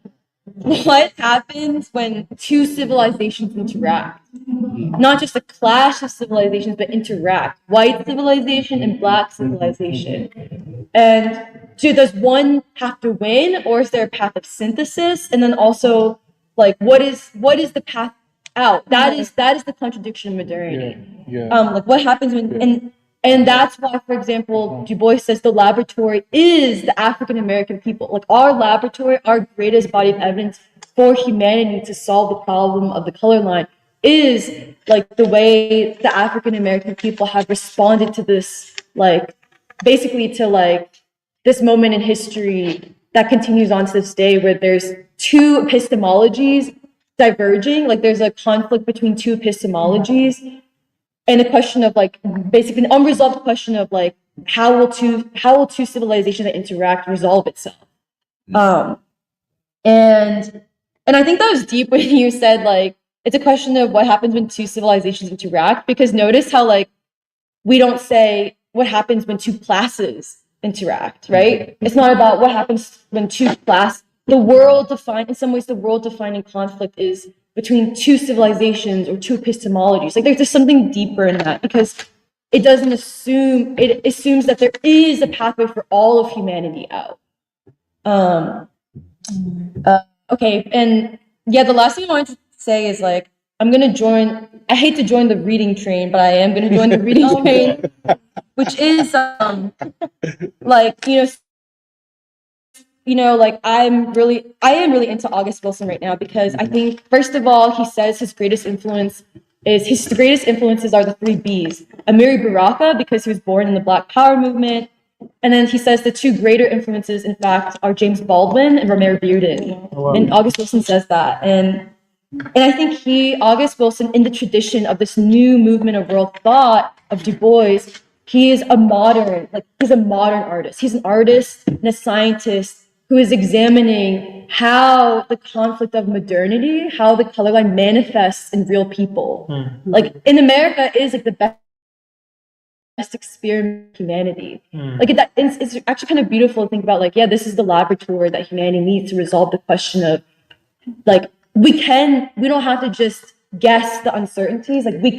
what happens when two civilizations interact. Not just a clash of civilizations, but interact. White civilization and black civilization. And so does one have to win, or is there a path of synthesis? And then also, like, what is the path out? That is the contradiction of modernity. Like what happens when and that's why, for example, Du Bois says the laboratory is the African American people. Like our laboratory, our greatest body of evidence for humanity to solve the problem of the color line is like the way the African American people have responded to this, like basically to like this moment in history that continues on to this day where there's two epistemologies diverging, like there's a conflict between two epistemologies. And the question of like basically an unresolved question of like how will two civilizations that interact resolve itself? And I think that was deep when you said like it's a question of what happens when two civilizations interact, because notice how like we don't say what happens when two classes interact, right? It's not about what happens when two classes. In some ways the world defining conflict is between two civilizations or two epistemologies. Like there's just something deeper in that, because it assumes that there is a pathway for all of humanity out. Okay, and yeah, the last thing I wanted to say is like I hate to join the reading train, but I am gonna join the reading train, which is like, you know, you know, like I am really into August Wilson right now because I think, first of all, he says his greatest influences are the three B's. Amiri Baraka, because he was born in the Black Power movement. And then he says the two greater influences, in fact, are James Baldwin and Romare Bearden. Oh, wow. And August Wilson says that. And I think August Wilson, in the tradition of this new movement of world thought of Du Bois, he's a modern artist. He's an artist and a scientist who is examining how the conflict of modernity, how the color line manifests in real people. Mm-hmm. Like in America is like the best experiment of humanity. Like it's actually kind of beautiful to think about, like, yeah, this is the laboratory that humanity needs to resolve the question of, like, we don't have to just guess the uncertainties. Like we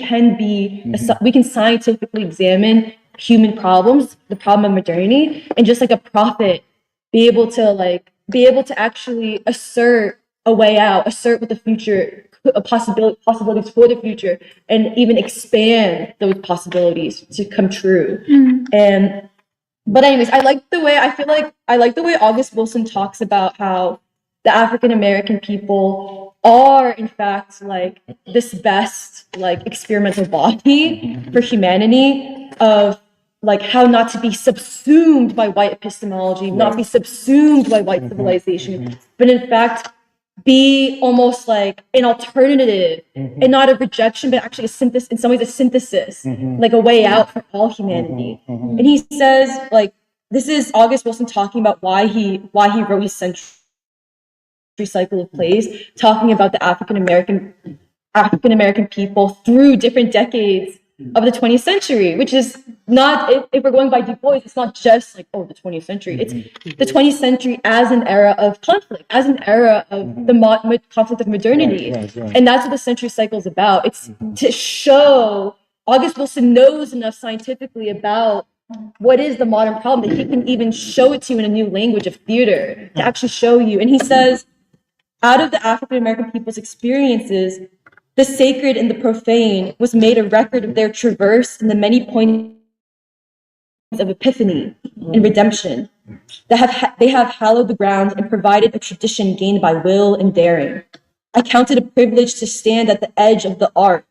can scientifically examine human problems, the problem of modernity, and just like a prophet, be able to actually assert a way out, assert what the future, possibilities for the future, and even expand those possibilities to come true. But anyways, I like the way August Wilson talks about how the African American people are, in fact, like this best, like, experimental body for humanity, of like how not to be subsumed by white epistemology, not be subsumed by white civilization, but in fact be almost like an alternative and not a rejection, but actually a synthesis, in some ways a synthesis, like a way out for all humanity. And he says, like, this is August Wilson talking about why he wrote his century cycle of plays, talking about the African American people through different decades of the 20th century, which is not, if we're going by Du Bois, it's not just like, oh, the 20th century. It's the 20th century as an era of conflict, as an era of the conflict of modernity. Right. And that's what the century cycle is about. It's to show, August Wilson knows enough scientifically about what is the modern problem that he can even show it to you in a new language of theater, to actually show you. And he says, out of the African American people's experiences, the sacred and the profane was made a record of their traverse in the many points of epiphany and redemption. They have hallowed the ground and provided a tradition gained by will and daring. I count it a privilege to stand at the edge of the art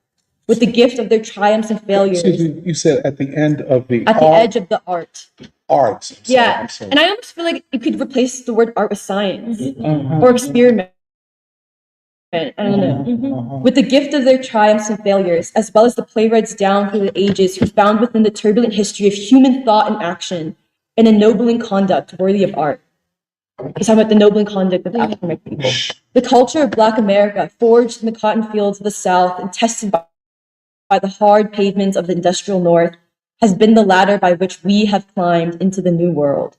with the gift of their triumphs and failures. You said at the end of the At the edge of the art. Art. Yeah. And I almost feel like you could replace the word art with science or experiment. I don't know. With the gift of their triumphs and failures, as well as the playwrights down through the ages who found within the turbulent history of human thought and action an ennobling conduct worthy of art. He's talking about the ennobling conduct of African American people. The culture of Black America, forged in the cotton fields of the South and tested by the hard pavements of the industrial North, has been the ladder by which we have climbed into the New World.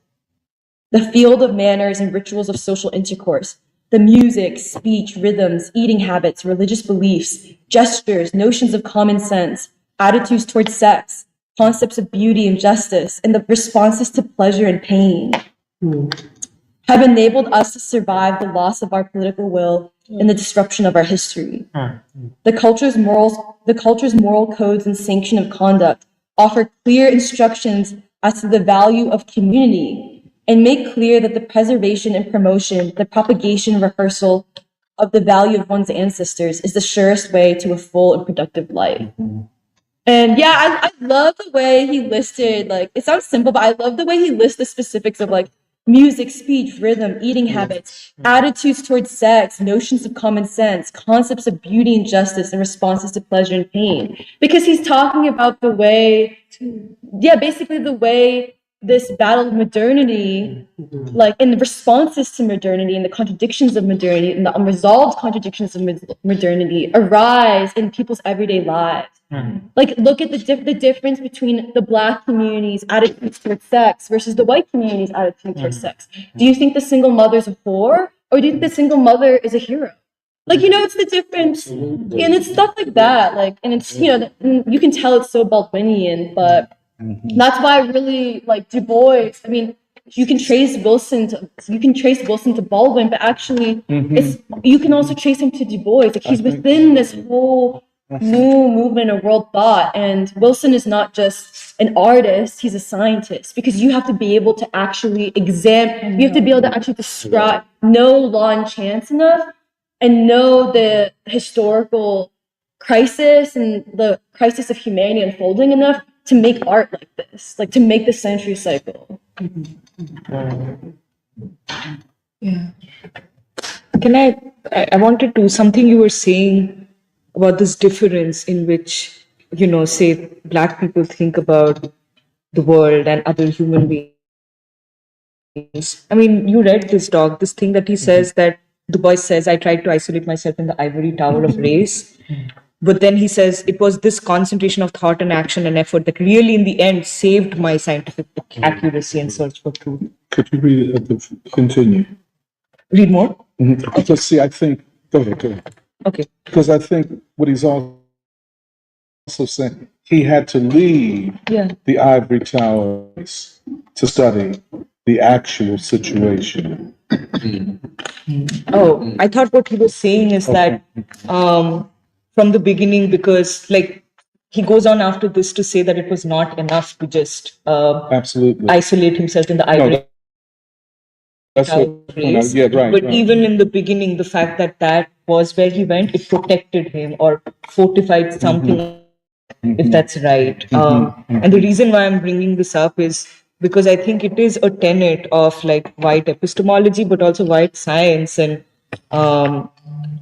The field of manners and rituals of social intercourse, the music, speech, rhythms, eating habits, religious beliefs, gestures, notions of common sense, attitudes towards sex, concepts of beauty and justice, and the responses to pleasure and pain have enabled us to survive the loss of our political will and the disruption of our history. The culture's moral codes and sanction of conduct offer clear instructions as to the value of community, and make clear that the preservation and promotion, the propagation and rehearsal of the value of one's ancestors is the surest way to a full and productive life. And yeah, I love the way he listed, like, it sounds simple, but I love the way he lists the specifics of, like, music, speech, rhythm, eating habits, attitudes towards sex, notions of common sense, concepts of beauty and justice, and responses to pleasure and pain. Because he's talking about the way, basically the way this battle of modernity, like, in the responses to modernity and the contradictions of modernity and the unresolved contradictions of modernity arise in people's everyday lives. Like, look at the difference between the Black community's attitudes towards sex versus the white community's attitude towards sex. Do you think the single mother's a whore, or do you think the single mother is a hero? Like, you know, it's the difference, and it's stuff like that. Like, and it's, you know, you can tell it's so Baldwinian, but that's why I really like Du Bois. I mean, you can trace Wilson to Baldwin, but actually, you can also trace him to Du Bois. Like, he's within this whole new movement of world thought. And Wilson is not just an artist, he's a scientist, because you have to be able to actually examine, you have to be able to actually describe, know law and chance enough, and know the historical crisis and the crisis of humanity unfolding enough to make art like this, like to make the century cycle. Yeah. Can I wanted to, something you were saying about this difference in which, say, Black people think about the world and other human beings. I mean, you read this thing that he says that Du Bois says, I tried to isolate myself in the ivory tower of race. But then he says it was this concentration of thought and action and effort that really, in the end, saved my scientific accuracy and search for truth. Could you read it? Continue. Read more? Because see, I think, go ahead. Okay. Because I think what he's also saying, he had to leave the ivory towers to study the actual situation. Oh, I thought what he was saying is that from the beginning, because like he goes on after this to say that it was not enough to just Absolutely isolate himself in the ivory that's what, race. yeah, right. But right. even in the beginning, the fact that that was where he went, it protected him or fortified something, if that's right. And the reason why I'm bringing this up is because I think it is a tenet of like white epistemology, but also white science and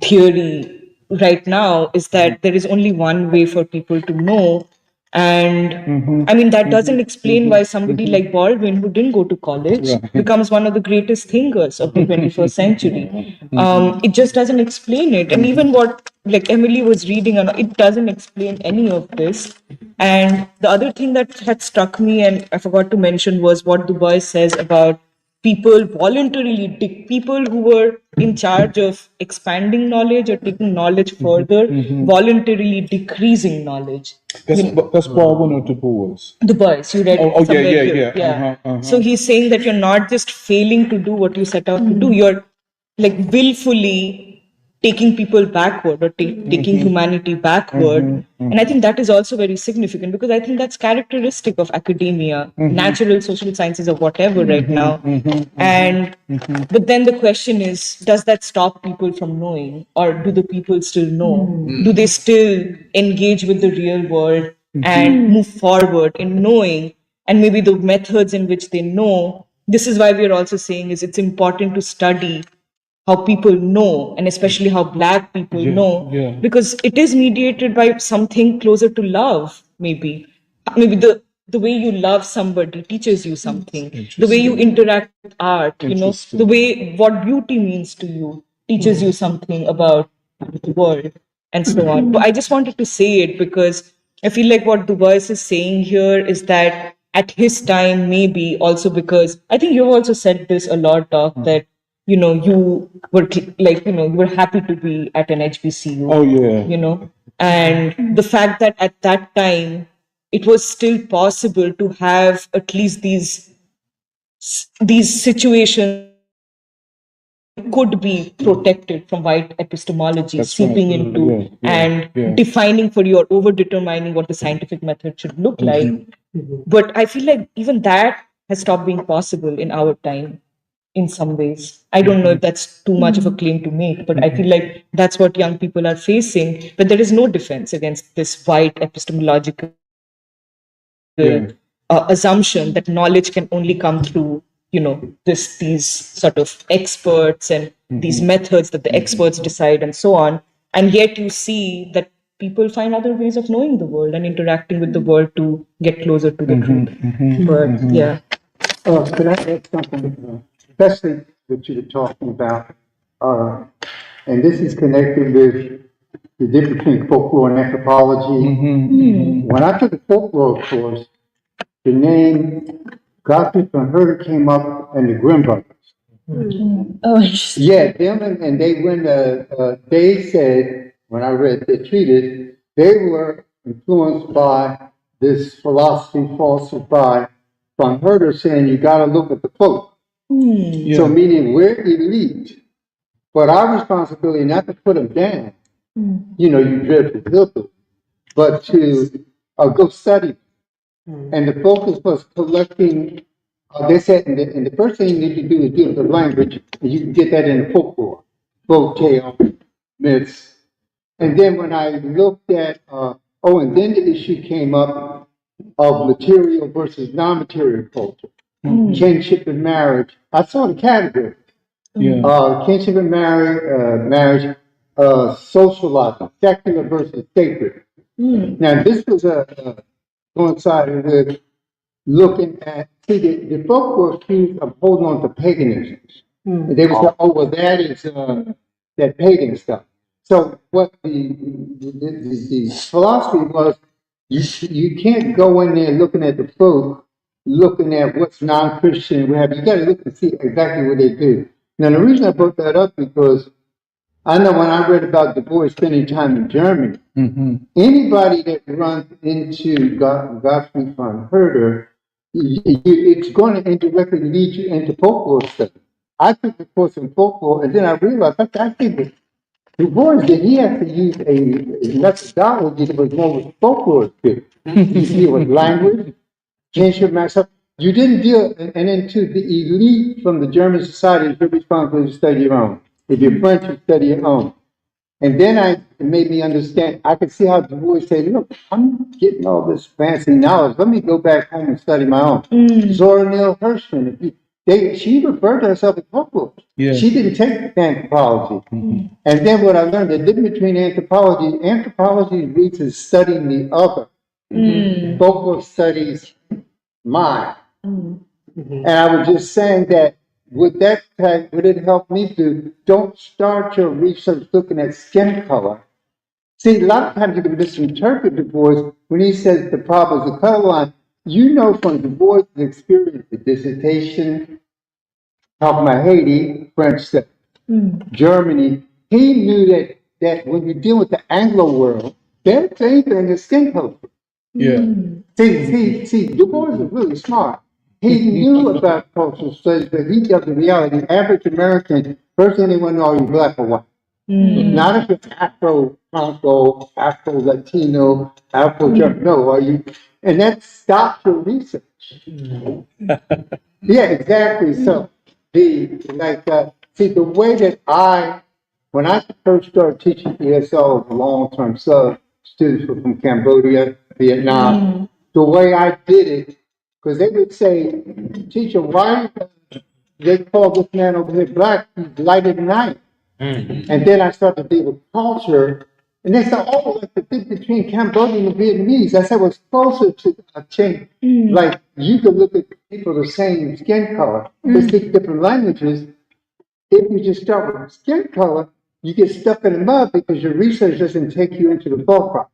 theory right now, is that there is only one way for people to know. And I mean, that doesn't explain why somebody like Baldwin, who didn't go to college, becomes one of the greatest thinkers of the 21st century. It just doesn't explain it. And even what like Emily was reading, it doesn't explain any of this. And the other thing that had struck me, and I forgot to mention, was what Du Bois says about people voluntarily, people who were in charge of expanding knowledge or taking knowledge further, voluntarily decreasing knowledge. That's Baldwin or Du Bois? Du Bois, you read Oh, somewhere yeah. here. So he's saying that you're not just failing to do what you set out to do, you're like willfully taking people backward or taking humanity backward. And I think that is also very significant because I think that's characteristic of academia, natural social sciences or whatever right now. And but then the question is, does that stop people from knowing, or do the people still know? Do they still engage with the real world and move forward in knowing? And maybe the methods in which they know, this is why we are also saying is it's important to study how people know, and especially how Black people know, because it is mediated by something closer to love. Maybe the way you love somebody teaches you something. The way you interact with art, the way what beauty means to you teaches you something about the world and so on. But I just wanted to say it because I feel like what Du Bois is saying here is that at his time, maybe also because I think you've also said this a lot, Doc, that you were you were happy to be at an HBCU. Oh yeah. And the fact that at that time it was still possible to have at least these situations could be protected from white epistemology seeping into and defining for you or over determining what the scientific method should look like. But I feel like even that has stopped being possible in our time in some ways. I don't know if that's too much of a claim to make, but I feel like that's what young people are facing. But there is no defense against this white epistemological assumption that knowledge can only come through, these sort of experts and these methods that the experts decide and so on. And yet you see that people find other ways of knowing the world and interacting with the world to get closer to the truth. But yeah. Could I add something, especially what you were talking about? And this is connected with the difference between folklore and anthropology. When I took a folklore course, the name Godfrey von Herder came up and the Grimm brothers. Oh, interesting. Yeah, them and they they said, when I read the treatise, they were influenced by this philosophy fostered by von Herder saying you got to look at the folk. So meaning we're elite, but our responsibility not to put them down. You drift the filter, but to go study. And the focus was collecting. They said, and the first thing you need to do is deal with the language, and you can get that in the folklore, folk tale, myths. And then when I looked at, and then the issue came up of material versus non-material culture, kinship and marriage. I saw the category. Yeah. Kinship and marriage, socializing, secular versus sacred. Now, this was coincided with looking at, see, the folk were accused of holding on to paganism. They would say, oh, well, that is that pagan stuff. So what the philosophy was, you can't go in there looking at the folk, looking at what's non-Christian, whatever. You got to look and see exactly what they do. Now, the reason I brought that up because I know when I read about Du Bois spending time in Germany, anybody that runs into Gottfried von Herder, it's going to indirectly lead you into folklore study. I took the course in folklore, and then I realized I think that Du Bois that he had to use a methodology that was more with folklore. You deal with language, kinship, myself. You didn't deal, and then to the elite from the German society, you're responsible to study your own. If you're French, you study your own. And then it made me understand. I could see how Du Bois said, look, I'm getting all this fancy knowledge. Let me go back home and study my own. Zora Neale Hurston, she referred to herself as folklore. Yeah. She didn't take anthropology. And then what I learned, the difference between anthropology reads as studying the other. Folklore studies mind. And I was just saying that with that type, would it help me to don't start your research looking at skin color. See, a lot of times you can misinterpret Du Bois when he says the problem is the color line. You know from Du Bois' experience, the dissertation, talking about Haiti, French stuff, Germany, he knew that when you deal with the Anglo world, they're favoring the skin color. Yeah. See, Du Bois is really smart. He knew about cultural studies, but he got the reality. The average American, first thing they want to know, are you black or white? Not if you're Afro-Congo, Afro-Latino, Afro-German. No, are you? And that stops your research. Yeah, exactly. So, see, the way that when I first started teaching ESL, long-term students were from Cambodia, Vietnam, the way I did it, because they would say, teacher, why they call this man over here black? He's lighter than I am. And then I started to deal with culture, and they said, oh, like the difference between Cambodian and Vietnamese. I said, well, it's closer to a change. Like, you could look at people the same skin color, they speak different languages. If you just start with skin color, you get stuck in the mud because your research doesn't take you into the thought process.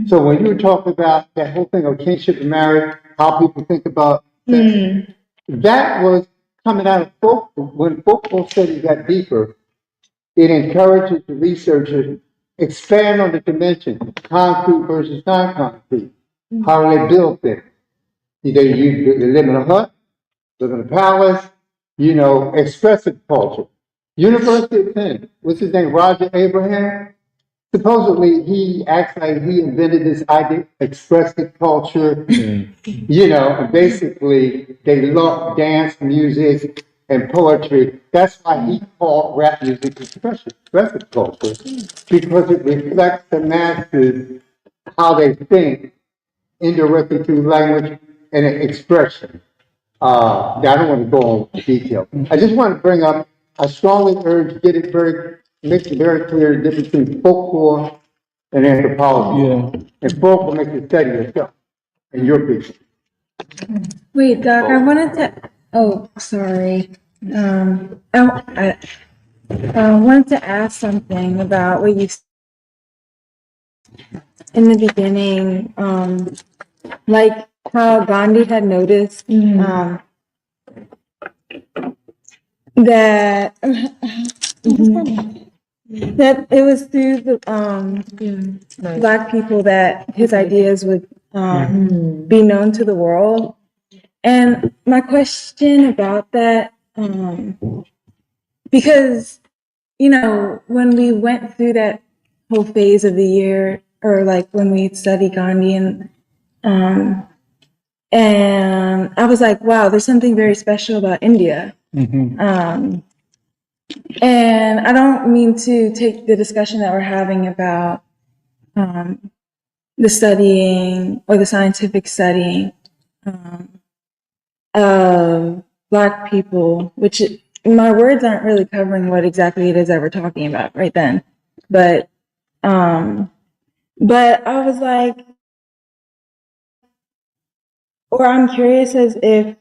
So when you were talking about that whole thing of kinship and marriage, how people think about that was coming out of folk. When folklore studies got deeper, it encourages the researchers expand on the dimension, concrete versus non-concrete. How do they build things? They live in a hut, live in a palace, expressive culture. University of Penn, what's his name, Roger Abraham? Supposedly he invented this idea, expressive culture, and basically they love dance, music, and poetry. That's why he called rap music expressive culture, because it reflects the masses, how they think, indirectly through language and expression. I don't want to go on detail. I just want to bring up, I strongly urge, make it very clear the difference between folklore and anthropology. Yeah. And folklore makes you study yourself and your people. Wait, Doc, I wanted to. Oh, sorry. I wanted to ask something about what you said in the beginning, like how Gandhi had noticed that that it was through the Black people that his ideas would be known to the world. And my question about that, because when we went through that whole phase of the year or like when we study Gandhi, and I was like, wow, there's something very special about India. And I don't mean to take the discussion that we're having about the studying or the scientific studying of Black people, which my words aren't really covering what exactly it is that we're talking about right then. But I was like, or I'm curious as if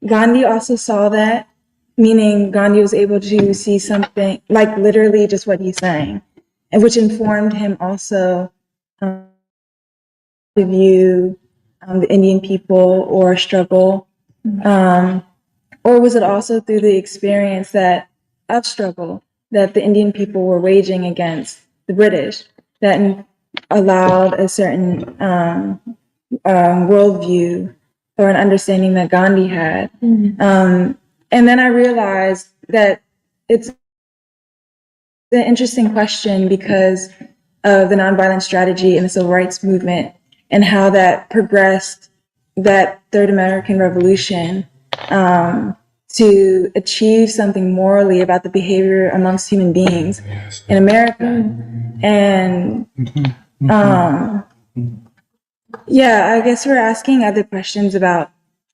Gandhi also saw that, meaning Gandhi was able to see something, like literally just what he's saying, and which informed him also to view the Indian people or struggle, or was it also through the experience of struggle that the Indian people were waging against the British that allowed a certain worldview or an understanding that Gandhi had. And then I realized that it's an interesting question because of the nonviolent strategy in the civil rights movement and how that progressed that Third American Revolution to achieve something morally about the behavior amongst human beings in America. And yeah, I guess we're asking other questions about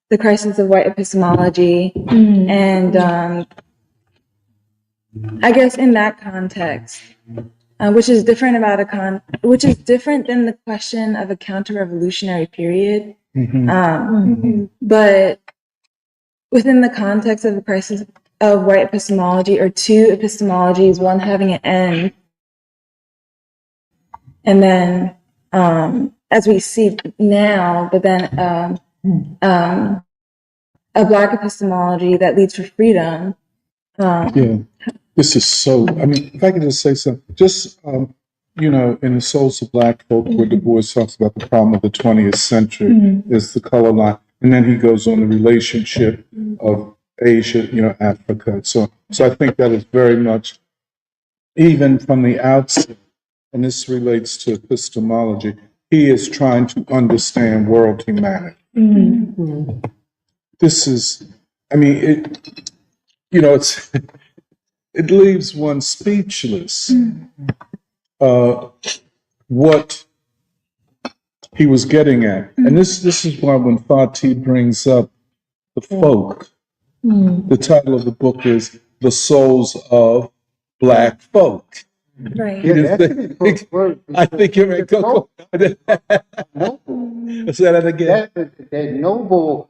the crisis of white epistemology, and I guess in that context, which is different than the question of a counter-revolutionary period, but within the context of the crisis of white epistemology, or two epistemologies, one having an end, and then as we see now, but then a Black epistemology that leads for freedom. Yeah, this is so, I mean, if I can just say something, just, you know, in the Souls of Black Folk, where Du Bois talks about the problem of the 20th century, is the color line. And then he goes on the relationship of Asia, you know, Africa. So I think that is very much, even from the outset, and this relates to epistemology, he is trying to understand world humanity. This is, I mean, you know, it leaves one speechless. What he was getting at, and this is why when Fatih brings up the folk, the title of the book is "The Souls of Black Folk." Right. Yeah, that's an important word. I think you're right. Go. Say that again. That noble,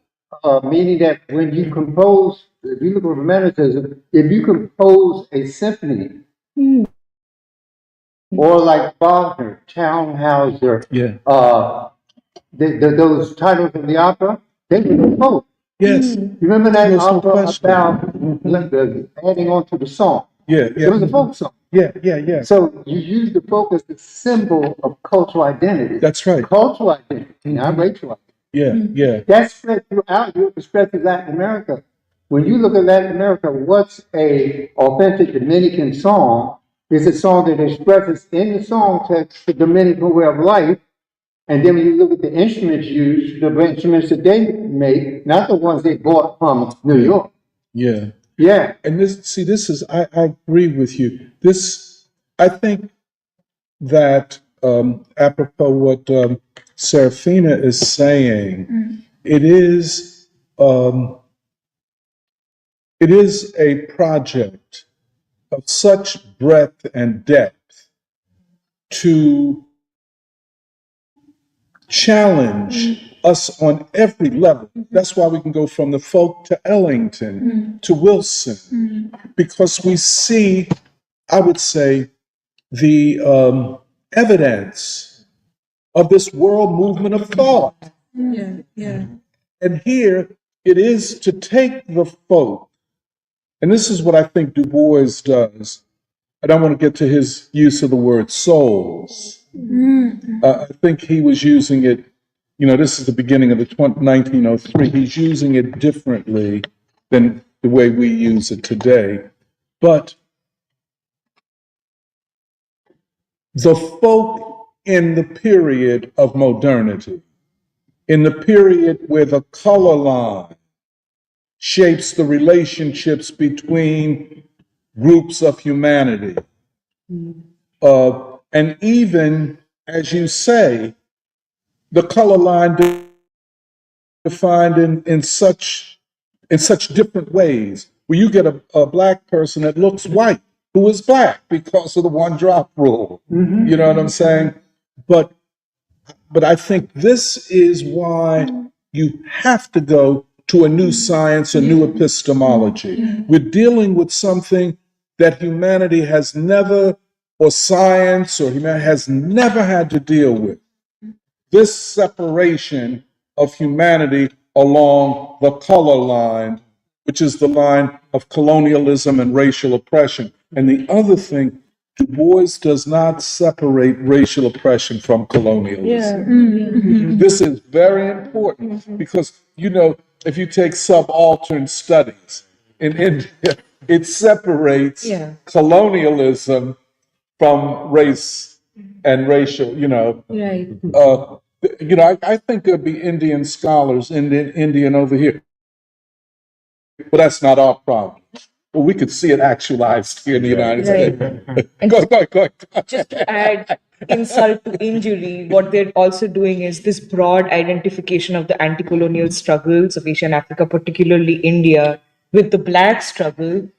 meaning that when you compose, if you look at Romanticism, if you compose a symphony, or like Wagner, Tannhauser, those titles of the opera, they were composed. Yes. You remember that There's no opera question. about like, adding on to the song? Yeah. It was a folk song. Yeah. So you use the folk as the symbol of cultural identity. That's right. Cultural identity, not racial identity. Yeah. That's spread throughout Europe, spread to Latin America. When you look at Latin America, what's a authentic Dominican song is a song that expresses in the song text the Dominican way of life. And then when you look at the instruments used, the instruments that they make, not the ones they bought from New York. Yeah. Yeah. And this is, I agree with you. I think that apropos what Serafina is saying, it is a project of such breadth and depth to challenge us on every level. That's why we can go from the folk to Ellington to Wilson, because we see, I would say, the evidence of this world movement of thought. Yeah. And here it is to take the folk, and this is what I think Du Bois does. I don't want to get to his use of the word souls. I think he was using it, you know, this is the beginning of the 1903. He's using it differently than the way we use it today. But the folk in the period of modernity, in the period where the color line shapes the relationships between groups of humanity, and even, as you say, the color line defined in such different ways, where you get a black person that looks white who is black because of the one drop rule. You know what I'm saying? But I think this is why you have to go to a new science, a new epistemology. We're dealing with something that humanity has never, or science or humanity has never had to deal with. This separation of humanity along the color line, which is the line of colonialism and racial oppression. And the other thing, Du Bois does not separate racial oppression from colonialism. This is very important because, you know, if you take subaltern studies in India, it separates colonialism from race and racial, I think there'd be Indian scholars, Indian over here, but that's not our problem. Well, we could see it actualized here in the United States. Go. Just to add insult to injury, what they're also doing is this broad identification of the anti-colonial struggles of Asia and Africa, particularly India, with the black struggle.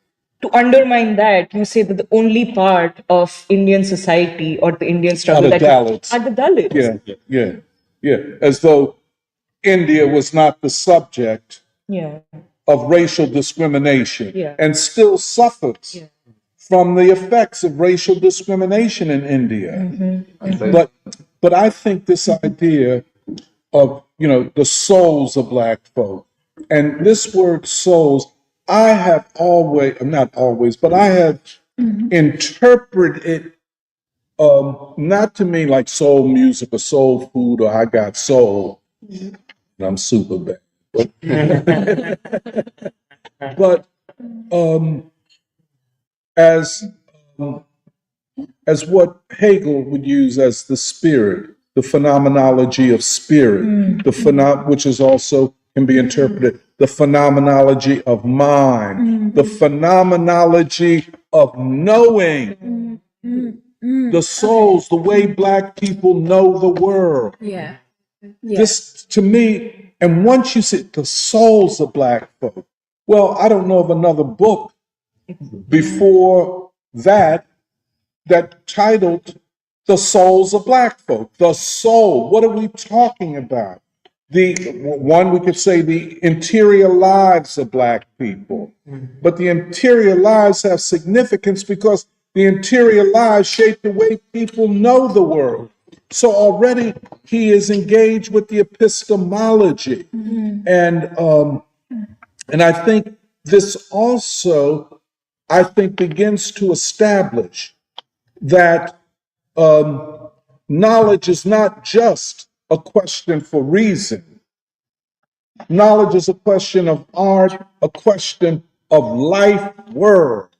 To undermine that, you say that the only part of Indian society or the Indian struggle Are the Dalits. are the Dalits. Yeah. As though India was not the subject of racial discrimination and still suffers from the effects of racial discrimination in India. But I think this idea of, the souls of black folk, and this word souls, I have always, not always, but I have interpreted it not to mean like soul music or soul food or I got soul. And I'm super bad. But as what Hegel would use as the spirit, the phenomenology of spirit, which is also can be interpreted the phenomenology of mind, the phenomenology of knowing. The souls, the way black people know the world. This, to me, and once you see the souls of black folk, well, I don't know of another book before that titled The Souls of Black Folk. The soul, what are we talking about? The one, we could say the interior lives of black people. But the interior lives have significance because the interior lives shape the way people know the world. So already he is engaged with the epistemology. And I think this also, begins to establish that knowledge is not just a question for reason. Knowledge is a question of art, a question of life word.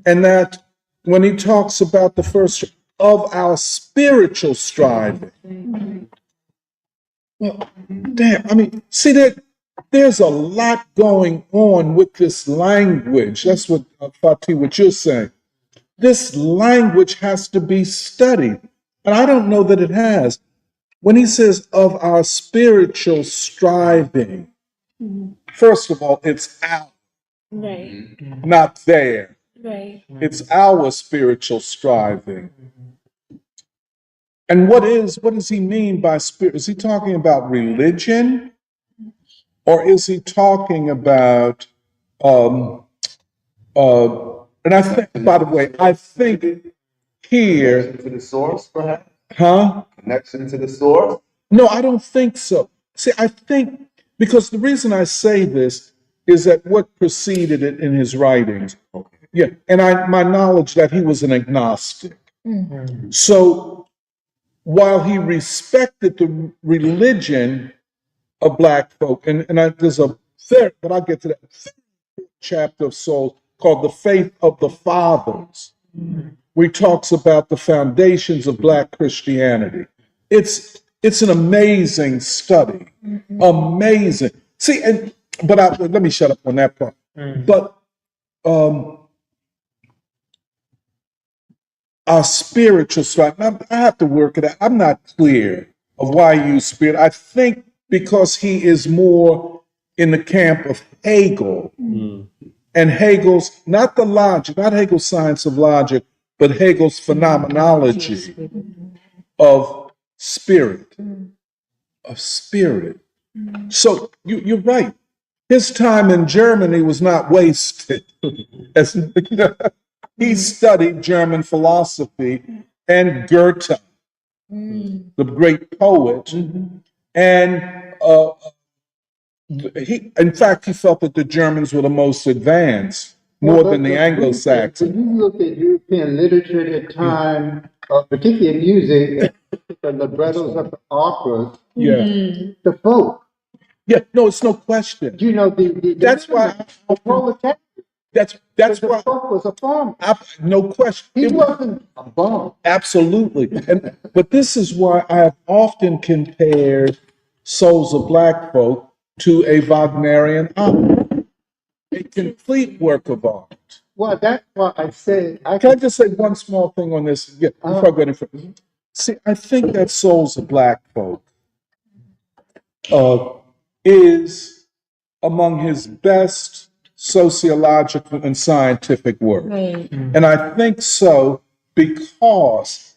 And that when he talks about the first of our spiritual striving, well, damn, see that there's a lot going on with this language. That's what, Fatih, what you're saying. This language has to be studied. And I don't know that it has. When he says of our spiritual striving, first of all, it's our, not there. It's our spiritual striving. And what does he mean by spirit? Is he talking about religion? Or is he talking about, and I think, by the way, I think here. Connection to the source, perhaps? Huh? Connection to the source? No, I don't think so. See, I think, because the reason I say this is that what preceded it in his writings. Yeah, and my knowledge that he was an agnostic. So while he respected the religion of black folk, and there's a third, but I'll get to that chapter of Soul called The Faith of the Fathers. where he talks about the foundations of Black Christianity. It's an amazing study, amazing. See, let me shut up on that part. But our spiritual side, I have to work it out. I'm not clear of why he used spirit. I think because he is more in the camp of Hegel. And Hegel's, not the logic, not Hegel's science of logic, but Hegel's phenomenology of spirit. Of spirit. So you're right. His time in Germany was not wasted. He studied German philosophy and Goethe, the great poet, and in fact, he felt that the Germans were the most advanced, more than the Anglo-Saxons. When you look at European literature at the time, particularly in music, the librettos of the operas, the folk. Yeah, no, it's no question. You know, That's why the proletariat. that's The why folk was a farmer. no question. He wasn't a bum. Absolutely. But this is why I have often compared Souls of Black Folk to a Wagnerian opera, a complete work of art. Well, that's why I said. Can I just say one small thing on this before I go any further? See, I think that Souls of Black Folk is among his best sociological and scientific work. And I think so because,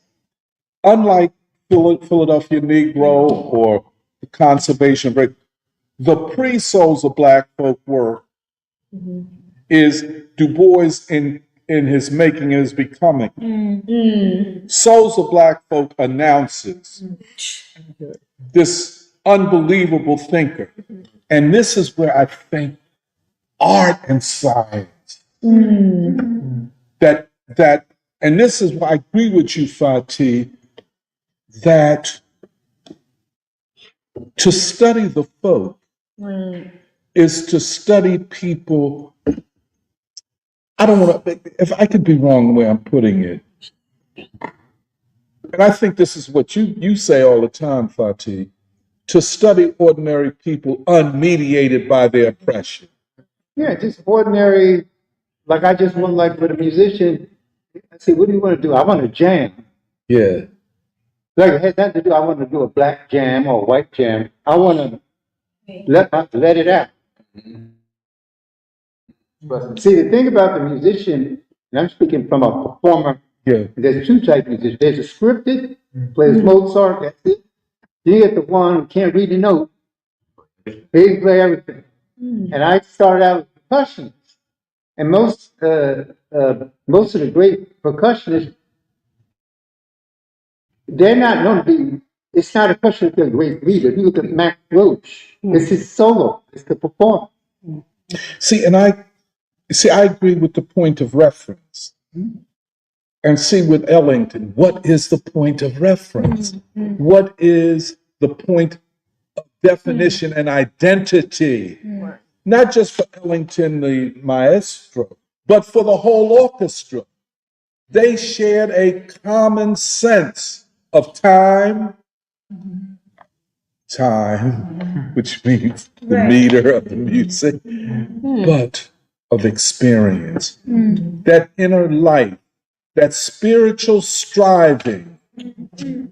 unlike Philadelphia Negro or the Conservation Break, the pre-Souls of Black Folk work is Du Bois in his making and his becoming. Souls of Black Folk announces this unbelievable thinker. And this is where I think art and science, that and this is why I agree with you, Fatih, that to study the folk is to study people. I don't want to, if I could be wrong the way I'm putting it, and I think this is what you say all the time, Fatih, to study ordinary people unmediated by their oppression. Yeah, just ordinary. Like I just want, like with a musician, I say, what do you want to do? I want to jam. Yeah. Like it has nothing to do. I want to do a black jam or a white jam. I want to let it out. But see, the thing about the musician, and I'm speaking from a performer. Yeah. There's two types of musicians. There's a scripted, plays Mozart, that's it. Then you get the one who can't read the note. They can play everything. And I started out with percussion. And most of the great percussionists, they're not known to be. It's not a question of they're a great reader. You look at Max Roach. It's his solo. It's the performance. See, I agree with the point of reference. And see, with Ellington, what is the point of reference? What is the point of definition and identity? Not just for Ellington, the maestro, but for the whole orchestra. They shared a common sense of time, which means the meter of the music, but of experience. That inner life, that spiritual striving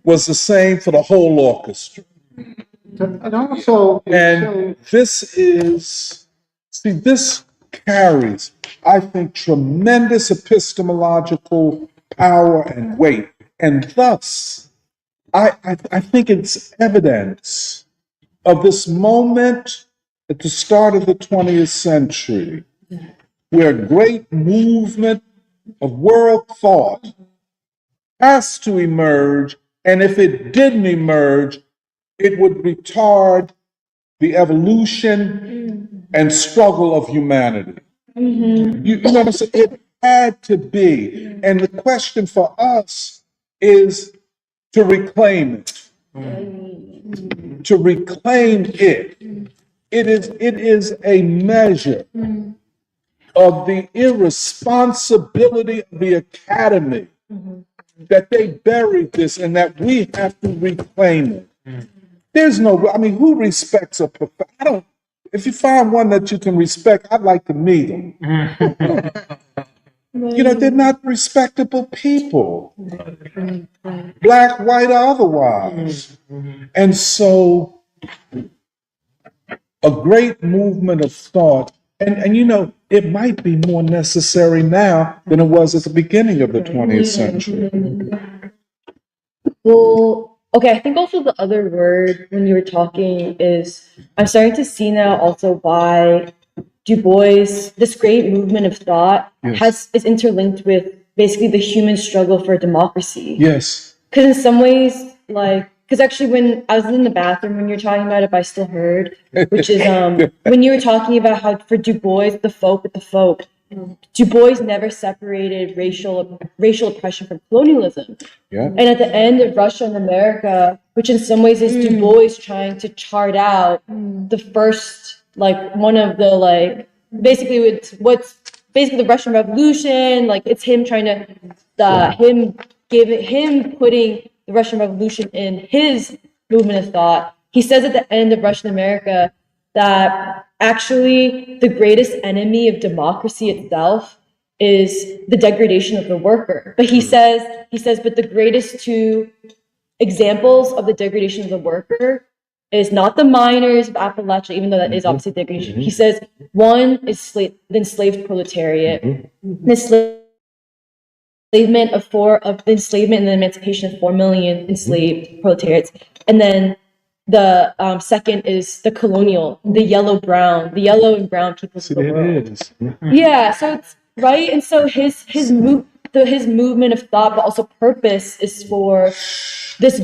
was the same for the whole orchestra. And also, And this carries, I think, tremendous epistemological power and weight. And thus, I think it's evidence of this moment at the start of the 20th century, where a great movement of world thought has to emerge, and if it didn't emerge, it would retard the evolution and struggle of humanity. You know what I'm saying? It had to be. And the question for us is to reclaim it. To reclaim it. It is a measure of the irresponsibility of the academy that they buried this and that we have to reclaim it. There's no, I mean, who respects a professor? I don't, if you find one that you can respect, I'd like to meet them. You know, they're not respectable people, black, white, or otherwise. And so a great movement of thought, and you know, it might be more necessary now than it was at the beginning of the 20th century. Well, okay, I think also the other word when you were talking is I'm starting to see now also why Du Bois, this great movement of thought, is interlinked with basically the human struggle for democracy. Yes. Because in some ways, like, because actually when I was in the bathroom when you were talking about it, but I still heard, which is when you were talking about how for Du Bois, the folk with the folk, Du Bois never separated racial oppression from colonialism. Yeah. And at the end of Russia and America, which in some ways is Du Bois trying to chart out the first, like, one of the, like, basically what's basically the Russian Revolution, like, it's him trying to, him putting the Russian Revolution in his movement of thought. He says at the end of Russian America that actually the greatest enemy of democracy itself is the degradation of the worker. But he says, but the greatest two examples of the degradation of the worker is not the miners of Appalachia, even though that is obviously degradation. He says one is the enslaved proletariat, the enslavement and the emancipation of 4 million enslaved proletariats, and then the second is the colonial, the yellow and brown people of the world. Yeah, so it's right, and so his movement of thought, but also purpose, is for this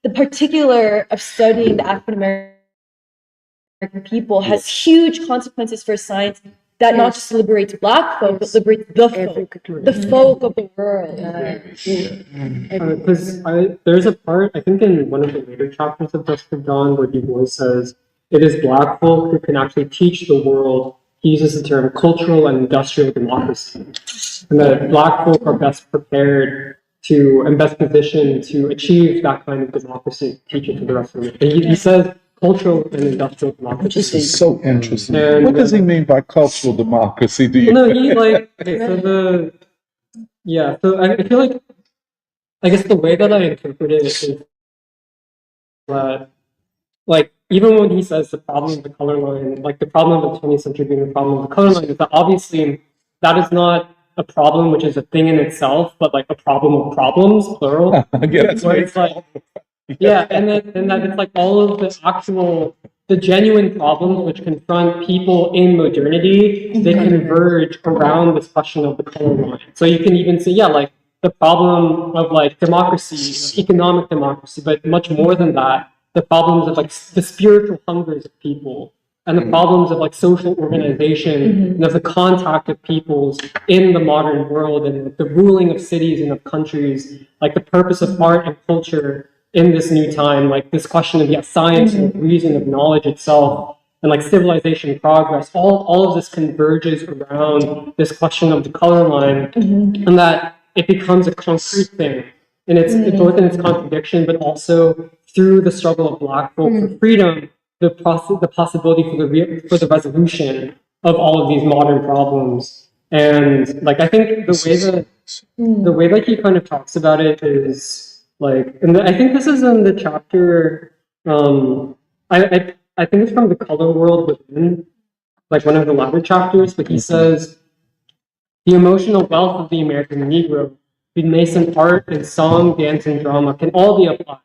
the particular of studying the African American people has huge consequences for science that not just liberates Black folk, but liberates the folk of the world. Because there's a part, I think in one of the later chapters of Dusk of Dawn, where Du Bois says, it is Black folk who can actually teach the world. He uses the term cultural and industrial democracy. And that Black folk are best prepared and best positioned to achieve that kind of democracy, teach it to the rest of it. He says cultural and industrial democracy. This is so interesting. And, what does he mean by cultural democracy? Do you? No, he like okay, so I feel like I guess the way that I interpret it is that like even when he says the problem of the color line, like the problem of the 20th century being the problem of the color line, is that obviously that is not a problem which is a thing in itself, but like a problem of problems, plural. Yeah, that's where it's like yeah, and that it's like all of the genuine problems which confront people in modernity, they converge around this question of the color line. So you can even see, like the problem of like democracy, economic democracy, but much more than that, the problems of like the spiritual hungers of people, and the problems of like social organization and of the contact of peoples in the modern world, and the ruling of cities and of countries, like the purpose of art and culture in this new time, like this question of science and reason of knowledge itself, and like civilization progress, all of this converges around this question of the color line, and that it becomes a concrete thing. And it's both in its contradiction, but also through the struggle of Black folk for freedom, the possibility for the resolution of all of these modern problems. And like I think the way that he kind of talks about it is like, and I think this is in the chapter. I think it's from The Color World Within, like one of the latter chapters. But he says, the emotional wealth of the American Negro, the nascent art and song, dance, and drama can all be applied,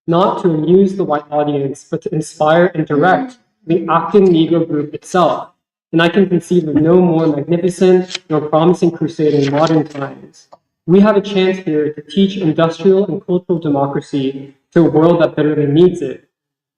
not to amuse the white audience, but to inspire and direct the acting Negro group itself. And I can conceive of no more magnificent nor promising crusade in modern times. We have a chance here to teach industrial and cultural democracy to a world that bitterly needs it.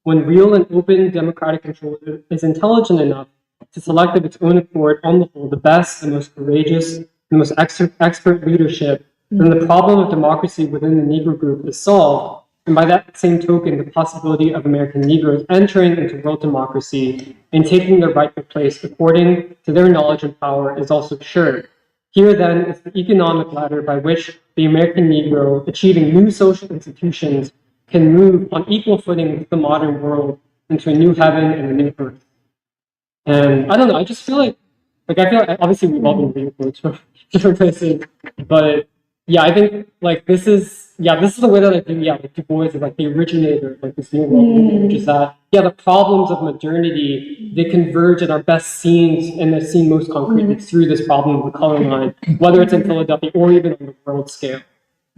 When real and open democratic control is intelligent enough to select of its own accord, on the whole, the best, the most courageous, the most expert leadership, then the problem of democracy within the Negro group is solved. And by that same token, the possibility of American Negroes entering into world democracy and taking their rightful place according to their knowledge and power is also assured. Here then is the economic ladder by which the American Negro, achieving new social institutions, can move on equal footing with the modern world into a new heaven and a new earth. And I don't know, I just feel like I feel like obviously we've all been reading quotes from different places, but yeah, I think like this is the way that I think like Du Bois is like the originator of like this new world movement, which is that the problems of modernity, they converge and are best seen and they're seen most concretely through this problem of the color line, whether it's in Philadelphia or even on the world scale.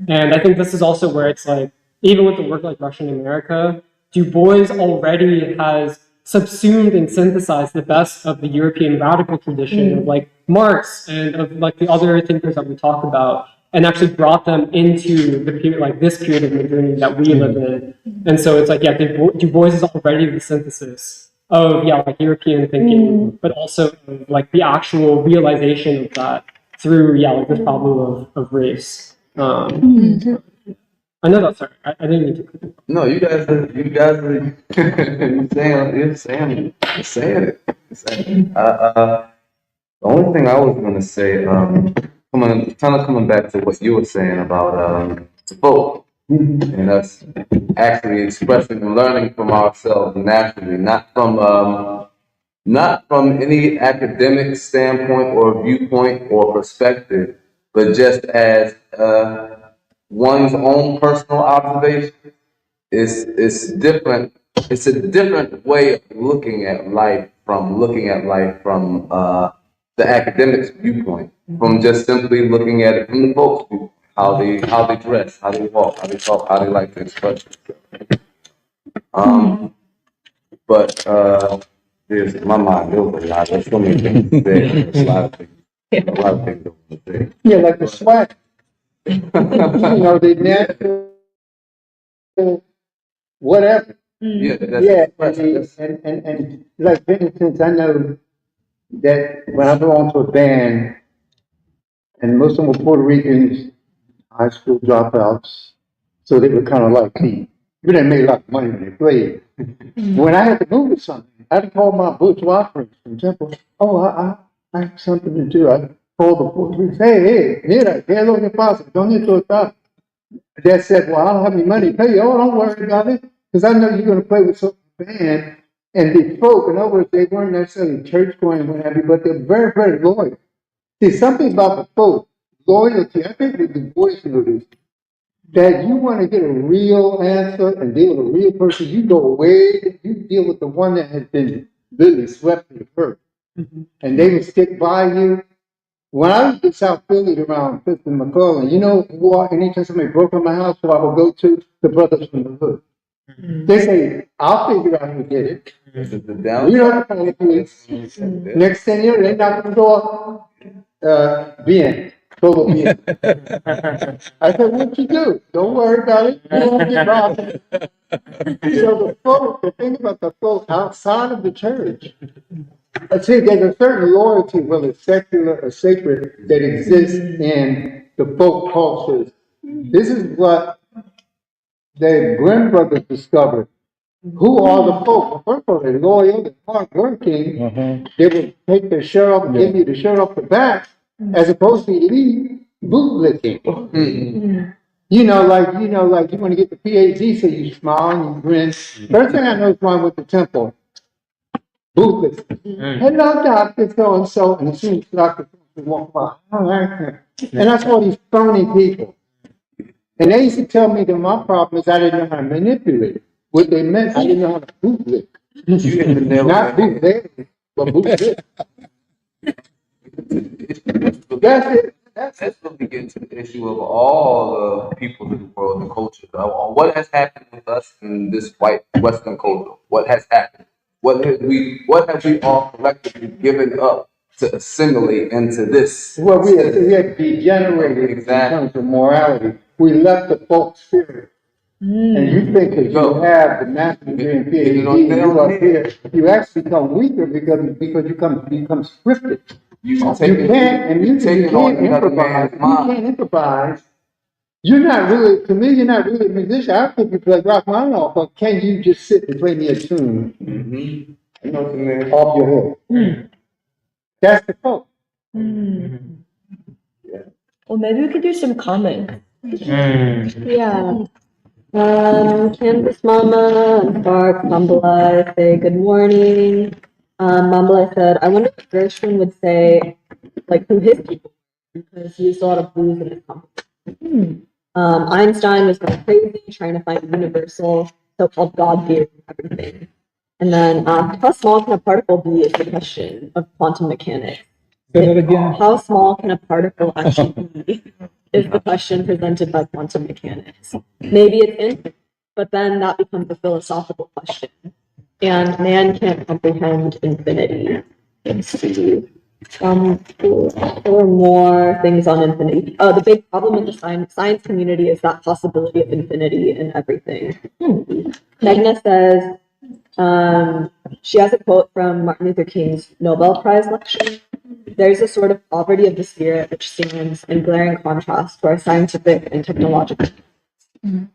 And I think this is also where it's like, even with the work like Russian America, Du Bois already has subsumed and synthesized the best of the European radical tradition of like Marx and of like the other thinkers that we talk about, and actually brought them into the period, like this period of modernity that we live in. And so it's like, Du Bois is already the synthesis of like European thinking, but also like the actual realization of that through like this problem of race. I know that's sorry. I didn't mean to. No, you guys are you're saying it. The only thing I was gonna say, coming back to what you were saying about the vote and us actually expressing and learning from ourselves naturally, not from any academic standpoint or viewpoint or perspective, but just as one's own personal observation. It's different. It's a different way of looking at life from the academic's viewpoint, from just simply looking at it from the folks' viewpoint, how they dress, how they walk, how they talk, how they like to express themselves. But there's my mind. There was a lot. There's so many things to say. There's a lot of things. A lot of things to say. Yeah, like the swag. You know, the natural whatever. Yeah, Yeah, and like for instance, I know that when I belonged to a band, and most of them were Puerto Ricans, high school dropouts, so they were kind of like me. We didn't make a lot of money when they played. When I had to move to something, I had to call my bourgeois friends from Temple. Oh, I have something to do. I called the Puerto Ricans. Hey, mira, ¿qué es lo que pasa? ¿Dónde tú estás? Dad said, well, I don't have any money to pay you. Oh, don't worry about it, because I know you're going to play with some band. And the folk, in other words, they weren't necessarily church going and what have you, but they're very, very loyal. See, something about the folk, loyalty, I think the Du Bois knew this, that you want to get a real answer and deal with a real person, you go away, you deal with the one that has been literally swept to the earth. And they will stick by you. When I was in South Philly around Fifth and McClellan, you know what? Anytime somebody broke in my house, who I would go to? The brothers from the hood. They say, I'll figure out who did it. You know the kind of police. Next thing you know, they knock on the door. Bien. Todo bien. I said, what'd you do? Don't worry about it. You won't get robbed. So the thing about the folk outside of the church, I see there's a certain loyalty, whether it's secular or sacred, that exists in the folk cultures. This is what the Grimm brothers discovered. Who are the folk? Well, first of all, they're loyal, they're hardworking. They would take their shirt off and give you the shirt off the back, as opposed to elite bootlicking. You know, like you want to get the PhD, so you smile and you grin. First thing I know is wrong with the temple. Bootless. Hello, Dr. So and so. And as soon as Dr. walk by, and that's all these phony people. And they used to tell me that my problem is I didn't know how to manipulate. What they meant, I didn't know how to bootlick. Not bootleg, but bootlick. That's it. That's when we get into the issue of all the people in the world, the culture. What has happened with us in this white Western culture? What has happened? What have we all collectively given up to assimilate into this? Well, we had degenerated in terms of morality. We left the folk spirit. And you think that you have the master degree and PhD, you up here, you actually become weaker because you become scripted. You can't improvise. You can't improvise. You're not really a musician. I think you play Rachmaninoff, but can you just sit and play me a tune? You know what I mean? Off your head. That's the folk. Well, maybe we could do some comments. Yeah. Kansas Mama and Bark, Mumble say good morning. Mumble said, I wonder if Gershwin would say, like, who his people were, because he used a lot of blues in his composition. Einstein was going crazy, trying to find a universal so-called God theory of everything. And then, how small can a particle be is the question of quantum mechanics. Say that again. How small can a particle actually be is the question presented by quantum mechanics. Maybe it's infinite, but then that becomes a philosophical question. And man can't comprehend infinity. Let's see. There were more things on infinity. Oh, the big problem with the science community is that possibility of infinity in everything. Megna says, she has a quote from Martin Luther King's Nobel Prize lecture. There's a sort of poverty of the spirit which stands in glaring contrast to our scientific and technological.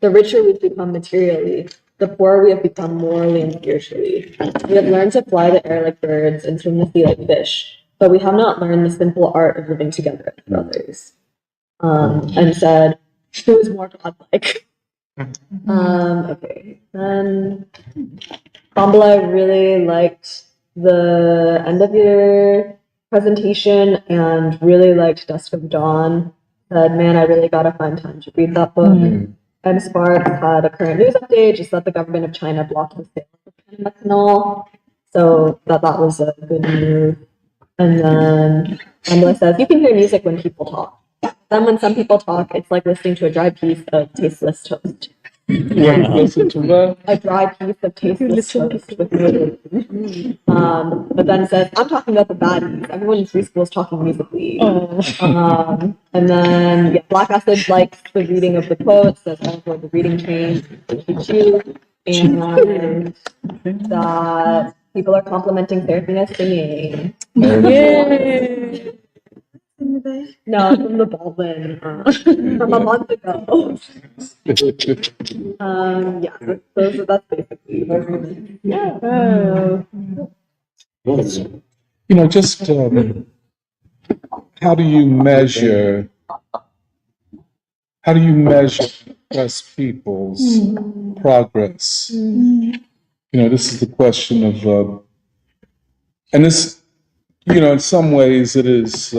The richer we've become materially, the poorer we have become morally and spiritually. We have learned to fly the air like birds and swim the sea like fish, but we have not learned the simple art of living together as brothers. And said, who is more godlike? Okay, then I really liked the end of your presentation and really liked Dusk of Dawn. Said, man, I really gotta find time to read that book. And Spark had a current news update, just that the government of China blocked the sale of methanol. So that was a good move. And then Angela says, you can hear music when people talk. Then when some people talk, it's like listening to a dry piece of tasteless toast. Listen to what? A dry piece of tasteless toast with no but then says, I'm talking about the baddies. Everyone in free school is talking musically. And then Black Acid likes the reading of the quotes, says for the reading train, Choo, and that people are complimenting therapy as singing. Yay! No, from the Baldwin from a month ago. That's basically. Yeah. Just how do you measure oppressed people's progress? This is the question of, and this, in some ways it is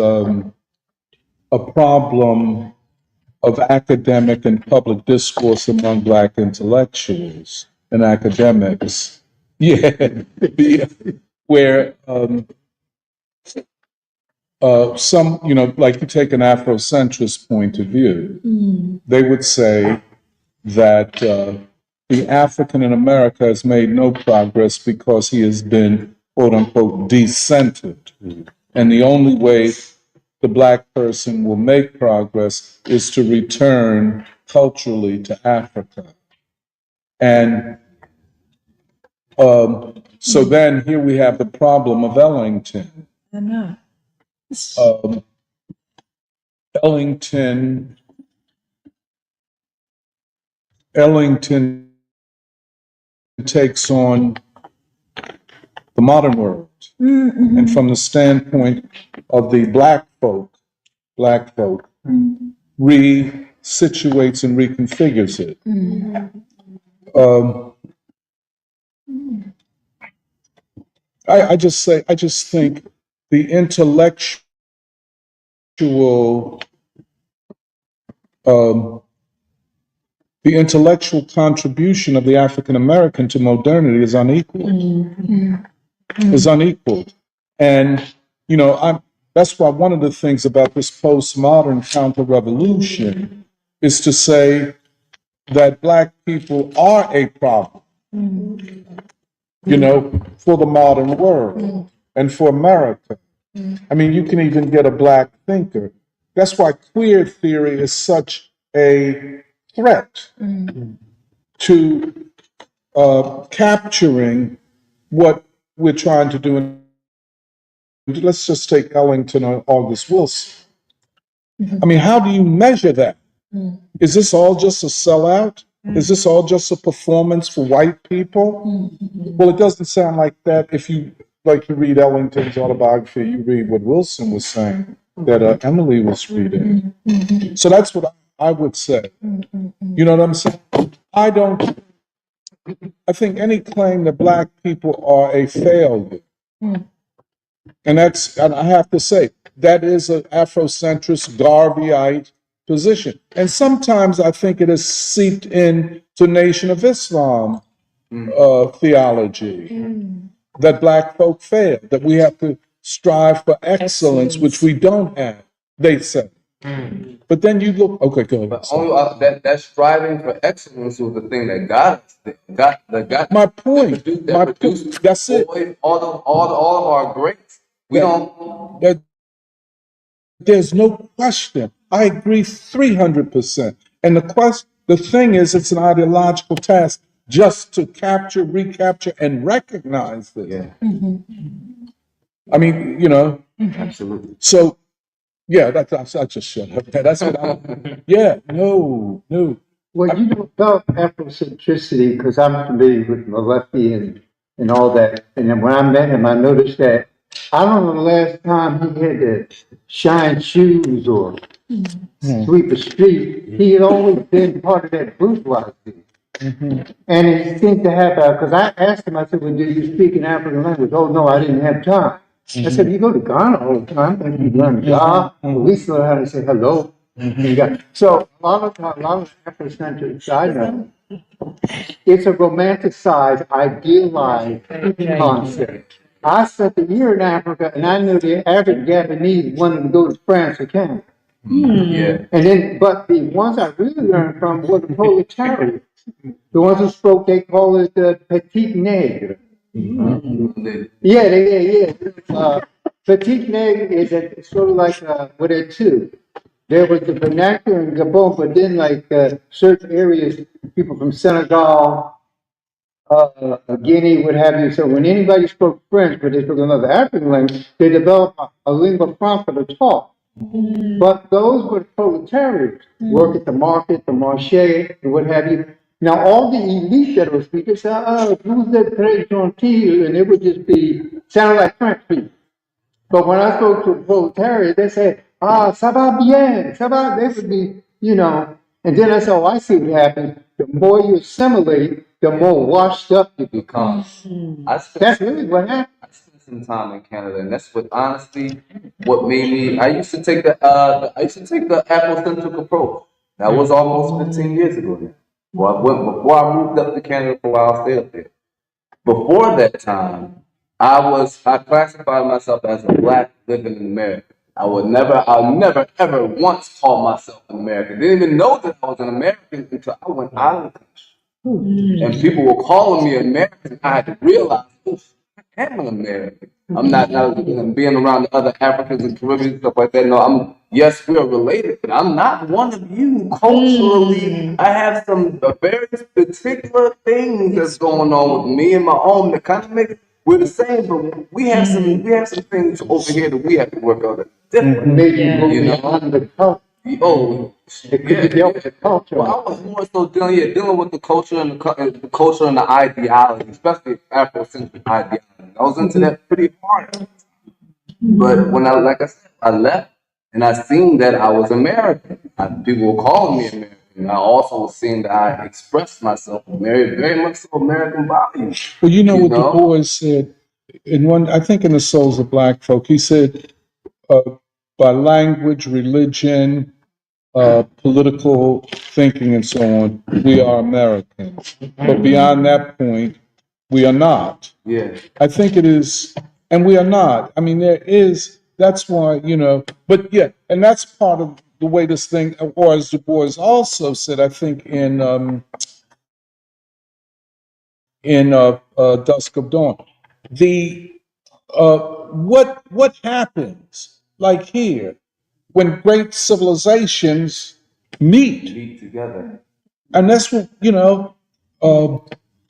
a problem of academic and public discourse among Black intellectuals and academics. Yeah, where some, like you take an Afrocentrist point of view, they would say that the African in America has made no progress because he has been, quote unquote, decentered. And the only way the Black person will make progress is to return culturally to Africa. And so then here we have the problem of Ellington. I know. Ellington takes on the modern world. And from the standpoint of the Black folk, resituates and reconfigures it. I just think the intellectual contribution of the African American to modernity is unequal. Is unequal. And, that's why one of the things about this postmodern counter-revolution is to say that Black people are a problem, for the modern world and for America. I mean, you can even get a Black thinker. That's why queer theory is such a threat to capturing what we're trying to do. Let's just take Ellington or August Wilson. I mean, how do you measure that? Is this all just a sellout? Is this all just a performance for white people? Well, it doesn't sound like that. If you like to read Ellington's autobiography, you read what Wilson was saying. that Emily was reading. So that's what I would say. You know what I'm saying? I think any claim that Black people are a failure, and I have to say, that is an Afrocentrist, Garveyite position. And sometimes I think it has seeped in to Nation of Islam theology, that Black folk fail, that we have to strive for excellence, which we don't have, they say. But then you look, okay, go ahead. But only that striving for excellence was the thing that got us there. My point. That produced That's it. All of our greats. We don't. There's no question. I agree 300%. And the thing is, it's an ideological task just to capture, recapture, and recognize this. Yeah. I mean, you know. Absolutely. So, yeah, I just shut up. That's what no. Well, you know about Afrocentricity because I'm familiar with Malefi and all that. And then when I met him, I noticed that I don't know the last time he had to shine shoes or sweep a street. He had always been part of that bourgeoisie. And he seemed to have, because I asked him, I said, well, do you speak an African language? Oh, no, I didn't have time. I said, you go to Ghana all the time, and you learn Ja, at least learn how to say hello. So a lot of Afrocentrics I know, it's a romanticized, idealized concept. I spent a year in Africa, and I knew the average Japanese wanted to go to France or Canada. Yeah. And then, but the ones I really learned from were the proletarians. The ones who spoke, they call it the petit nègre. Yeah. Petit nègre is sort of like, what are two? There was the vernacular in Gabon, but then like certain areas, people from Senegal, Guinea, what have you. So when anybody spoke French, but they spoke another African language, they developed a lingua franca to talk. But those were proletarians, work at the market, the marché, and what have you. Now, all the elite that were speaking said, oh, vous êtes très gentil, and it would just sound like French people. But when I spoke to the proletariat, they said, ça va bien, ça va, they would be, and then I said, oh, I see what happens. The more you assimilate, the more washed up you become. That's really what happened. I spent some time in Canada, and that's what made me. I used to take the Afrocentric approach. That was almost 15 years ago now. Before I moved up to Canada for a while, I stayed up there. Before that time, I classified myself as a Black living in America. I never ever once called myself an American. Didn't even know that I was an American until I went out of the country. And people were calling me American. I had to realize, I am an American. I'm not being around the other Africans and Caribbean stuff like that. No, yes, we're related, but I'm not one of you culturally. I have some very particular things that's going on with me and my own that kind of make we're the same, but we have some things over here that we have to work out different. Maybe on the culture. Oh, It could be dealt with the culture. Well, I was more so dealing with the culture and the culture and the ideology, especially Afrocentric ideology. I was into that pretty hard. But when I left and I seen that I was American. People were calling me American. I also seen that I expressed myself very much so American values. Well, you know what Du Bois said I think in The Souls of Black Folk, he said, by language, religion, political thinking and so on, we are Americans. But beyond that point, we are not. Yeah. I think it is, and we are not. I mean, that's why, but yeah, and that's part of the way this thing, or as Du Bois also said, I think in Dusk of Dawn, what happens, like here, when great civilizations meet together. And that's what,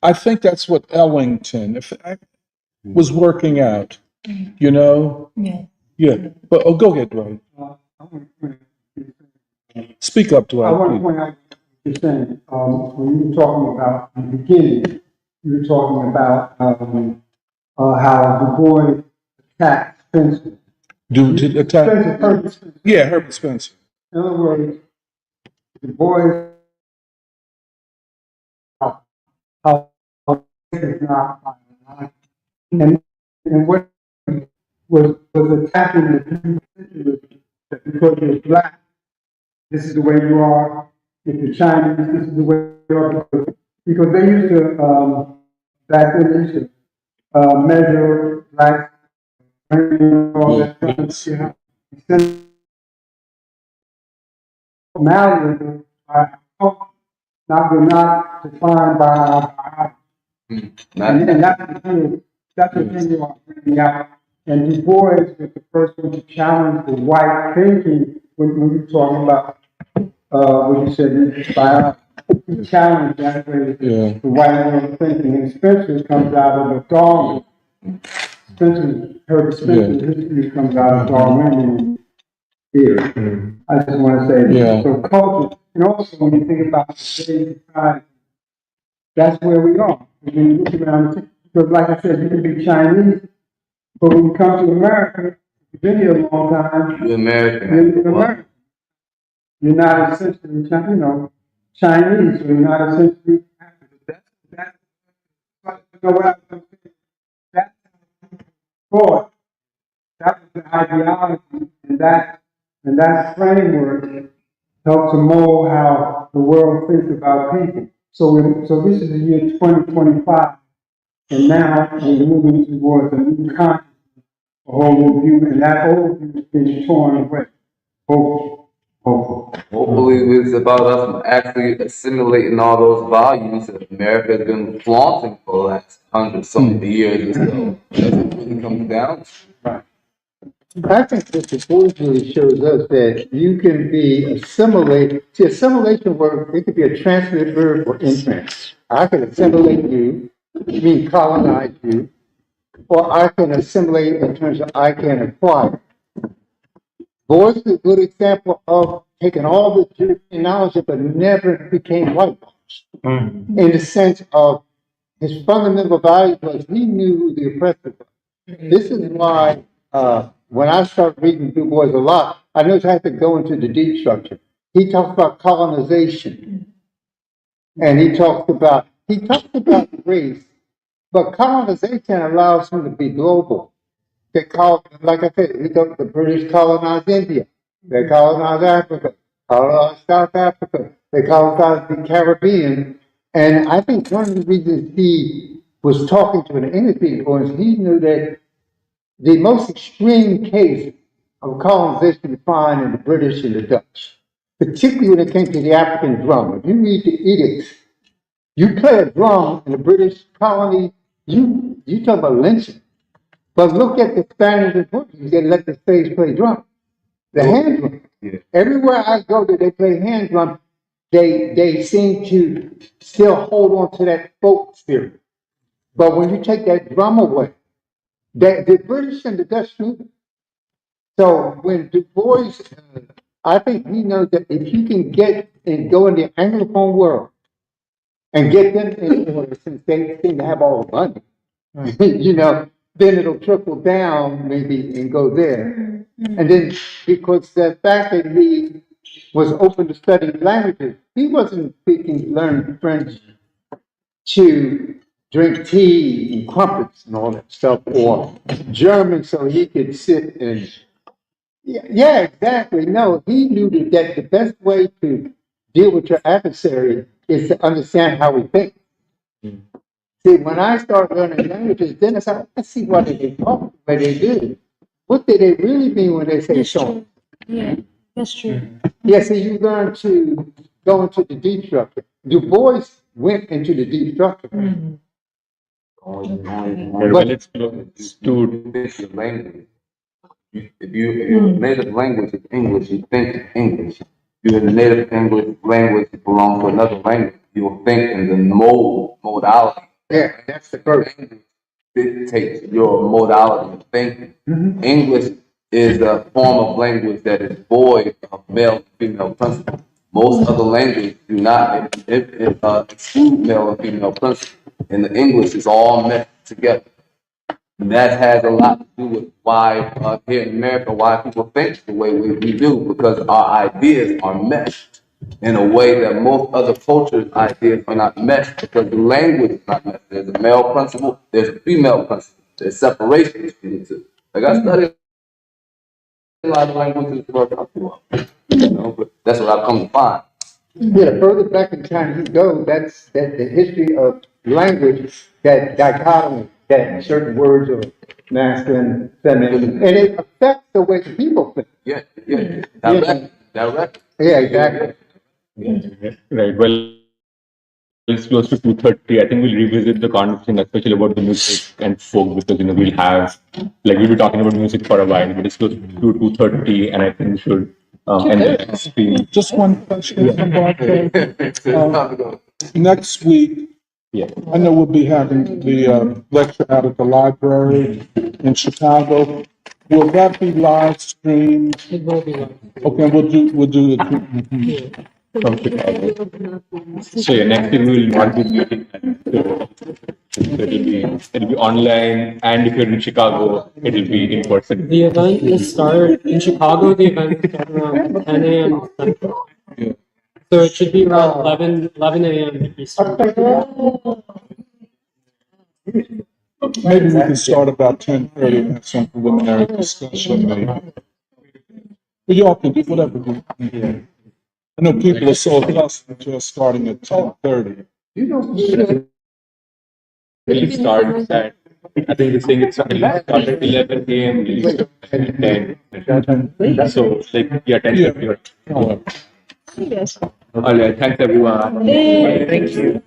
I think that's what Ellington was working out, Yeah. Yeah. But go ahead, Dwight. Speak up, I want to Dwight. point out what you're saying. When you were talking about in the beginning, you were talking about how Du Bois attacked Spencer. Did attack? Herbert Spencer. Yeah, Herbert Spencer. In other words, the boys how is not and what was attacking the people because you're black, this is the way you are. If you're Chinese, this is the way you are. Because they used to back then they used to measure black and all that stuff. You know, malleable are not we're not defined by our and that's the thing you are bringing out. And Du Bois was the first one to challenge the white thinking when you talking about what you said by challenge that way the white world thinking. And Spencer comes out of the Darwin. Herbert Spencer's history comes out of Darwinian theory. I just want to say so culture, and also when you think about today's society, that's where we are. When you look around, because like I said, you can be Chinese, but when you come to America, you've been here a long time. You're American. You're American. You're not essentially, Chinese, so you're not essentially African. That's you know what I'm saying? That's thought. That was the ideology, and that framework helped to mold how the world thinks about people. So this is the year 2025, and now we're moving towards a new consciousness, a whole new view, and that old view is being torn away. Hopefully, it's about us actually assimilating all those values that America has been flaunting for the last hundred something years or so. That's what it really comes down to. Right. I think that the Bois really shows us that you can be assimilated. See, assimilation word, it could be a transitive verb or intrans. I can assimilate you, mean colonize you, or I can assimilate in terms of I can acquire. Bois is a good example of taking all the European knowledge but never became whitewashed. In the sense of his fundamental value was he knew who the oppressor was. This is why when I start reading Du Bois a lot, I notice I have to go into the deep structure. He talks about colonization, and he talks about race, but colonization allows him to be global. They call, like I said, the British colonized India, they colonized Africa, colonized South Africa, they colonized the Caribbean, and I think one of the reasons he was talking to an English people is he knew that the most extreme case of colonization you find in the British and the Dutch, particularly when it came to the African drum. If you read the edicts, you play a drum in the British colony, you talk about lynching. But look at the Spanish and Portuguese, they let the slaves play drum, the hand drum. Yeah. Everywhere I go that they play hand drum, they seem to still hold on to that folk spirit. But when you take that drum away, the British and the Dutch knew it. So when Du Bois, I think he knows that if he can get and go in the Anglophone world and get them in order, since they seem to have all the money, then it'll trickle down maybe and go there. And then because the fact that he was open to studying languages, he wasn't learning French to drink tea and crumpets and all that stuff, or German so he could sit and yeah, exactly. No, he knew that the best way to deal with your adversary is to understand how we think. See, when I started learning languages, then I said, let's see why they talk the way they do. What do they really mean when they say so? Yeah, that's true. Yeah, see, you learn to go into the deep structure. Du Bois went into the deep structure. And when it's to language, if your native language is English, you think English. If your native English language belongs to another language, you will think in the modality. Yeah, that's the first. Dictates your modality of thinking. English is a form of language that is void of male and female principle. Most other languages do not exclude male and female principle. And the English is all met together. That has a lot to do with why here in America, why people think the way we do, because our ideas are meshed in a way that most other cultures' ideas are not meshed, because the language is not meshed. There's a male principle, there's a female principle, there's separation between the two. Like I studied a lot of languages growing up, but that's what I've come to find. Yeah, further back in time you go, that's the history of language, that dichotomy, that certain words are masculine, feminine, and it affects the way the people think. Yeah, direct. Yeah, exactly. Right. Well, it's close to 2:30. I think we'll revisit the conversation, especially about the music and folk, because we'll be talking about music for a while, but it's close to 2:30, and I think we should end the stream. Just one question about next week. Yeah. I know we'll be having the lecture out at the library in Chicago. Will that be live streamed? It will be like. Okay, we'll do the. From Chicago. So yeah, next year we will not be meeting. It'll be online, and if you're in Chicago, it'll be in person. The event will start in Chicago. The event will start around 10 a.m. Central. Yeah. So it should be around 11 a.m. Eastern. Maybe we can start about 10:30 and have some preliminary discussion. Maybe. But y'all can do whatever you want. I know people are so accustomed to us starting at 10:30. It starts at, I think they're saying it starts at 11 a.m. At 10. So, yeah, 10. Yeah. All right, thanks everyone. Thank you.